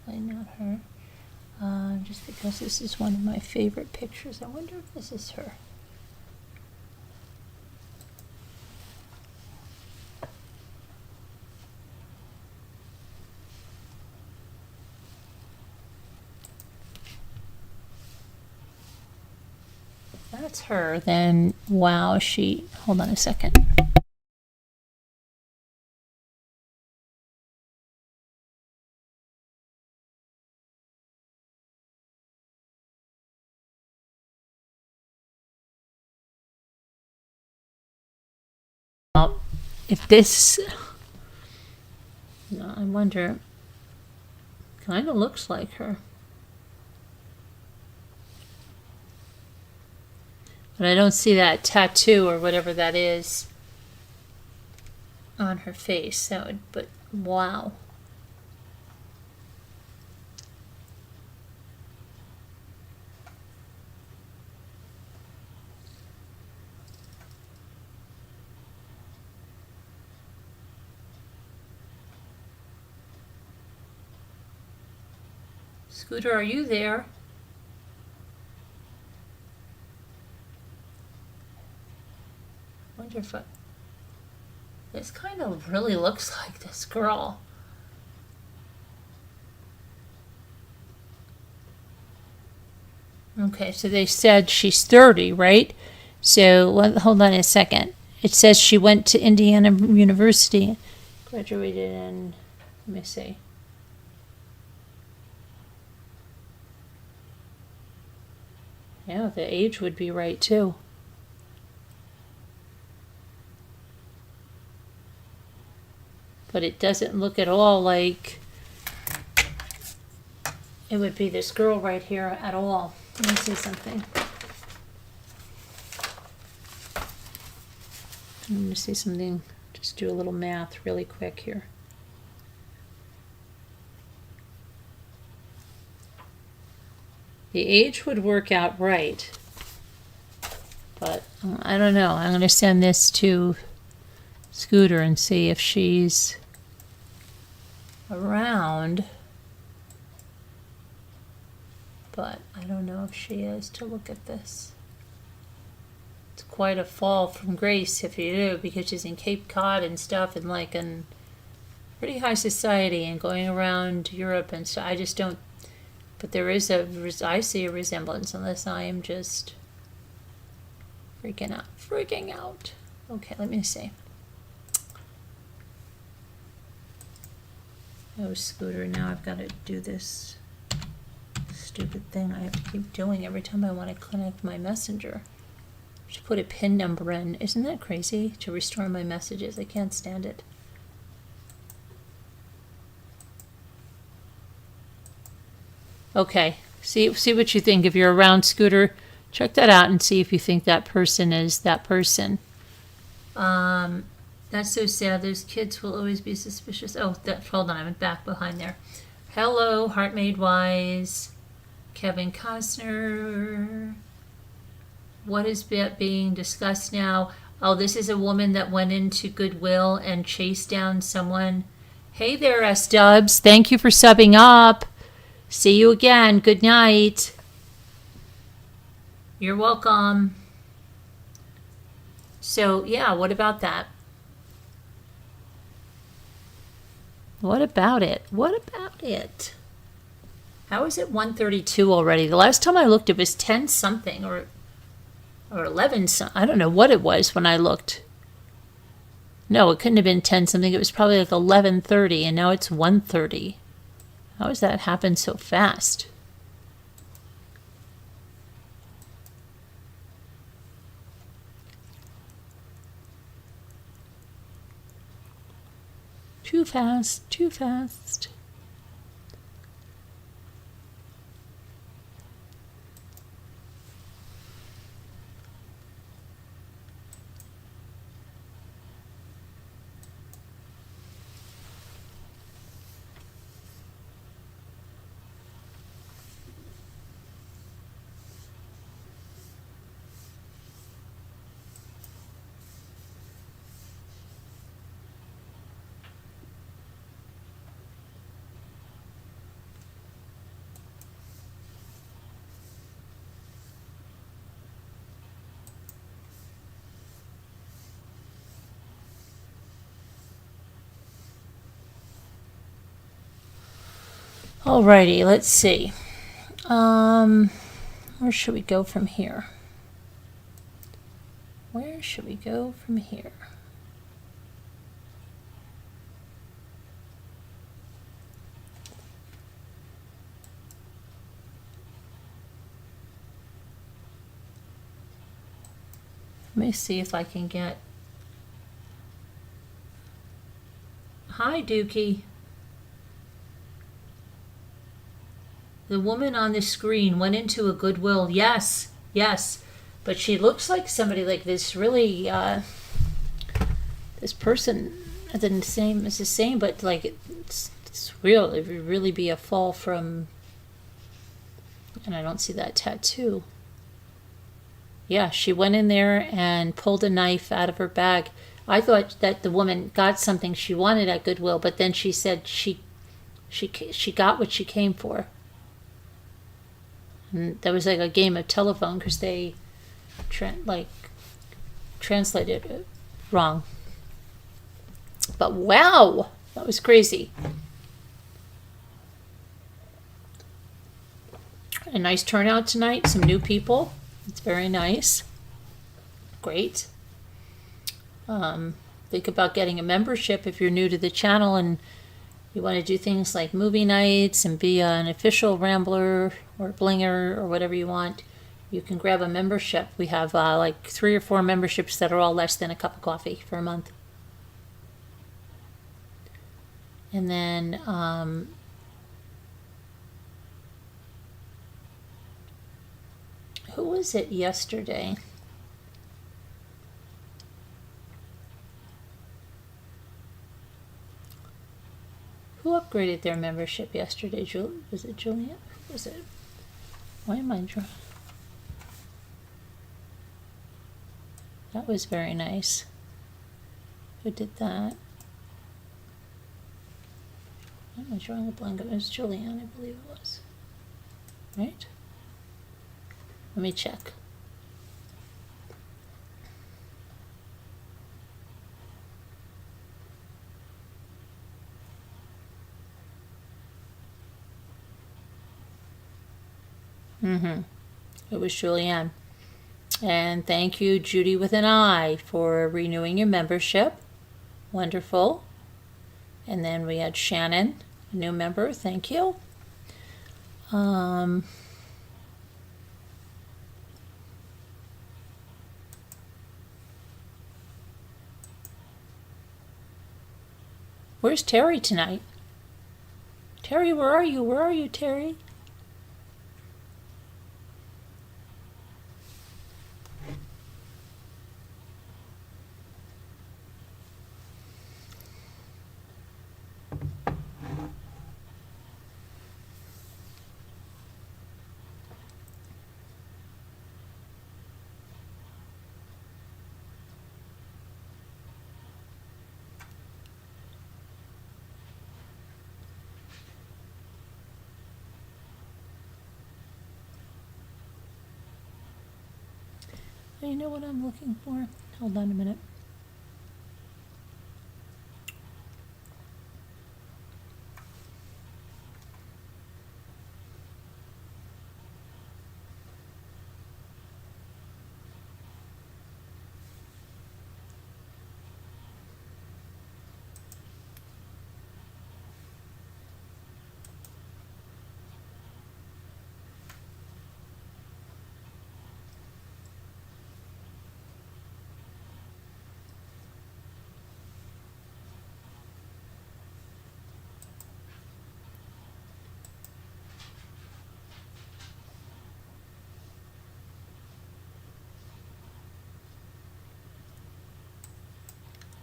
definitely not her. Just because this is one of my favorite pictures. I wonder if this is her. If that's her, then wow, hold on a second. If this, no, I wonder, kind of looks like her. But I don't see that tattoo or whatever that is on her face. But wow. Scooter, are you there? Wonder if this kind of really looks like this girl. Okay, so they said she's 30, right? So hold on a second. It says she went to Indiana University, graduated in, let me see. Yeah, the age would be right too. But it doesn't look at all like it would be this girl right here at all. Let me see something. I'm going to see something, just do a little math really quick here. The age would work out right, but I don't know. I'm going to send this to Scooter and see if she's around, but I don't know if she is to look at this. It's quite a fall from grace if you do, because she's in Cape Cod and stuff, and like in pretty high society and going around Europe and stuff. I just don't, but there is I see a resemblance, unless I am just freaking out. Okay, let me see. Oh, Scooter, now I've got to do this stupid thing I have to keep doing every time I want to connect my messenger. I should put a PIN number in. Isn't that crazy? To restore my messages. I can't stand it. Okay, see what you think. If you're around, Scooter, check that out and see if you think that person is that person. That's so sad. Those kids will always be suspicious. Oh, hold on, I went back behind there. Hello, Heart Made Wise, Kevin Costner. What is being discussed now? Oh, this is a woman that went into Goodwill and chased down someone. Hey there, S-Dubs. Thank you for subbing up. See you again. Good night. You're welcome. So, yeah, what about that? What about it? How is it 1:32 already? The last time I looked, it was 10 something or 11 something. I don't know what it was when I looked. No, it couldn't have been 10 something. It was probably like 11:30, and now it's 1:30. How does that happen so fast? Too fast. Alrighty, let's see. Where should we go from here? Where should we go from here? Let me see if I can get... Hi, Dookie. The woman on the screen went into a Goodwill. Yes, yes. But she looks like somebody like this really, this person is the same, but like it's real. It would really be a fall from, and I don't see that tattoo. Yeah, she went in there and pulled a knife out of her bag. I thought that the woman got something she wanted at Goodwill, but then she said she got what she came for. And there was like a game of telephone because they translated it wrong. But wow, that was crazy. A nice turnout tonight. Some new people. It's very nice. Great. Think about getting a membership if you're new to the channel and you want to do things like movie nights and be an official rambler or blinger or whatever you want. You can grab a membership. We have like 3 or 4 memberships that are all less than a cup of coffee for a month. And then who was it yesterday? Who upgraded their membership yesterday? Was it Julian? Was it? Why am I drawing? That was very nice. Who did that? Why am I drawing a blank? It was Julian, I believe it was. Right? Let me check. It was Julianne. And thank you, Judy with an I, for renewing your membership. Wonderful. And then we had Shannon, a new member. Thank you. Where's Terry tonight? Terry, where are you? Where are you, Terry? You know what I'm looking for? Hold on a minute.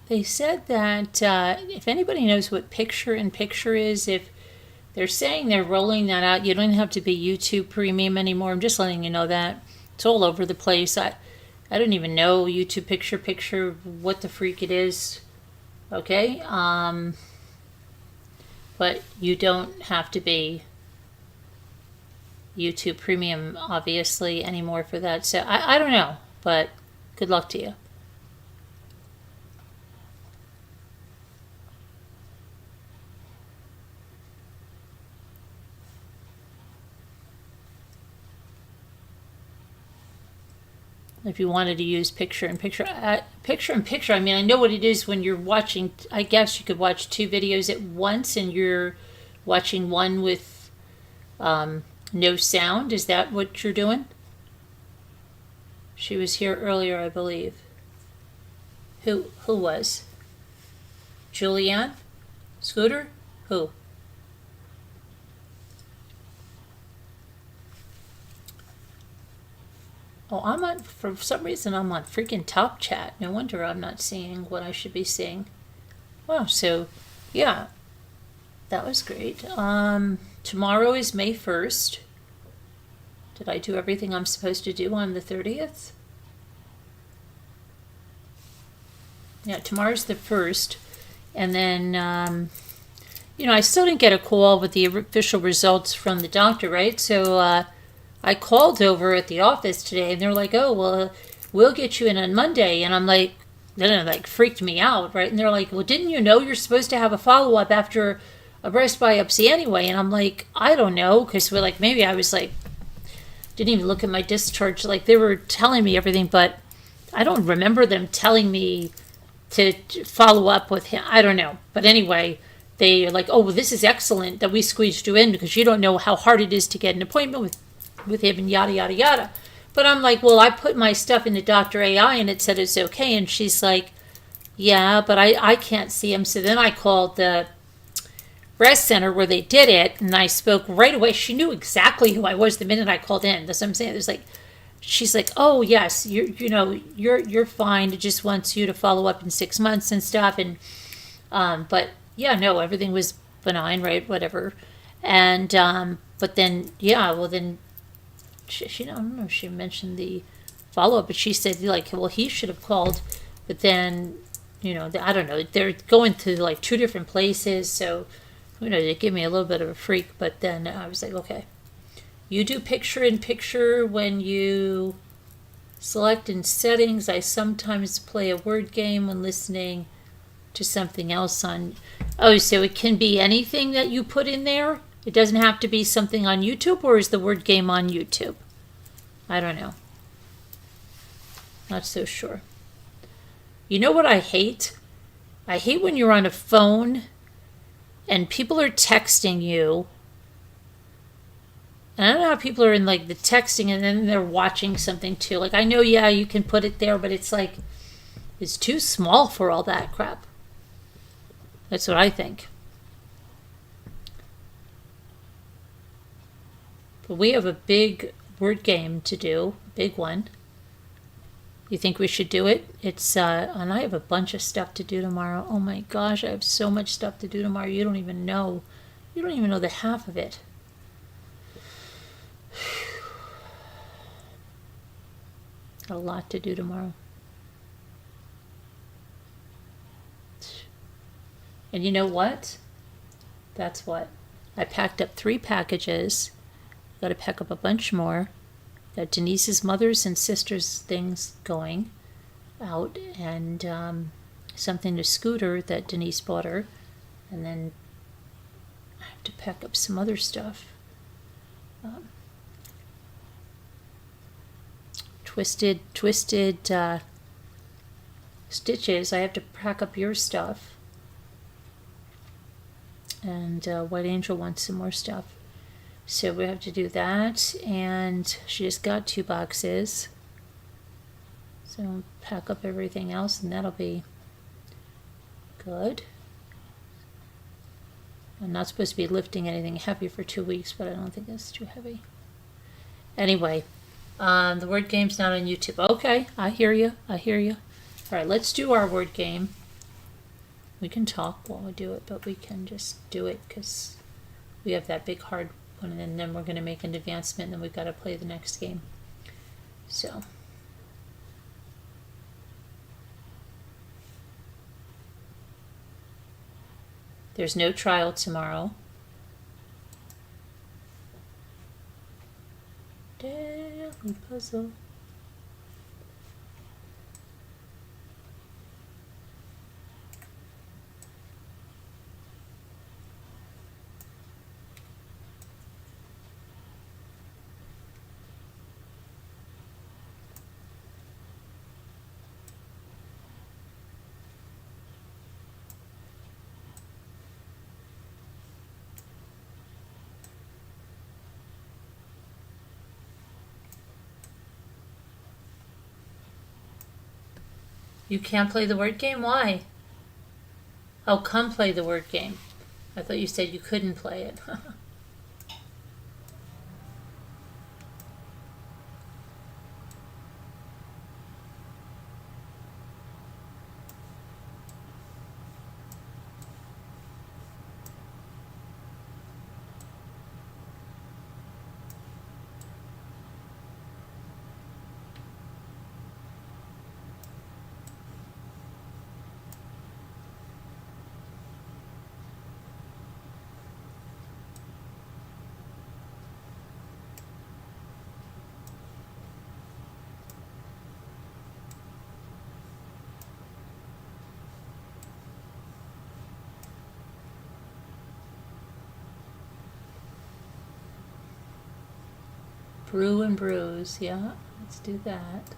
They said that if anybody knows what picture-in-picture is, if they're saying they're rolling that out, you don't have to be YouTube Premium anymore. I'm just letting you know that. It's all over the place. I don't even know YouTube picture, what the freak it is. Okay? But you don't have to be YouTube Premium, obviously, anymore for that. So I don't know, but good luck to you. if you wanted to use picture in picture. Picture in picture, I mean, I know what it is when you're watching. I guess you could watch two videos at once and you're watching one with no sound. Is that what you're doing? She was here earlier, I believe. Who was? Julianne? Scooter? Who? Oh, for some reason I'm on freaking Top Chat. No wonder I'm not seeing what I should be seeing. Wow, so, yeah. That was great. Tomorrow is May 1st. Did I do everything I'm supposed to do on the 30th? Yeah, tomorrow's the 1st. And then, I still didn't get a call with the official results from the doctor, right? So, I called over at the office today and they're like, oh, well, we'll get you in on Monday. And I'm like, then it like freaked me out, right? And they're like, well, didn't you know you're supposed to have a follow-up after a breast biopsy anyway? And I'm like, I don't know, because we're like, maybe I was like, didn't even look at my discharge. Like they were telling me everything, but I don't remember them telling me to follow up with him. I don't know. But anyway, they're like, oh, well, this is excellent that we squeezed you in because you don't know how hard it is to get an appointment with him and yada, yada, yada. But I'm like, well, I put my stuff into Dr. AI and it said it's okay. And she's like, yeah, but I can't see him. So then I called the breast center where they did it and I spoke right away. She knew exactly who I was the minute I called in. That's what I'm saying. There's like, she's like, oh yes, you're fine. It just wants you to follow up in 6 months and stuff. And but yeah, no, everything was benign, right? Whatever. And but then then she I don't know if she mentioned the follow up, but she said like, well, he should have called, but then I don't know. They're going to like two different places, so it gave me a little bit of a freak. But then I was like, okay. You do picture in picture when you select in settings. I sometimes play a word game when listening to something else on. Oh, so it can be anything that you put in there? It doesn't have to be something on YouTube, or is the word game on YouTube? I don't know. Not so sure. You know what I hate? I hate when you're on a phone and people are texting you. And I don't know how people are in like the texting and then they're watching something too. Like I know, yeah, you can put it there, but it's like, it's too small for all that crap. That's what I think. But we have a big word game to do, big one. You think we should do it? It's and I have a bunch of stuff to do tomorrow. Oh my gosh, I have so much stuff to do tomorrow. You don't even know. You don't even know the half of it. Got a lot to do tomorrow. And you know what? That's what. I packed up 3 packages. Got to pack up a bunch more. Got Denise's mother's and sister's things going out, and something to Scooter that Denise bought her. And then I have to pack up some other stuff. Twisted stitches. I have to pack up your stuff. And White Angel wants some more stuff. So we have to do that. And she just got 2 boxes. So pack up everything else and that'll be good. I'm not supposed to be lifting anything heavy for 2 weeks, but I don't think that's too heavy. Anyway, the word game's not on YouTube. Okay, I hear you. I hear you. All right, let's do our word game. We can talk while we do it, but we can just do it because we have that big hard one, and then we're going to make an advancement, and then we've got to play the next game. So. There's no trial tomorrow. Daily puzzle. You can't play the word game? Why? Oh, come play the word game. I thought you said you couldn't play it. Brew and bruise, yeah, let's do that.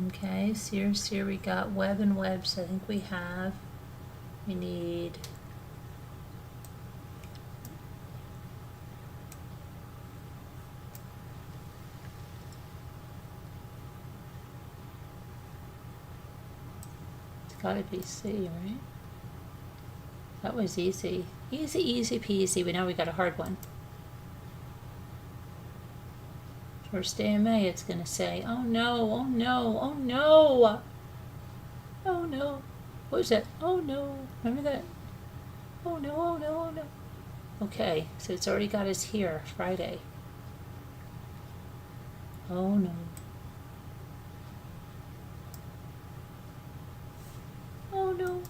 Okay, here we got web and webs, I think we have. We need it's gotta be C, right? That was easy. Easy peasy, but now we got a hard one. First day of May, it's gonna say, oh no, oh no, oh no. Oh no. What was that? Oh no. Remember that? Oh no, oh no, oh no. Okay, so it's already got us here, Friday. Oh no. Oh no.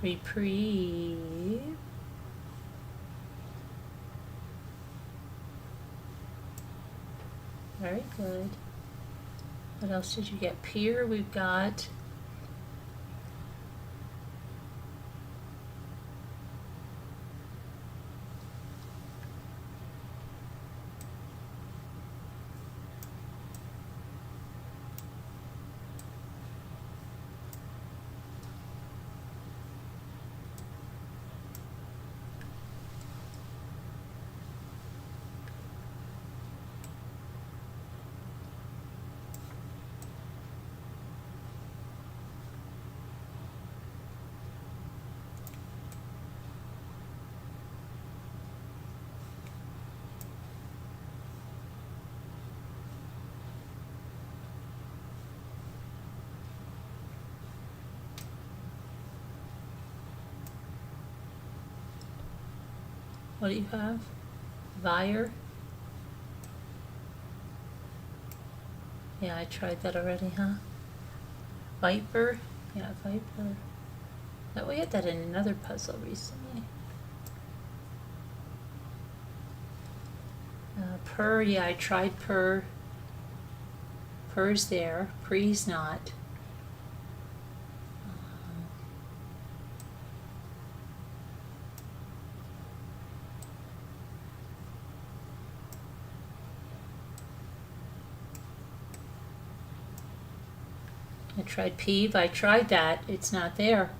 Reprieve. Very good. What else did you get? Peer, we've got what do you have? Vire? Yeah, I tried that already, huh? Viper? Yeah, Viper. That we had that in another puzzle recently. Purr, yeah, I tried purr. Purr's there. Pre's not. I tried peeve. I tried that. It's not there.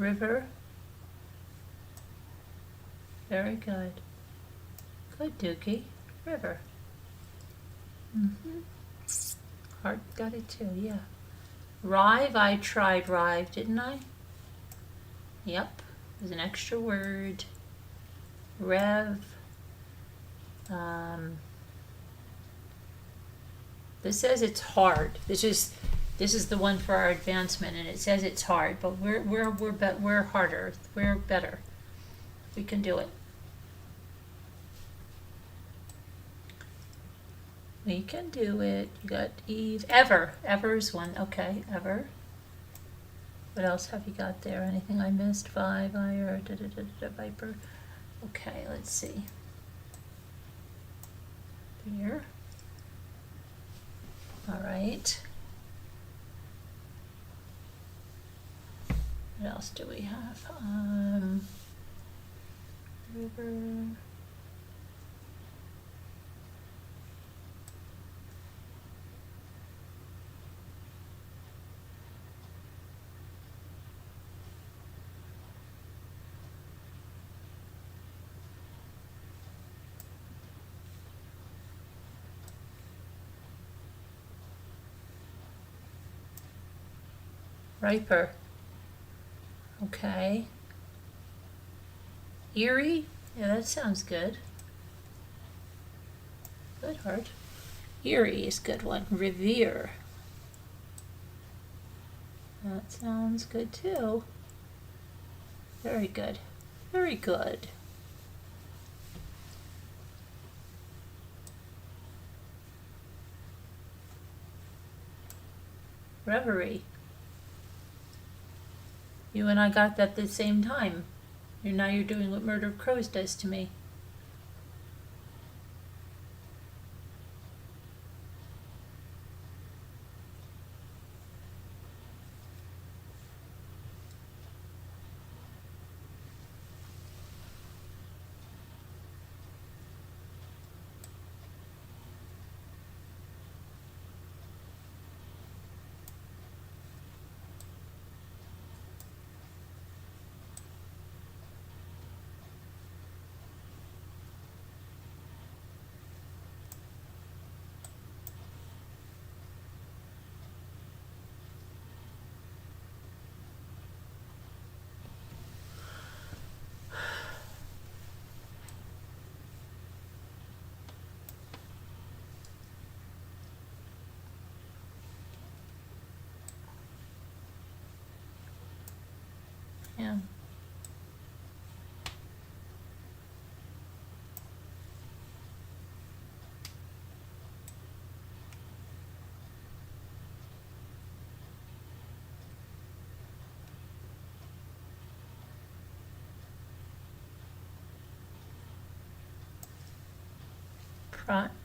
River. Very good. Good, Dookie. River. Heart got it too, yeah. Rive, I tried rive, didn't I? Yep, there's an extra word. Rev. This says it's hard. This is the one for our advancement, and it says it's hard, but we're harder. We're better. We can do it. We can do it. You got Eve. Ever. Ever is one. Okay, ever. What else have you got there? Anything I missed? Vibe, ire, viper. Okay, let's see. Here. All right. What else do we have? River. Riper. Okay. Eerie? Yeah, that sounds good. Good, Heart. Eerie is a good one. Revere. That sounds good too. Very good. Very good. Reverie. You and I got that at the same time. Now you're doing what Murder of Crows does to me. Yeah.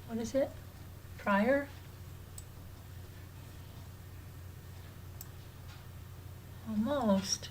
What is it? Prior? Almost.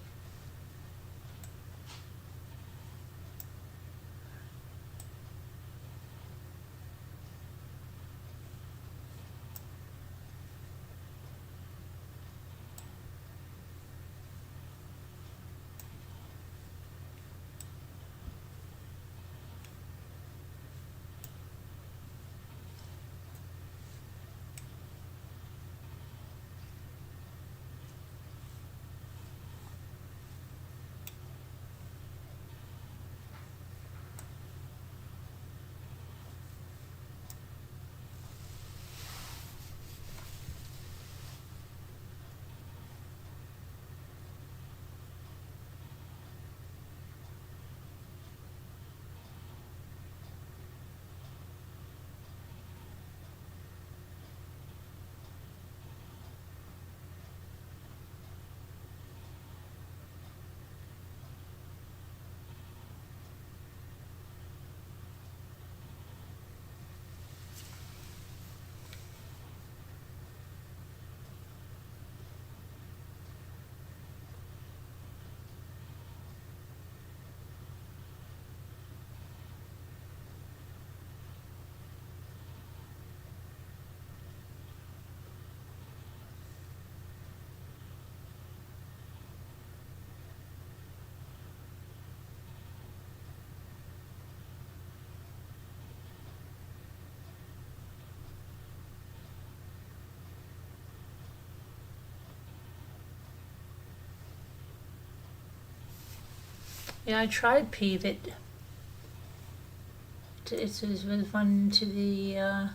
Yeah, I tried Peeve. It was one to the.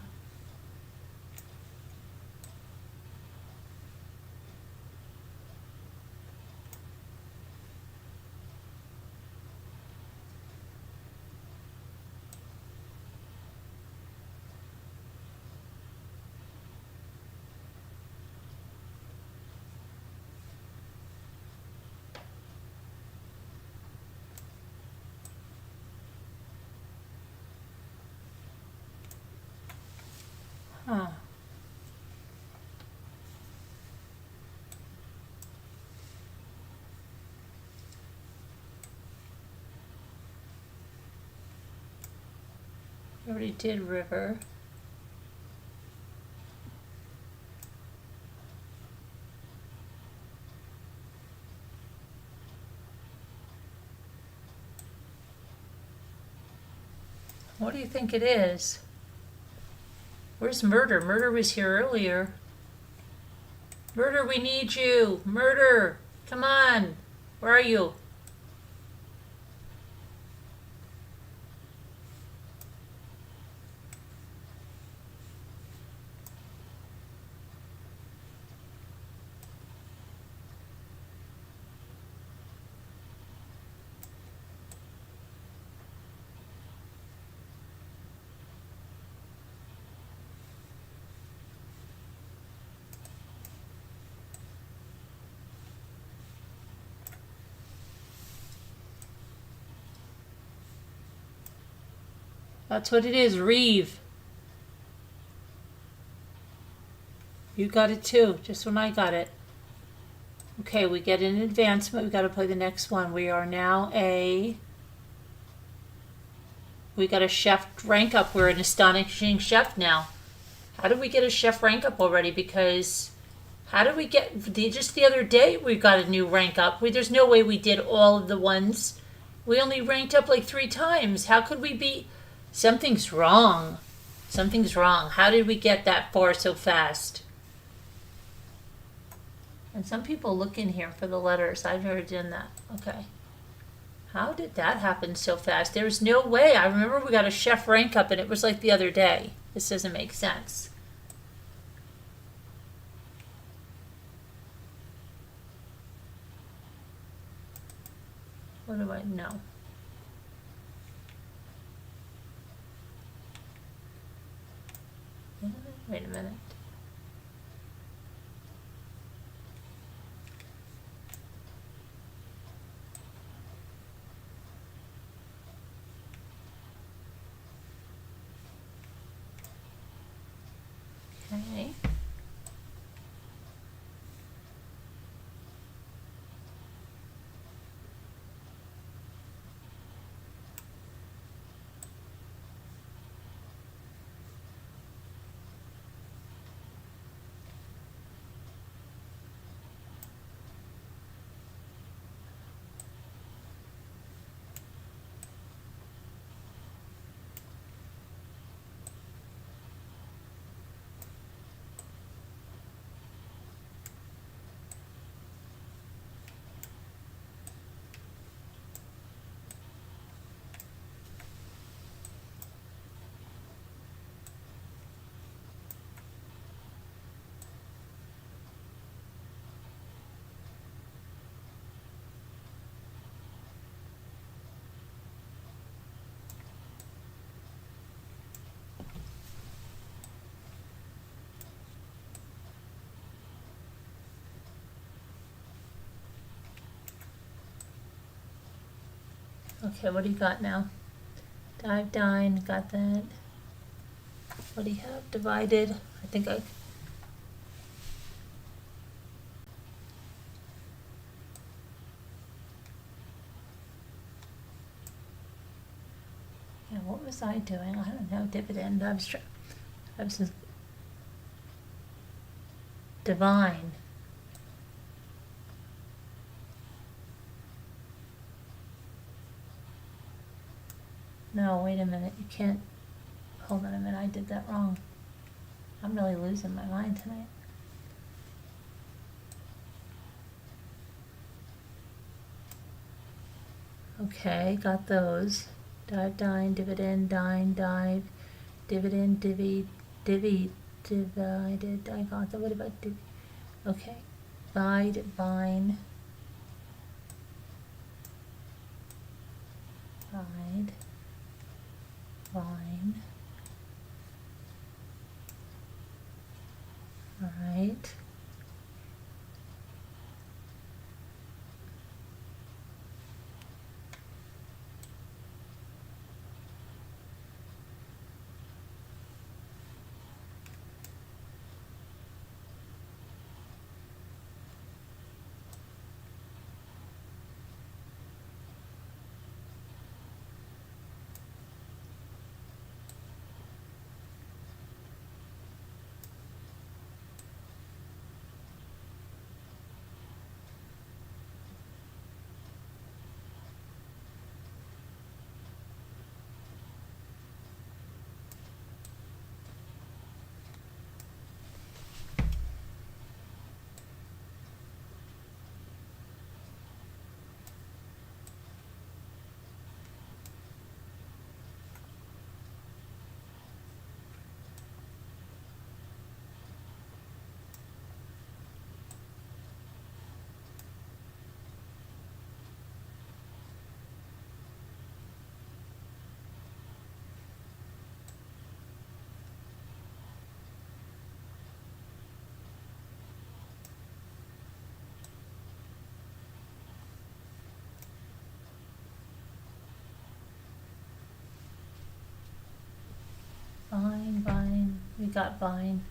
Huh. I already did River. What do you think it is? Where's Murder? Murder was here earlier. Murder, we need you. Murder, come on. Where are you? That's what it is, Reeve. You got it too, just when I got it. Okay, we get an advancement. We got to play the next one. We are now we got a chef rank up. We're an astonishing chef now. How did we get a chef rank up already? Because how did we get, just the other day we got a new rank up. There's no way we did all of the ones. We only ranked up like 3 times. How could we be? Something's wrong. Something's wrong. How did we get that far so fast? And some people look in here for the letters. I've never done that. Okay. How did that happen so fast? There's no way. I remember we got a chef rank up and it was like the other day. This doesn't make sense. What do I know? Wait a minute. Okay. Okay, what do you got now? Dive, dine, got that. What do you have? Divided. I think I... Yeah, what was I doing? I don't know. Dividend. I was divine. No, wait a minute. You can't. Hold on a minute. I did that wrong. I'm really losing my mind tonight. Okay, got those. Dive, dine, dividend, dine, dive, dividend, divvy, divided. I got that. What about divvy? Okay. Vide, vine. Vide, vine. All right. Vine, vine. We got vine.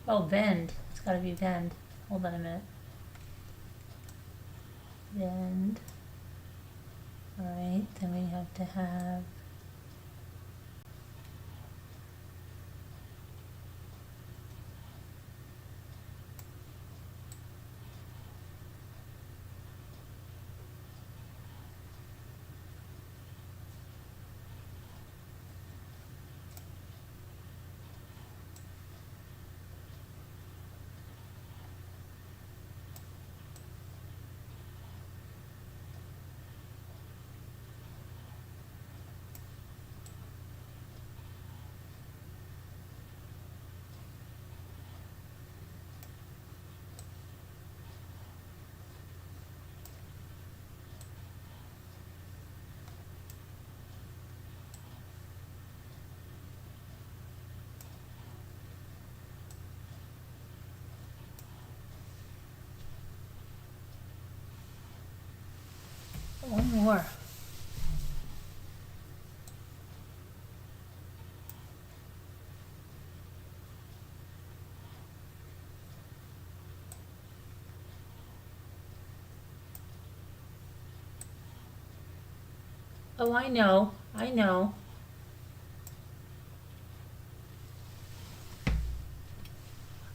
Oh, vend. It's gotta be vend. Hold on a minute. Vend. Alright, then we have to have one more. Oh, I know. I know.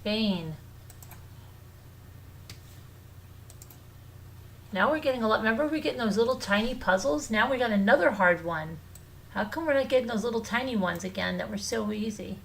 Bane. Now we're getting a lot. Remember we were getting those little tiny puzzles? Now we got another hard one. How come we're not getting those little tiny ones again that were so easy?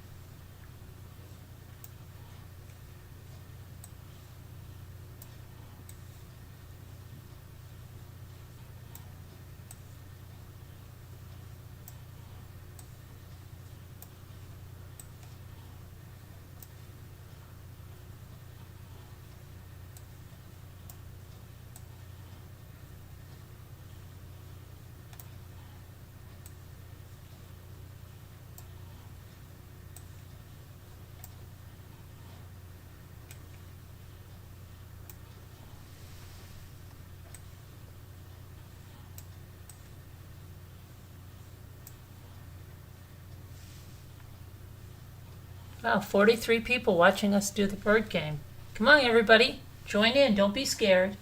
Wow, 43 people watching us do the bird game. Come on, everybody. Join in. Don't be scared.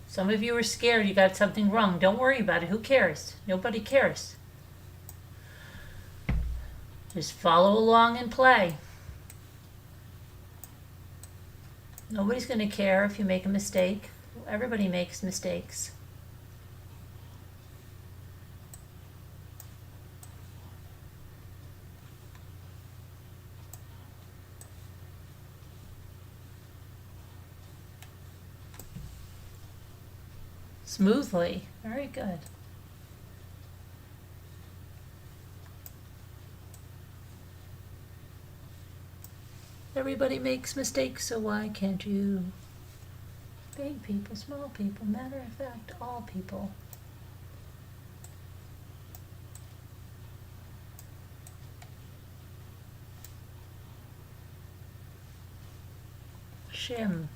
Some of you are scared you got something wrong. Don't worry about it. Who cares? Nobody cares. Just follow along and play. Nobody's going to care if you make a mistake. Everybody makes mistakes. Smoothly. Very good. Everybody makes mistakes, so why can't you? Big people, small people, matter of fact, all people. Shim.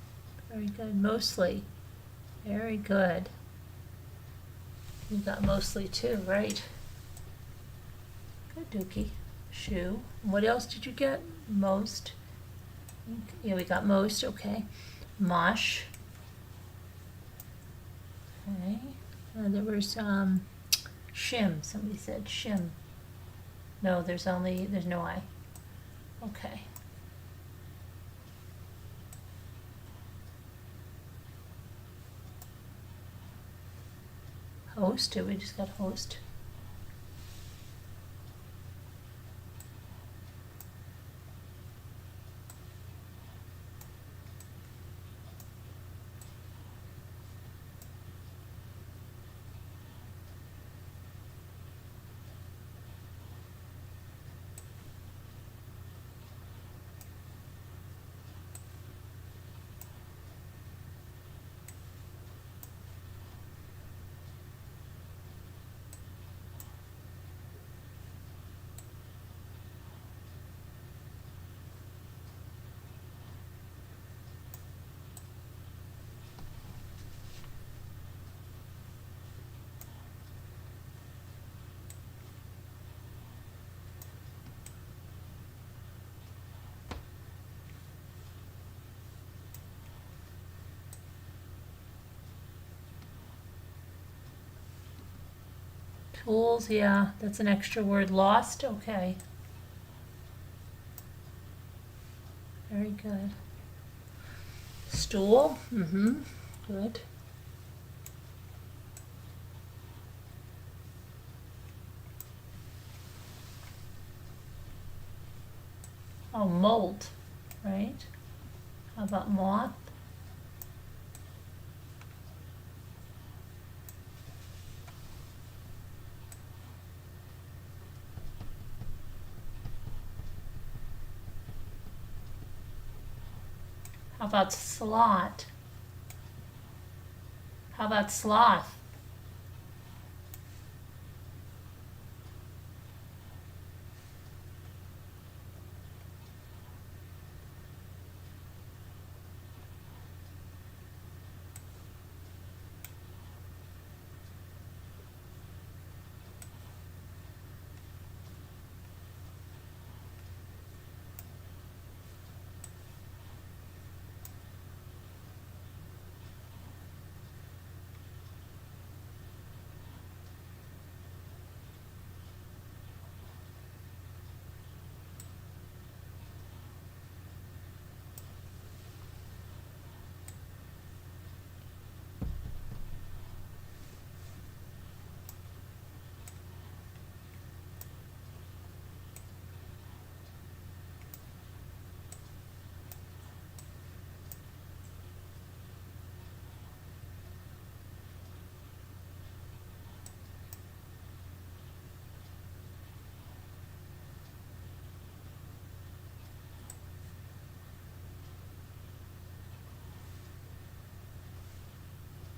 Very good. Mostly. Very good. You got mostly too, right? Good, Dookie. Shoe. What else did you get? Most. Yeah, we got most. Okay. Mosh. Okay. There was shim. Somebody said shim. No, there's no I. Okay. Host. We just got host. Tools, yeah, that's an extra word. Lost, okay. Very good. Stool, good. Oh, molt, right? How about moth? How about slot? How about sloth?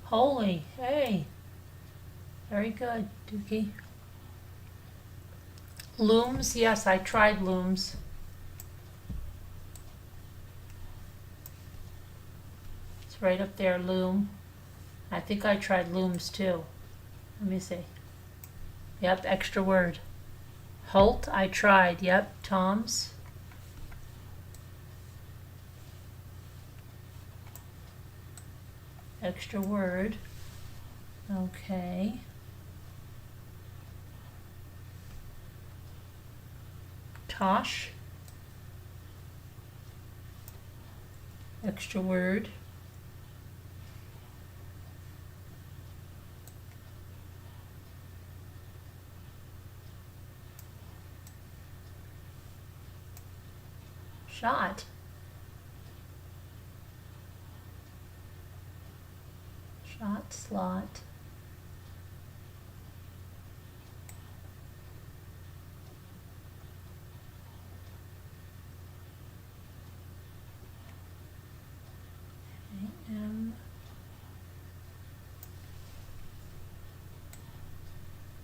Holy, hey. Very good, Dookie. Looms, yes, I tried looms. It's right up there, loom. I think I tried looms too. Let me see. Yep, extra word. Holt, I tried, yep, Tom's. Extra word. Okay. Tosh. Extra word. Shot. Shot, slot. M.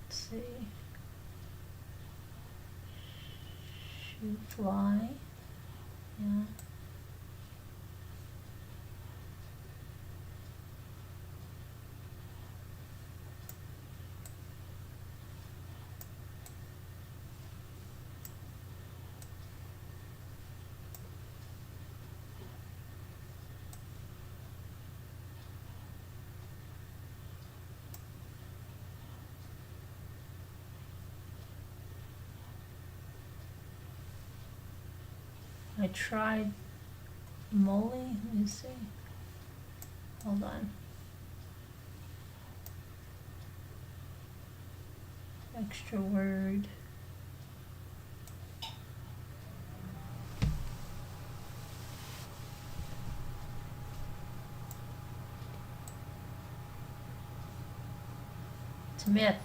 Let's see. Shoot, fly. Yeah. I tried moly. Let me see. Hold on. Extra word. It's a myth.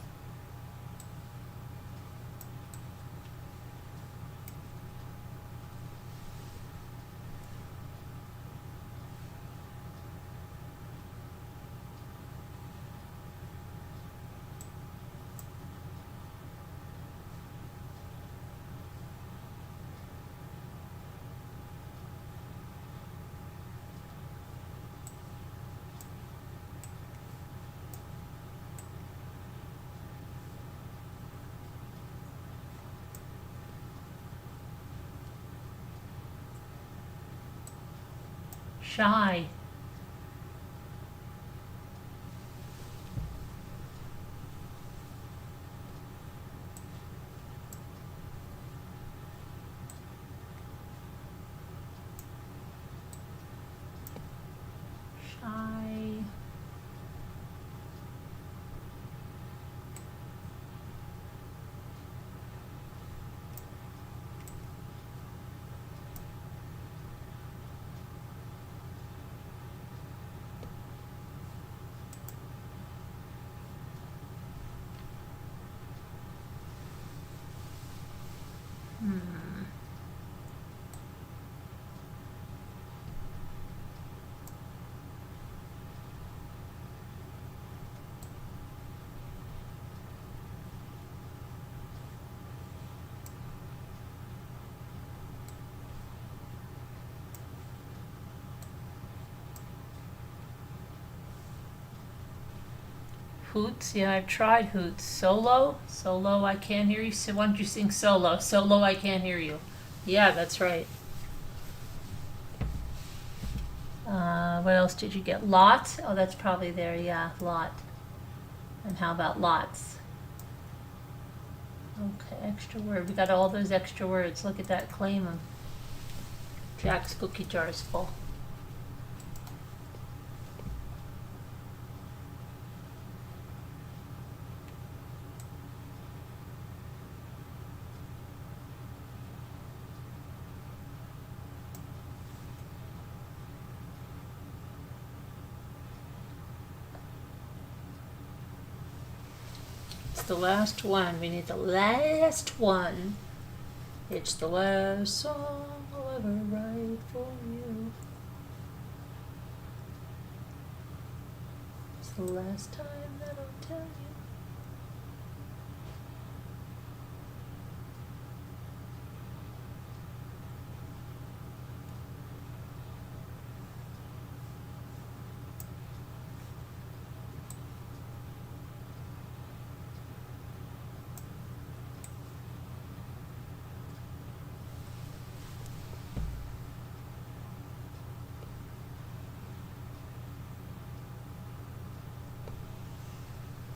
Shy. Shy. Hoots, yeah, I've tried hoots. Solo? Solo, I can't hear you. So why don't you sing solo? Solo, I can't hear you. Yeah, that's right. What else did you get? Lot? Oh, that's probably there. Yeah, lot. And how about lots? Okay, extra word. We got all those extra words. Look at that. Claim them. Jack's cookie jar is full. The last one. We need the last one. It's the last song I'll ever write for you. It's the last time that I'll tell you.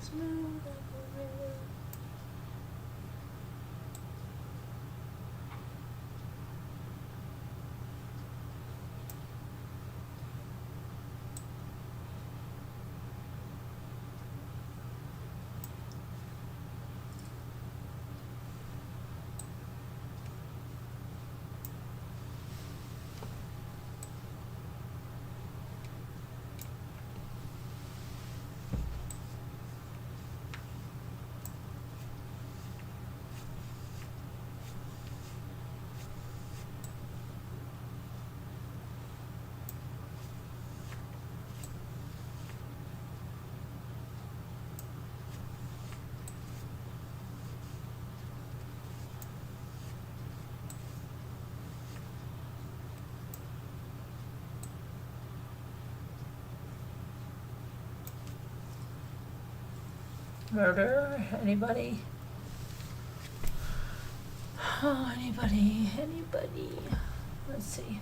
Smooth like a river. Murder? Anybody? Oh, anybody? Let's see.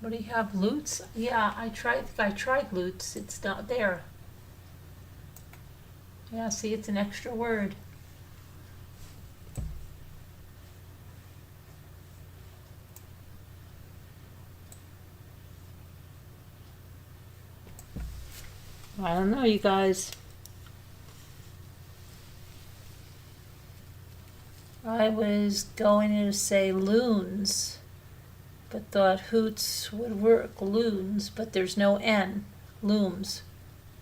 What do you have? Loots? Yeah, I tried loots. It's not there. Yeah, see, it's an extra word. I don't know, you guys. I was going to say loons, but thought hoots would work. Loons, but there's no N. Looms.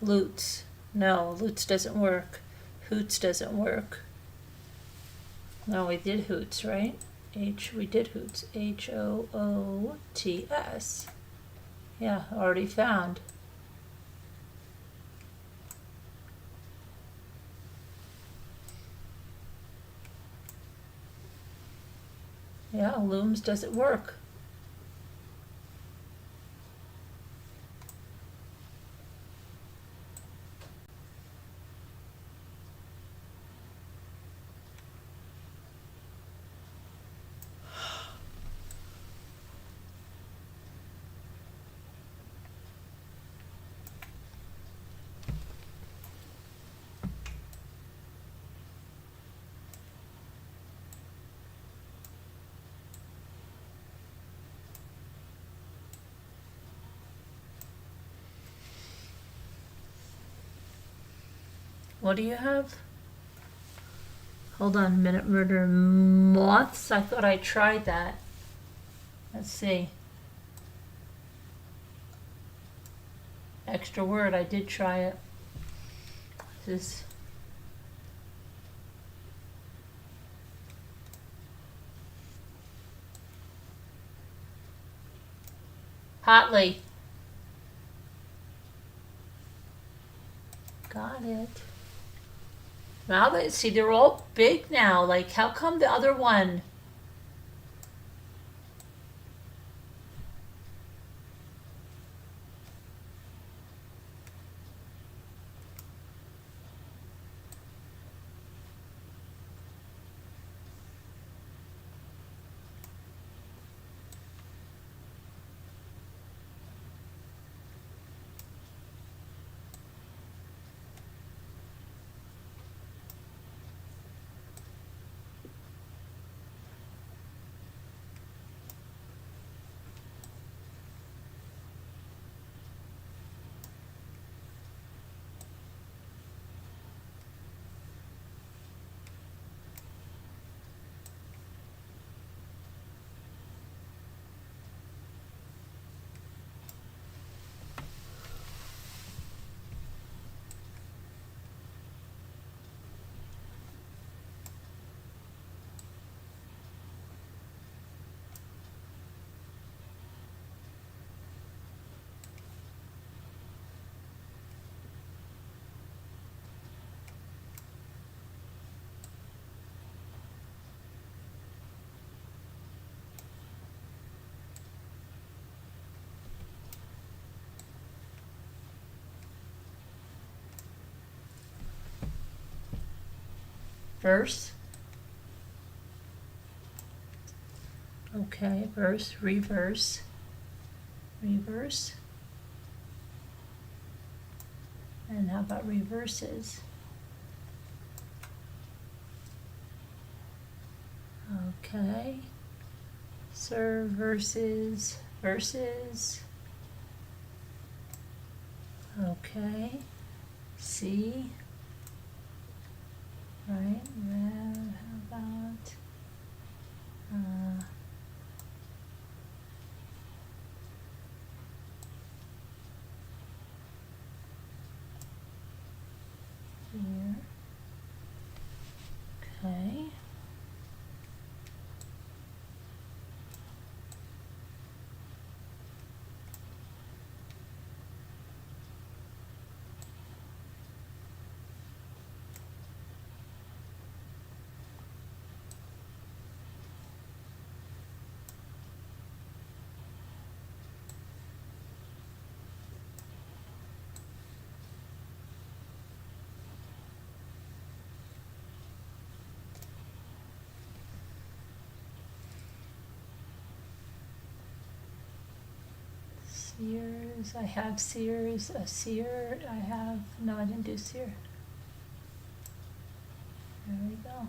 Loots. No, loots doesn't work. Hoots doesn't work. No, we did hoots, right? We did hoots. Hoots. Yeah, already found. Yeah, looms doesn't work. What do you have? Hold on a minute. Murder moths? I thought I tried that. Let's see. Extra word. I did try it. This is hotly. Got it. Now they see they're all big now. Like, how come the other one? verse. Okay, verse, reverse, reverse. And how about reverses? Okay. Sir versus verses. Okay. C. Right. How about here? Okay. Sears, I have Sears, a seer, I have, no, I didn't do seer. There we go.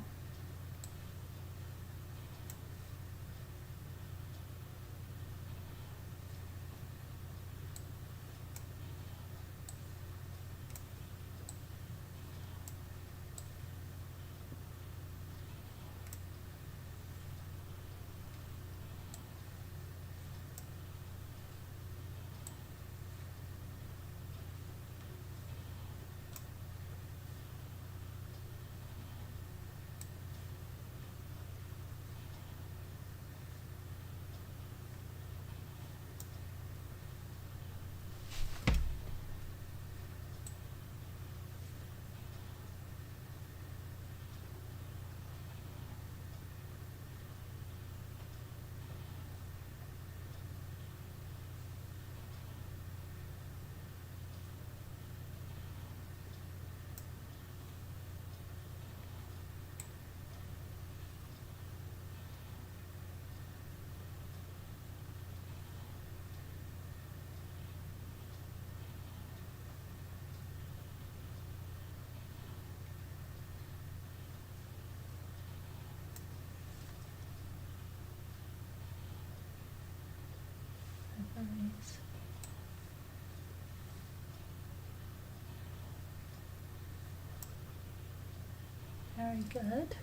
Very good.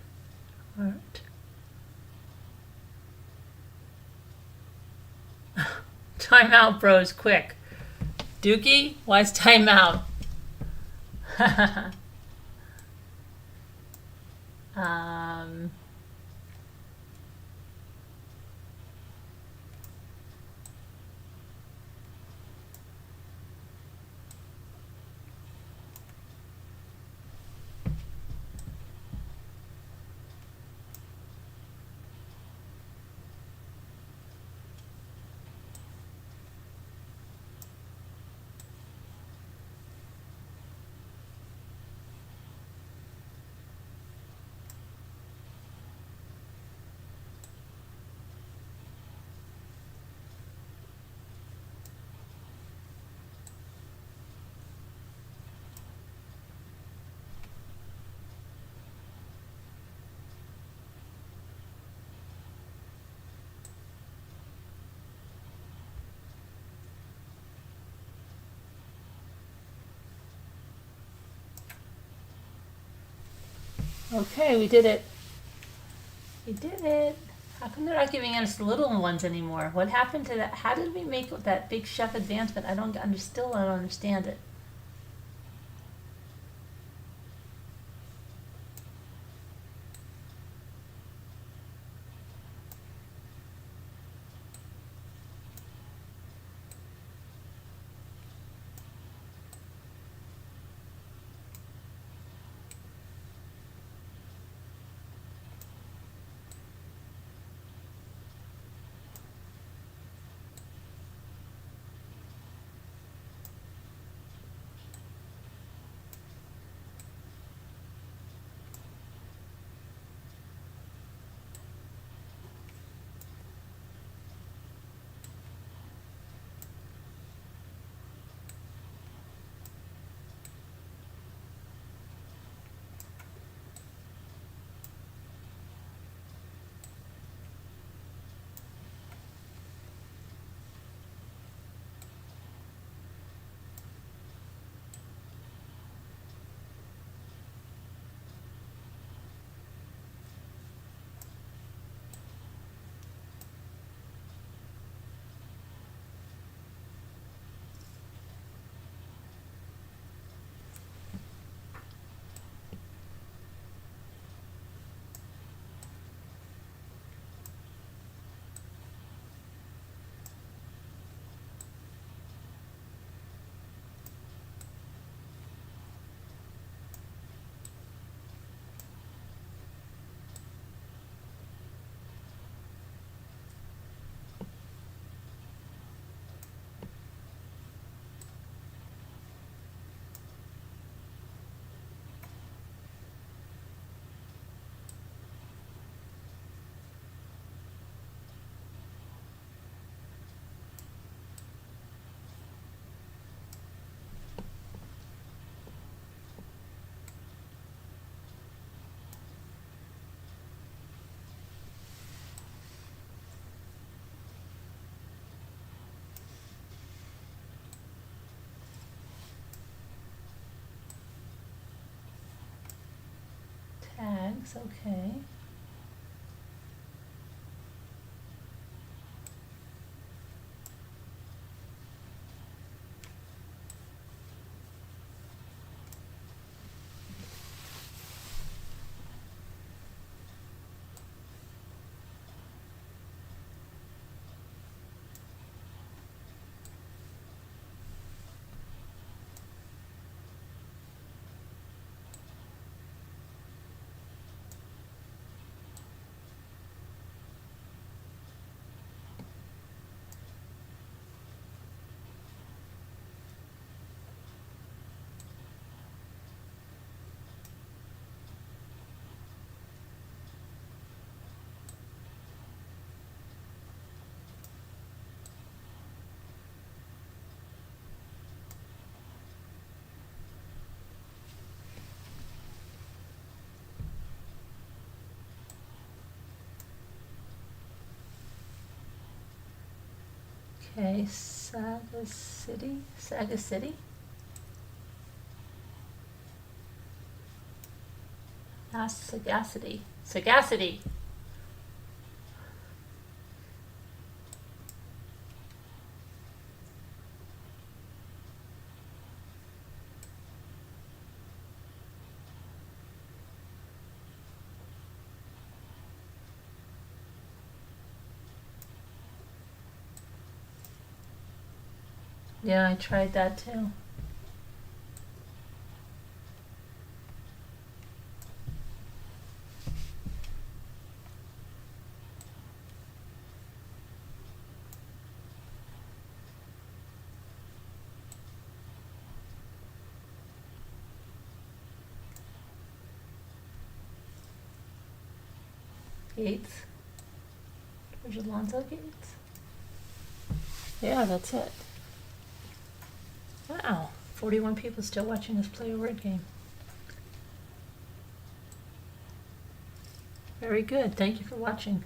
Art. Time out, bros, quick. Dookie, why's time out? um, okay, we did it. We did it. How come they're not giving us the little ones anymore? What happened to that? How did we make that big chef advancement? Still don't understand it. Thanks, okay. Okay, Saga City? Saga City? Ah, Sagacity. Sagacity! Yeah, I tried that too. Gates. George Alonso Gates. Yeah, that's it. Wow, 41 people still watching us play a word game. Very good. Thank you for watching.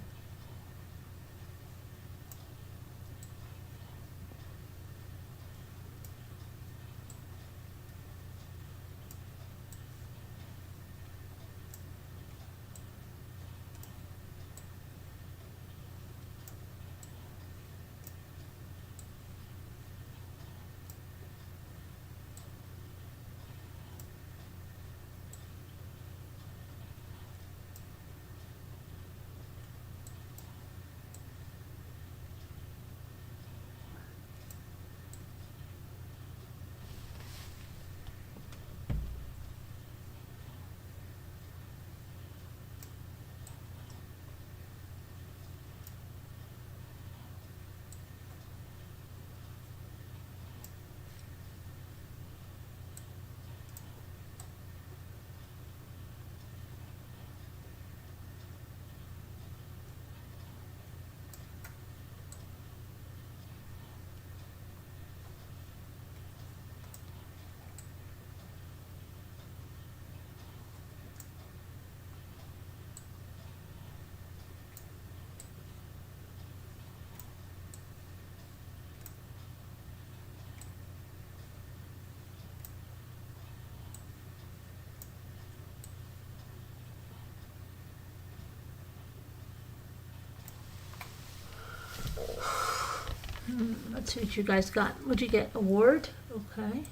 Let's see what you guys got. What'd you get? Award? Okay.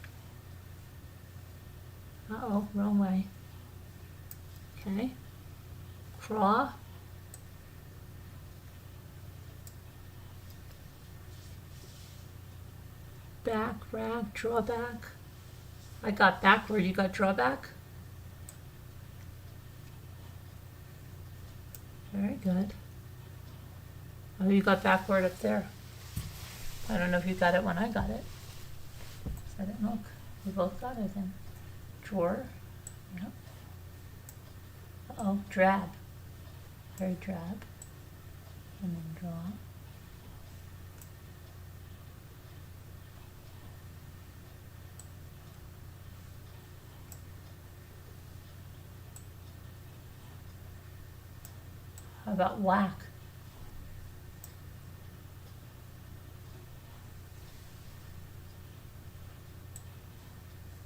Uh-oh, wrong way. Okay. Craw. Back, rack, drawback. I got backward. You got drawback? Very good. Oh, you got backward up there. I don't know if you got it when I got it. I didn't look. We both got it then. Drawer. Yep. Uh-oh, drab. Very drab. And then draw. How about whack?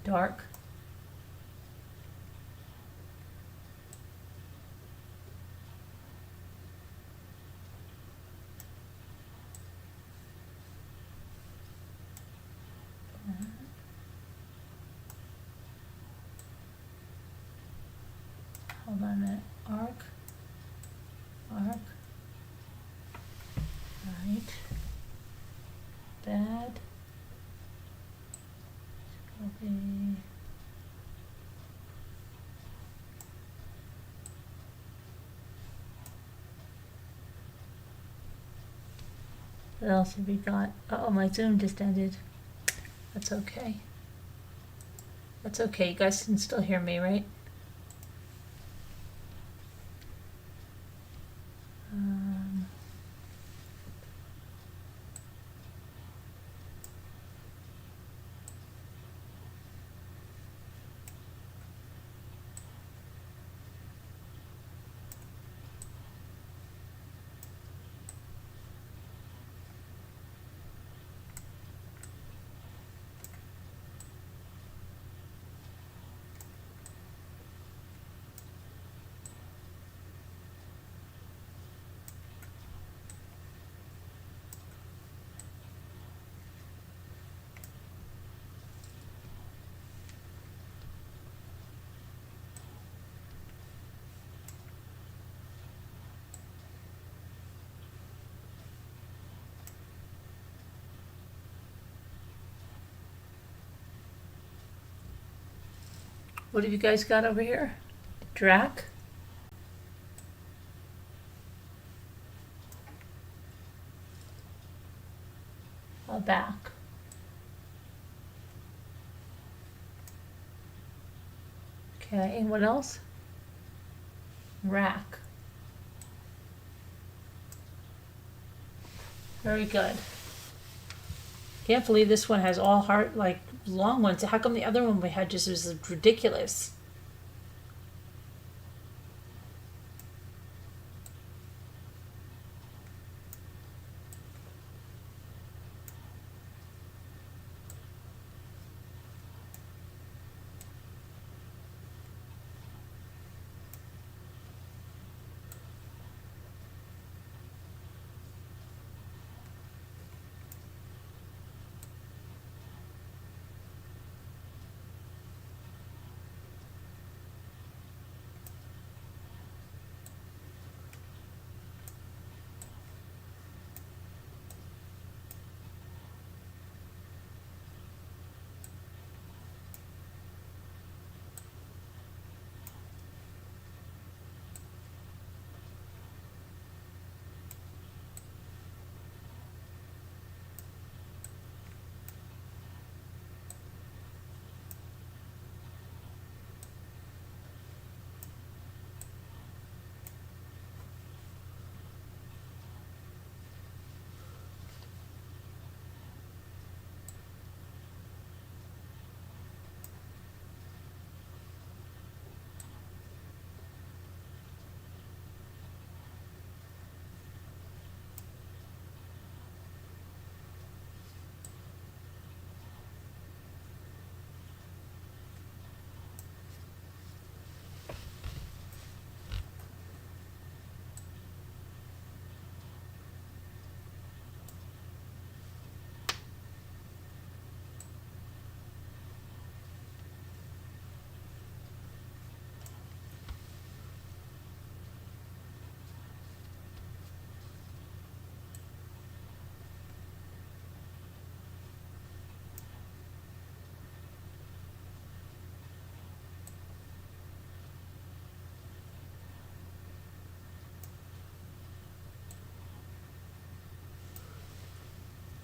Dark. on a minute. Arc. Right. Bad. Copy. What else have we got? Oh, my Zoom just ended. That's okay. That's okay. You guys can still hear me, right? What have you guys got over here? Drac? A back. Okay, and what else? Rack. Very good. Can't believe this one has all hard, like long ones. How come the other one we had just was ridiculous?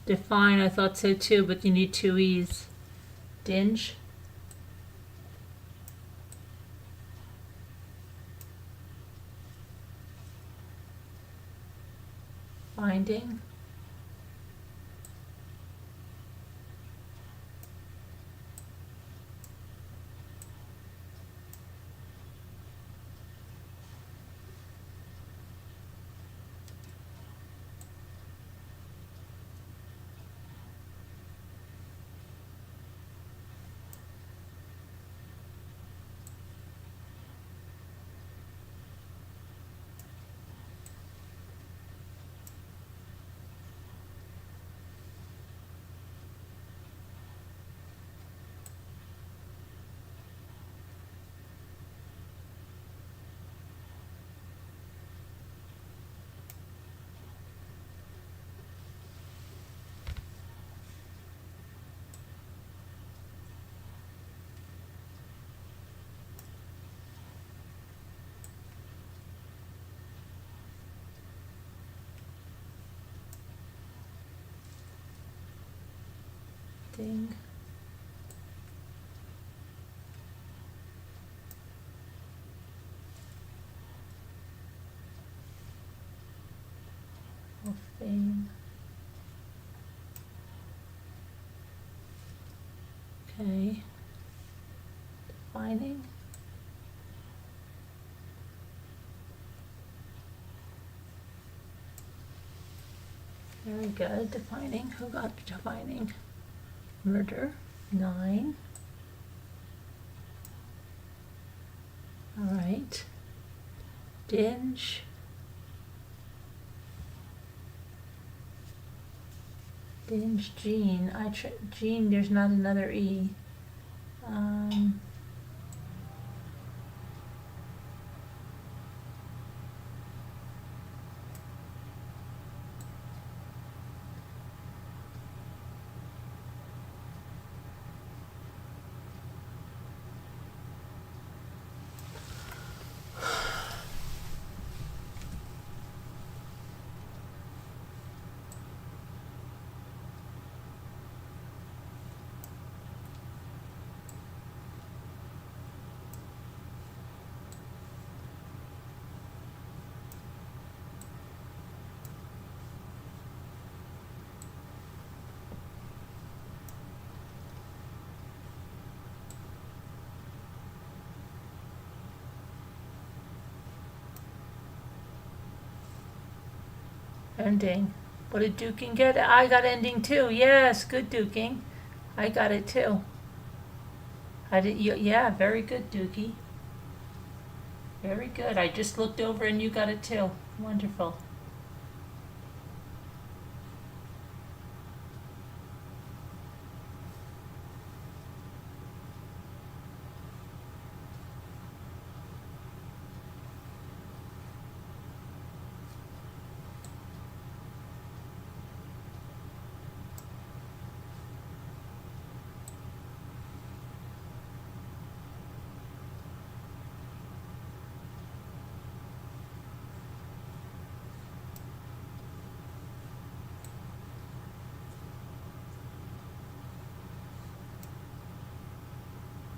Define, I thought so too, but you need two E's. Dinge. Finding. Ding. Fame. Okay. Defining. Very good. Defining. Who got defining? Murder. 9. All right. Dinge. Dinge. Gene. Gene. There's not another E. Ending. What did duking get? I got ending too. Yes, good duking. I got it too. I did. Yeah, very good, Dookie. Very good. I just looked over and you got it too. Wonderful.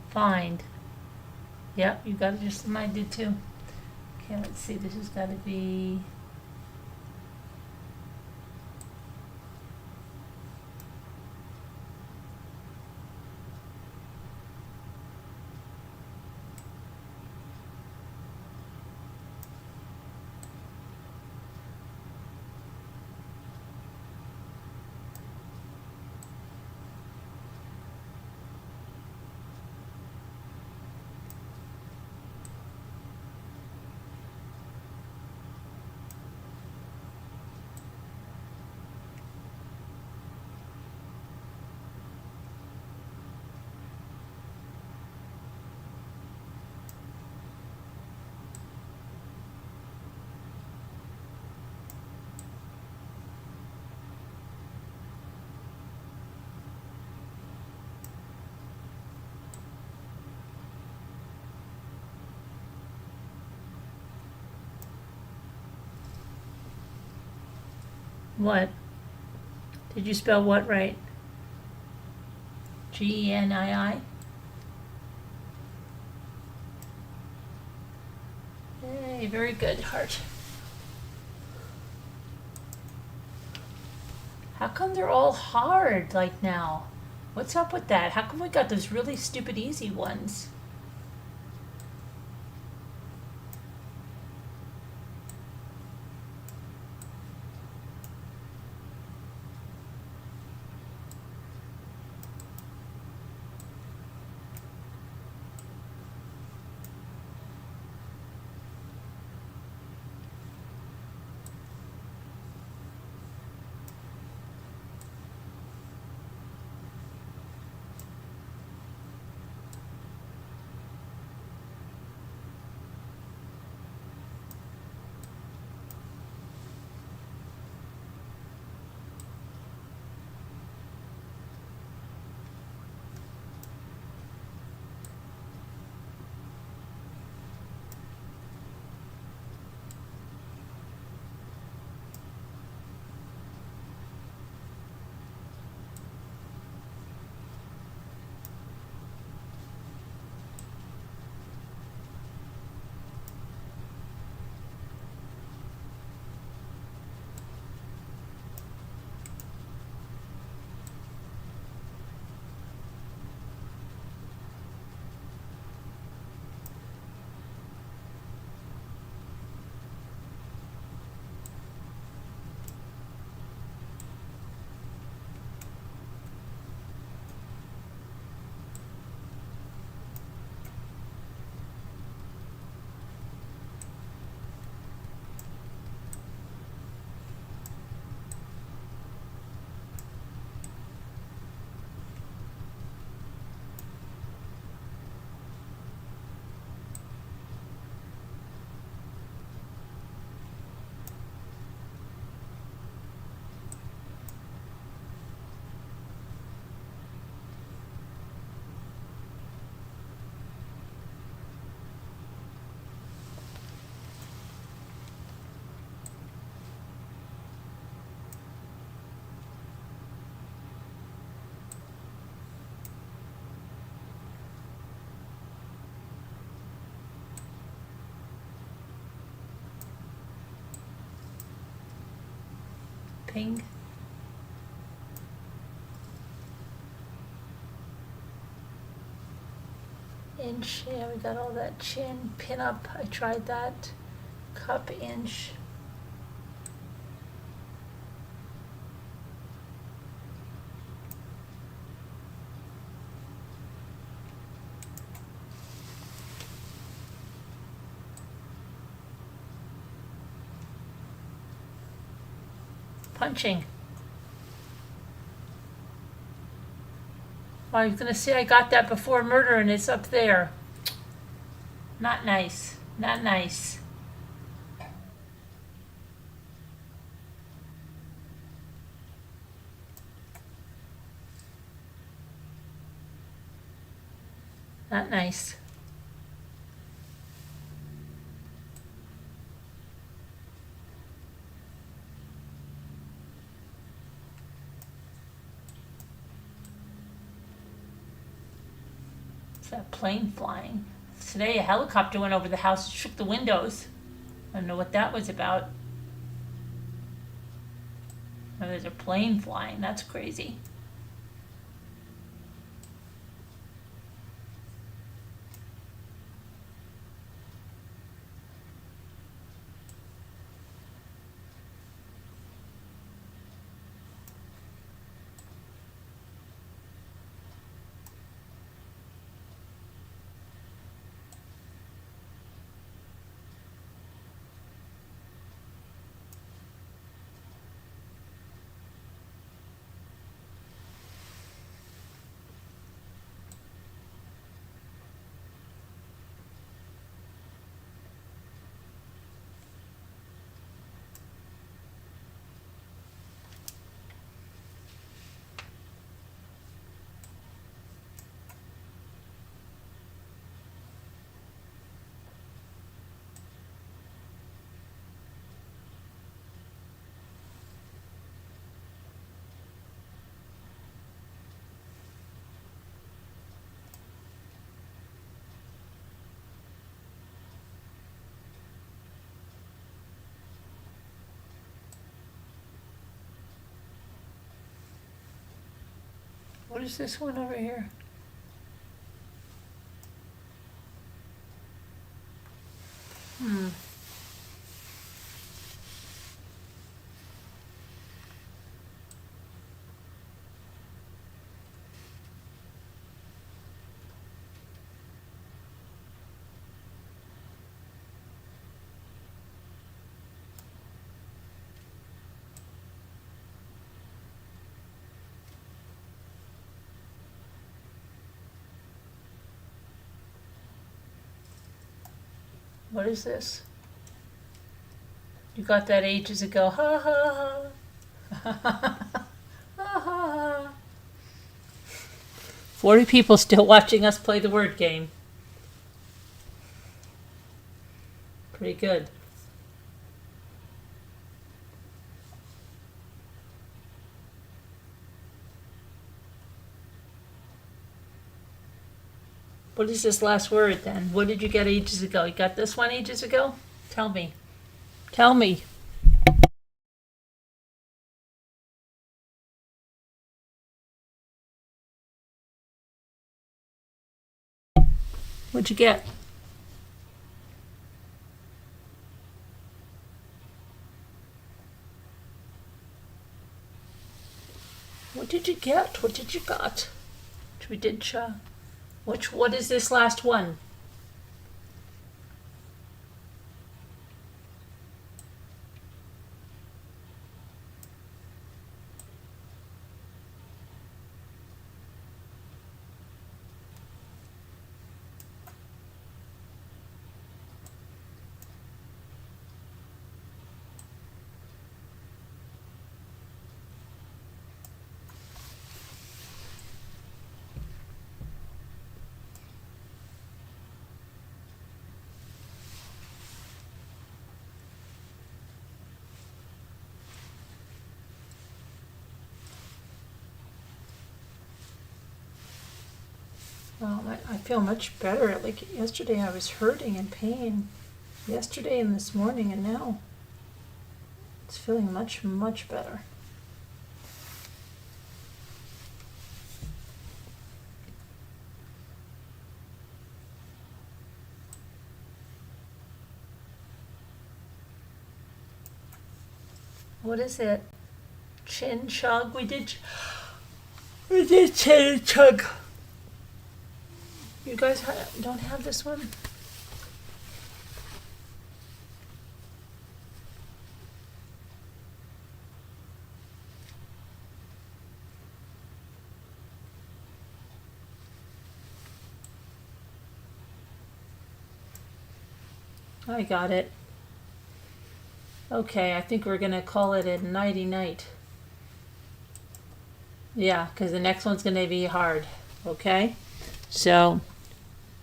Find. Yep, you got it just as I did too. Okay, let's see. This has got to be. What? Did you spell what right? Genii? Hey, very good, Heart. How come they're all hard like now? What's up with that? How come we got those really stupid easy ones? Ping. Inch, yeah, we got all that chin. Pin up, I tried that. Cup, inch. Punching. Well, I was gonna say I got that before murder and it's up there. Not nice. Not nice. Not nice. It's that plane flying. Today a helicopter went over the house and shook the windows. I don't know what that was about. Oh, there's a plane flying. That's crazy. What is this one over here? What is this? You got that ages ago. Ha ha ha. Ha ha ha. 40 people still watching us play the word game. Pretty good. What is this last word then? What did you get ages ago? You got this one ages ago? Tell me. Tell me. What'd you get? What did you get? What did you got? We did what is this last one? I feel much better. Like yesterday I was hurting and pain. Yesterday and this morning and now it's feeling much, much better. what is it? Chin chug. We did chin chug. You guys don't have this one? I got it. Okay, I think we're gonna call it a nighty night. Yeah, because the next one's gonna be hard. Okay, so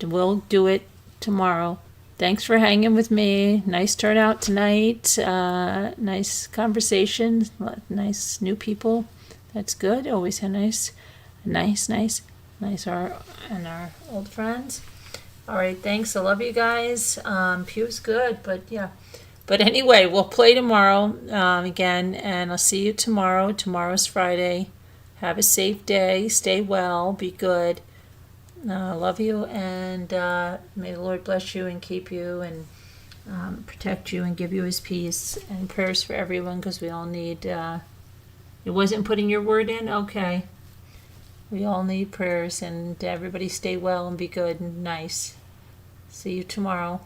we'll do it tomorrow. Thanks for hanging with me. Nice turnout tonight. Nice conversation. Nice new people. That's good. Always a nice our old friends. All right, thanks. I love you guys. Pew's good, but yeah. But anyway, we'll play tomorrow again, and I'll see you tomorrow. Tomorrow's Friday. Have a safe day. Stay well. Be good. Love you, and may the Lord bless you and keep you and protect you and give you his peace, and prayers for everyone, because we all need... it wasn't putting your word in? Okay. We all need prayers, and everybody stay well and be good and nice. See you tomorrow.